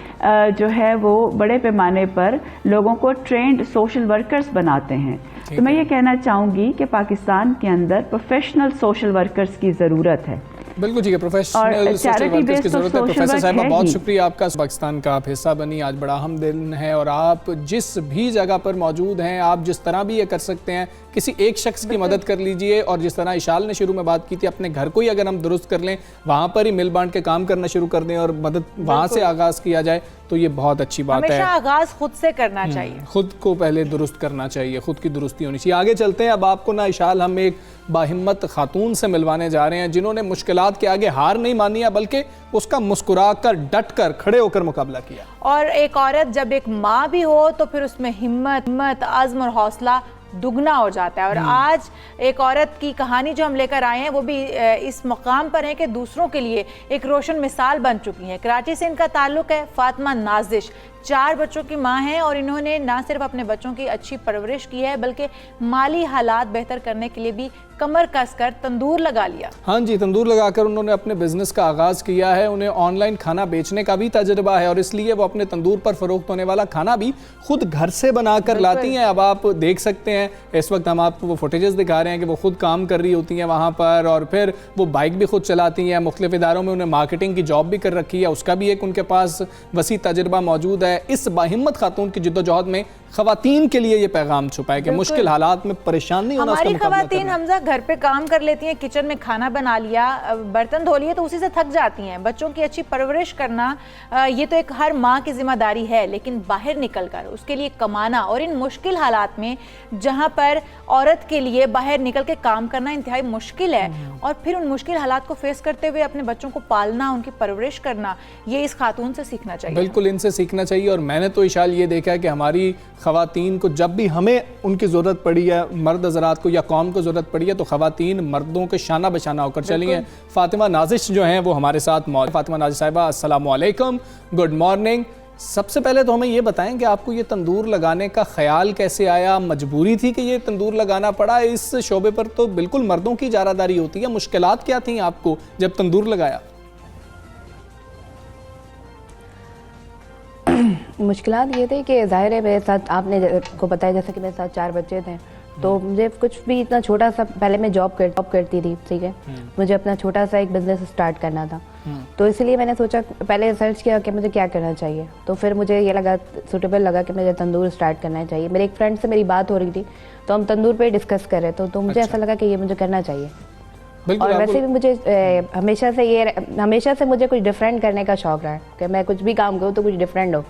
जो है वो बड़े पैमाने पर लोगों को ट्रेंड सोशल वर्कर्स बनाते हैं। तो मैं ये कहना चाहूँगी कि पाकिस्तान के अंदर प्रोफेशनल सोशल वर्कर्स की ज़रूरत है। बिल्कुल ठीक है, प्रोफेशनल सोशल वर्कर्स की ज़रूरत है। प्रोफेसर साहिबा बहुत शुक्रिया आपका, पाकिस्तान का आप हिस्सा बनी, आज बड़ा अहम दिन है और आप जिस भी जगह पर मौजूद हैं, आप जिस तरह भी ये कर सकते हैं, किसी एक शख्स की मदद कर लीजिए और जिस तरह इशाल ने शुरू में बात की थी, अपने घर को ही अगर हम दुरुस्त कर लें, वहाँ पर ही मिल बांट के काम करना शुरू कर दें और मदद वहाँ से आगाज़ किया जाए, तो ये बहुत अच्छी बात है। हमेशा आगाज खुद से करना चाहिए, खुद को पहले दुरुस्त करना चाहिए, खुद की दुरुस्ती होनी चाहिए। आगे चलते हैं, अब आपको ना इशाल हम एक बाहिम्मत खातून से मिलवाने जा रहे हैं जिन्होंने मुश्किलात के आगे हार नहीं मानी है बल्कि उसका मुस्कुरा कर, डट कर, खड़े होकर मुकाबला किया। और एक औरत जब एक माँ भी हो तो फिर उसमें हिम्मत, अज़्म और हौसला दुगना हो जाता है। और आज एक औरत की कहानी जो हम लेकर आए हैं वो भी इस मकाम पर है कि दूसरों के लिए एक रोशन मिसाल बन चुकी है। कराची से इनका ताल्लुक है। फातिमा नाजिश 4 बच्चों की मां हैं और इन्होंने ना सिर्फ अपने बच्चों की अच्छी परवरिश की है बल्कि माली हालात बेहतर करने के लिए भी कमर कसकर तंदूर लगा लिया। हाँ जी, तंदूर लगाकर उन्होंने अपने बिजनेस का आगाज़ किया है। उन्हें ऑनलाइन खाना बेचने का भी तजुर्बा है और इसलिए वो अपने तंदूर पर फरोख्त होने वाला खाना भी खुद घर से बनाकर लाती हैं। अब आप देख सकते हैं, इस वक्त हम आपको वो फुटेजेस दिखा रहे हैं कि वो खुद काम कर रही होती हैं वहाँ पर और फिर वो बाइक भी खुद चलाती हैं। मुख्तलिफ इदारों में उन्हें मार्केटिंग की जॉब भी कर रखी है, उसका भी एक उनके पास वसी तजुर्बा मौजूद है। इस बाहिम्मत खातून की जिद्दोजहद में खवातीन के लिए ये पैगाम छुपा है कि मुश्किल हालात में परेशान नहीं होना। हमारी खवातीन हमजा घर पे काम कर लेती हैं, किचन में खाना बना लिया, बर्तन धो लिए तो उसी से थक जाती हैं। बच्चों की अच्छी परवरिश करना ये तो एक हर माँ की जिम्मेदारी है, लेकिन बाहर निकलकर उसके लिए कमाना और इन मुश्किल हालात में जहाँ पर औरत के लिए बाहर निकल के काम करना इंतहाई मुश्किल है और फिर उन मुश्किल हालात को फेस करते हुए अपने बच्चों को पालना, उनकी परवरिश करना, ये इस खातून से सीखना चाहिए। बिल्कुल इनसे सीखना चाहिए। और मैंने तो इशाल ये देखा है कि हमारी खवातीन को जब भी हमें उनकी ज़रूरत पड़ी है, मर्द हज़रात को या कौम को ज़रूरत पड़ी है, तो खवातीन मर्दों के शाना बशाना होकर चली हैं। फातिमा नाजिश जो हैं वो हमारे साथ मौजूद। फातिमा नाजिश साहिबा, अस्सलामु अलैकुम, गुड मॉर्निंग। सबसे पहले तो हमें ये बताएं कि आपको ये तंदूर लगाने का ख्याल कैसे आया? मजबूरी थी कि ये तंदूर लगाना पड़ा? इस शोबे पर तो बिल्कुल मर्दों की इजारादारी होती है। मुश्किलात क्या थी आपको जब तंदूर लगाया? मुश्किलात ये थे कि ज़ाहिर है मेरे साथ, आपने को पता है जैसे कि मेरे साथ 4 बच्चे थे, तो मुझे कुछ भी इतना छोटा सा, पहले मैं जॉब करती थी, ठीक है, मुझे अपना छोटा सा एक बिजनेस स्टार्ट करना था, तो इसलिए मैंने सोचा, पहले सर्च किया कि मुझे क्या करना चाहिए, तो फिर मुझे ये लगा, सूटेबल लगा कि मुझे तंदूर स्टार्ट करना चाहिए। मेरे एक फ्रेंड से मेरी बात हो रही थी तो हम तंदूर पे डिस्कस कर रहे थे, तो मुझे ऐसा लगा कि ये मुझे करना चाहिए। और वैसे भी मुझे हमेशा से मुझे कुछ डिफरेंट करने का शौक रहा है कि मैं कुछ भी काम करूँ तो कुछ डिफरेंट हो।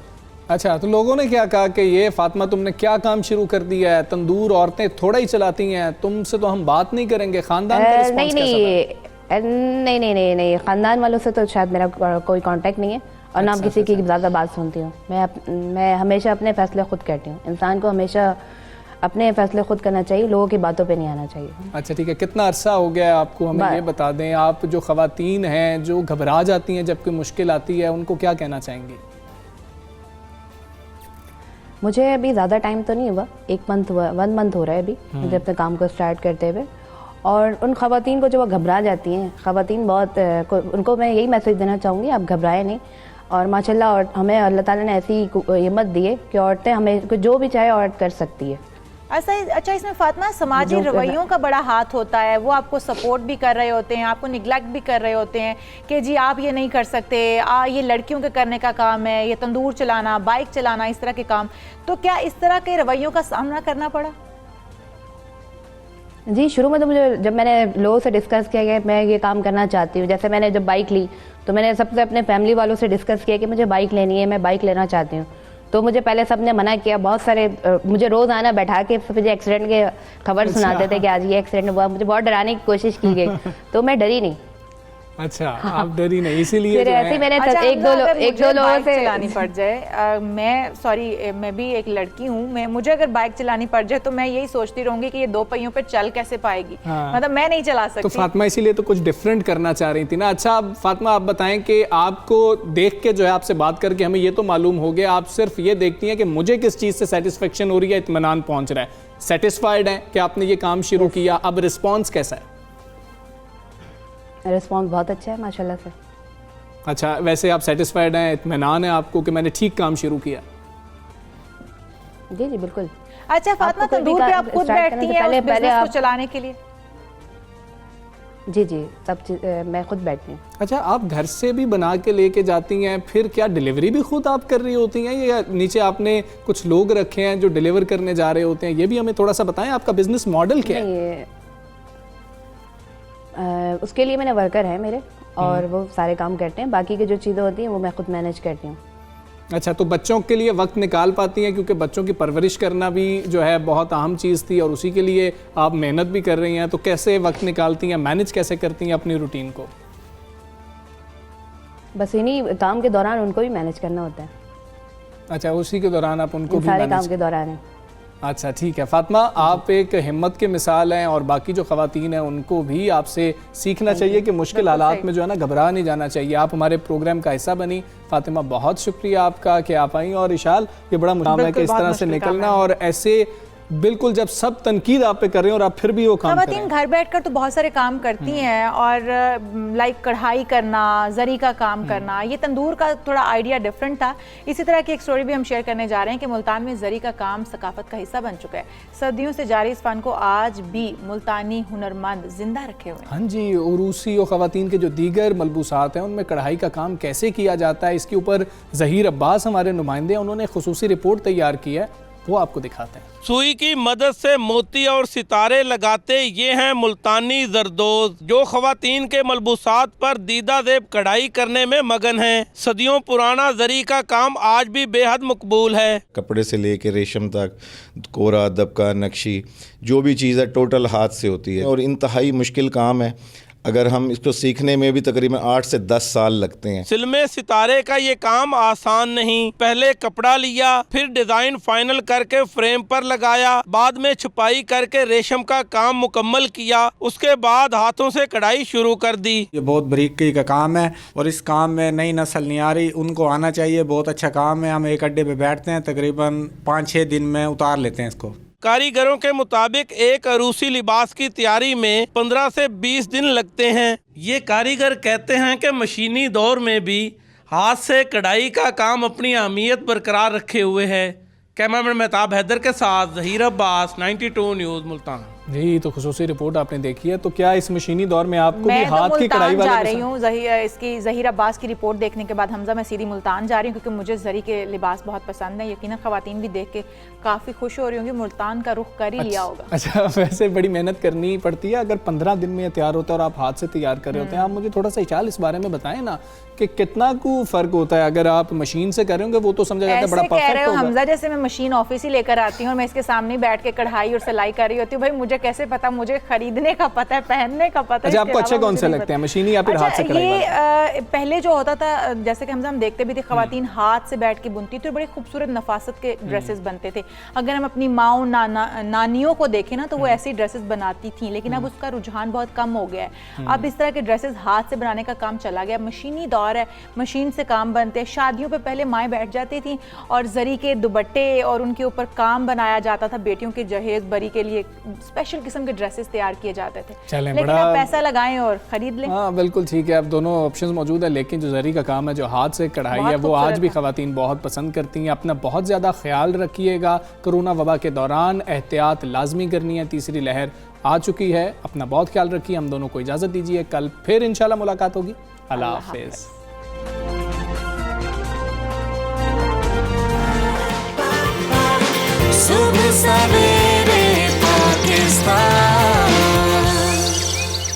अच्छा, तो लोगों ने क्या कहा कि ये फातिमा तुमने क्या काम शुरू कर दिया है, तंदूर औरतें थोड़ा ही चलाती हैं, तुमसे तो हम बात नहीं करेंगे? खानदान का रिस्पॉन्स कैसा था? नहीं, खानदान वालों से तो शायद मेरा कोई कांटेक्ट नहीं है और ना किसी की ज़्यादा बात सुनती हूँ। मैं हमेशा अपने फैसले खुद करती हूँ। इंसान को हमेशा अपने फैसले खुद करना चाहिए, लोगों की बातों पे नहीं आना चाहिए। अच्छा ठीक है, कितना अरसा हो गया आपको? हमें ये बता दें, आप जो खवातीन हैं जो घबरा जाती हैं जब कोई मुश्किल आती है, उनको क्या कहना चाहेंगी? मुझे अभी ज़्यादा टाइम तो नहीं हुआ, 1 मंथ हुआ, 1 मंथ हो रहा है अभी मुझे अपने काम को स्टार्ट करते हुए। और उन खवातीन को जो वो घबरा जाती हैं, खवातीन बहुत, उनको मैं यही मैसेज देना चाहूँगी, आप घबराएं नहीं। और माशाल्लाह और हमें अल्लाह ताला ने ऐसी हिम्मत दी है कि औरतें हमें जो भी चाहे औरत कर सकती है। अच्छा, इसमें फातिमा समाजी रवैयों का बड़ा हाथ होता है। वो आपको सपोर्ट भी कर रहे होते हैं, आपको निगलेक्ट भी कर रहे होते हैं कि जी आप ये नहीं कर सकते, ये लड़कियों के करने का काम है, ये तंदूर चलाना, बाइक चलाना, इस तरह के काम। तो क्या इस तरह के रवैयों का सामना करना पड़ा? जी, शुरू में तो मुझे, जब मैंने लोगों से डिस्कस किया कि मैं ये काम करना चाहती हूँ, जैसे मैंने जब बाइक ली तो मैंने सबसे अपने फैमिली वालों से डिस्कस किया कि मुझे बाइक लेनी है, मैं बाइक लेना चाहती हूँ। तो मुझे पहले सबने मना किया, बहुत सारे मुझे रोज़ आना बैठा के मुझे एक्सीडेंट के खबर सुनाते थे कि आज ये एक्सीडेंट हुआ, मुझे बहुत डराने की कोशिश की गई तो मैं डरी नहीं। अच्छा, आप डरी नहीं, इसीलिए फिर ऐसे मैंने एक दो लोगों से चलानी पड़ जाए, मैं भी एक लड़की हूँ, मुझे अगर बाइक चलानी पड़ जाए तो मैं यही सोचती रहूंगी कि ये 2 पहियों पे चल कैसे पाएगी। मतलब मैं नहीं चला सकती। तो फातिमा इसीलिए तो कुछ डिफरेंट करना चाह रही थी ना। अच्छा, अब फातिमा आप बताएं कि आपको देख के जो है, आपसे बात करके हमें ये तो मालूम हो गया, आप सिर्फ ये देखती हैं कि मुझे किस चीज़ से सेटिस्फेक्शन हो रही है, इत्मीनान पहुँच रहा है, सेटिस्फाइड है कि आपने ये काम शुरू किया। अब रिस्पॉन्स कैसा है? रिस्पॉन्स बहुत अच्छा है माशाल्लाह से। अच्छा, वैसे आप सेटिस्फाइड हैं, इत्मीनान है आपको कि मैंने ठीक काम शुरू किया? जी बिल्कुल। अच्छा फातिमा, तंदूर पे आप खुद बैठती हैं उस बिजनेस को चलाने के लिए? जी सब चीज़ मैं खुद बैठती हूँ। अच्छा, आप घर से भी बना के लेके जाती हैं, फिर क्या डिलीवरी भी खुद आप कर रही होती हैं या नीचे आपने कुछ लोग रखे हैं जो डिलीवर करने जा रहे होते हैं? ये भी हमें थोड़ा सा बताएं, आपका बिजनेस मॉडल क्या है? उसके लिए मैंने वर्कर है मेरे और वो सारे काम करते हैं, बाकी की जो चीज़ें होती हैं वो मैं खुद मैनेज करती हूँ। अच्छा, तो बच्चों के लिए वक्त निकाल पाती हैं, क्योंकि बच्चों की परवरिश करना भी जो है बहुत अहम चीज़ थी और उसी के लिए आप मेहनत भी कर रही हैं, तो कैसे वक्त निकालती हैं, मैनेज कैसे करती हैं अपनी रूटीन को? बस इन्हीं काम के दौरान उनको भी मैनेज करना होता है। अच्छा, उसी के दौरान आप उनको भी सारे मैनेज काम के दौरान है। अच्छा, ठीक है फातिमा, आप एक हिम्मत के मिसाल हैं और बाकी जो ख़वातीन हैं उनको भी आपसे सीखना चाहिए कि मुश्किल हालात में जो है ना घबरा नहीं जाना चाहिए। आप हमारे प्रोग्राम का हिस्सा बनी। फातिमा, बहुत शुक्रिया आपका कि आप आई, और इशाल ये बड़ा मुश्किल है कि इस तरह से निकलना, और ऐसे बिल्कुल जब सब तनकीद आप पे कर रहे हैं और आप फिर भी वो काम कर रहे हैं। घर बैठकर तो बहुत सारे काम करती हैं, और लाइक कढ़ाई करना, जरी का काम करना, ये तंदूर का थोड़ा आइडिया डिफरेंट था। इसी तरह की एक स्टोरी भी हम शेयर करने जा रहे हैं कि मुल्तान में जरी का काम सकाफत का हिस्सा बन चुका है। सदियों से जारी इस फन को आज भी मुल्तानी हुनरमंद जिंदा रखे हुए हैं। हाँ जी, उरूसी और ख़वातीन के जो दीगर मलबूसात हैं उनमें कढ़ाई का काम कैसे किया जाता है, इसके ऊपर ज़हीर अब्बास हमारे नुमाइंदे, उन्होंने खुसूसी रिपोर्ट तैयार की है, वो आपको दिखाते हैं। सुई की मदद से मोती और सितारे लगाते ये हैं मुल्तानी जरदोज, जो ख़वातीन के मलबूसात पर दीदा ज़ेब कढ़ाई करने में मगन हैं। सदियों पुराना जरी का काम आज भी बेहद मकबूल है। कपड़े से लेके रेशम तक, कोरा, दबका, नक्शी, जो भी चीज़ है टोटल हाथ से होती है और इंतहाई मुश्किल काम है। अगर हम इसको सीखने में भी तकरीबन 8 से 10 साल लगते हैं। सिलमे सितारे का ये काम आसान नहीं। पहले कपड़ा लिया, फिर डिजाइन फाइनल करके फ्रेम पर लगाया, बाद में छुपाई करके रेशम का काम मुकम्मल किया, उसके बाद हाथों से कढ़ाई शुरू कर दी। ये बहुत बारीकी का काम है और इस काम में नई नस्ल नहीं आ रही, उनको आना चाहिए। बहुत अच्छा काम है। हम एक अड्डे पे बैठते हैं, तकरीबन 5-6 दिन में उतार लेते हैं इसको। कारीगरों के मुताबिक एक अरूसी लिबास की तैयारी में 15 से 20 दिन लगते हैं। ये कारीगर कहते हैं कि मशीनी दौर में भी हाथ से कढ़ाई का काम अपनी अहमियत बरकरार रखे हुए है। कैमरामैन मेहताब हैदर के साथ ज़हीर अब्बास, 92 न्यूज़ मुल्तान। जी, तो खुसूसी रिपोर्ट आपने देखी है, तो क्या इस मशीनी दौर में आपको भी हाथ की कढ़ाई वाला जा रही हूँ इसकी ज़हीर अब्बास की रिपोर्ट देखने के बाद हमजा मैं सीधी मुल्तान जा रही हूँ, क्योंकि मुझे जरी के लिबास बहुत पसंद है। यकीनन ख़वातीन भी देख के काफ़ी खुश हो रही होंगी, मुल्तान का रुख कर ही लिया होगा। अच्छा, वैसे बड़ी मेहनत करनी पड़ती है। अगर 15 दिन में तैयार होता है और आप हाथ से तैयार कर रहे होते हैं, आप मुझे थोड़ा सा इचाल इस बारे में बताएं ना कि कितना को फ़र्क होता है। अगर आप मशीन से कर रहे होंगे वो तो समझा जाता है बड़ा परफेक्ट होगा। हमजा जैसे मैं मशीन ऑफिस ही लेकर आती हूँ और मैं इसके सामने बैठ के कढ़ाई और सिलाई कर रही होती हूँ, भाई मुझे कैसे पता, मुझे खरीदने का पता है, पहनने का पता है। अच्छा, आपको अच्छे कौन से लगते हैं, मशीनी या फिर हाथ से कढ़ाई वाला? पहले जो होता था, जैसे कि हम देखते भी थे, खवातीन हाथ से बैठ के बुनती थी, बड़े खूबसूरत नफासत के ड्रेसेस बनते थे। अगर हम अपनी माओ नानियों को देखें ना, तो वो ऐसी ड्रेसेस बनाती थी, लेकिन अब उसका रुझान बहुत कम हो गया है। अब इस तरह के ड्रेसेस हाथ से बनाने का काम चला गया, मशीनी दौर है, मशीन से काम बनते हैं। शादियों पे पहले माएँ बैठ जाती थी और जरी के दुपट्टे और उनके ऊपर काम बनाया जाता था। बेटियों के जहेज बरी के लिए स्पेशल किस्म के ड्रेसेस तैयार किए जाते थे, लेकिन आप पैसा लगाएं और खरीद लें। हाँ बिल्कुल ठीक है, अब दोनों ऑप्शंस मौजूद है, लेकिन जो जरी का काम है, जो हाथ से कढ़ाई है, वो आज भी खवातीन बहुत पसंद करती हैं। अपना बहुत ज़्यादा ख्याल रखिएगा, कोरोना वबा के दौरान एहतियात लाजमी करनी है, तीसरी लहर आ चुकी है, अपना बहुत ख्याल रखिए। हम दोनों को इजाज़त दीजिए, कल फिर इंशाल्लाह मुलाकात होगी। अल्लाह हाफ़िज़। सुबह सवेरे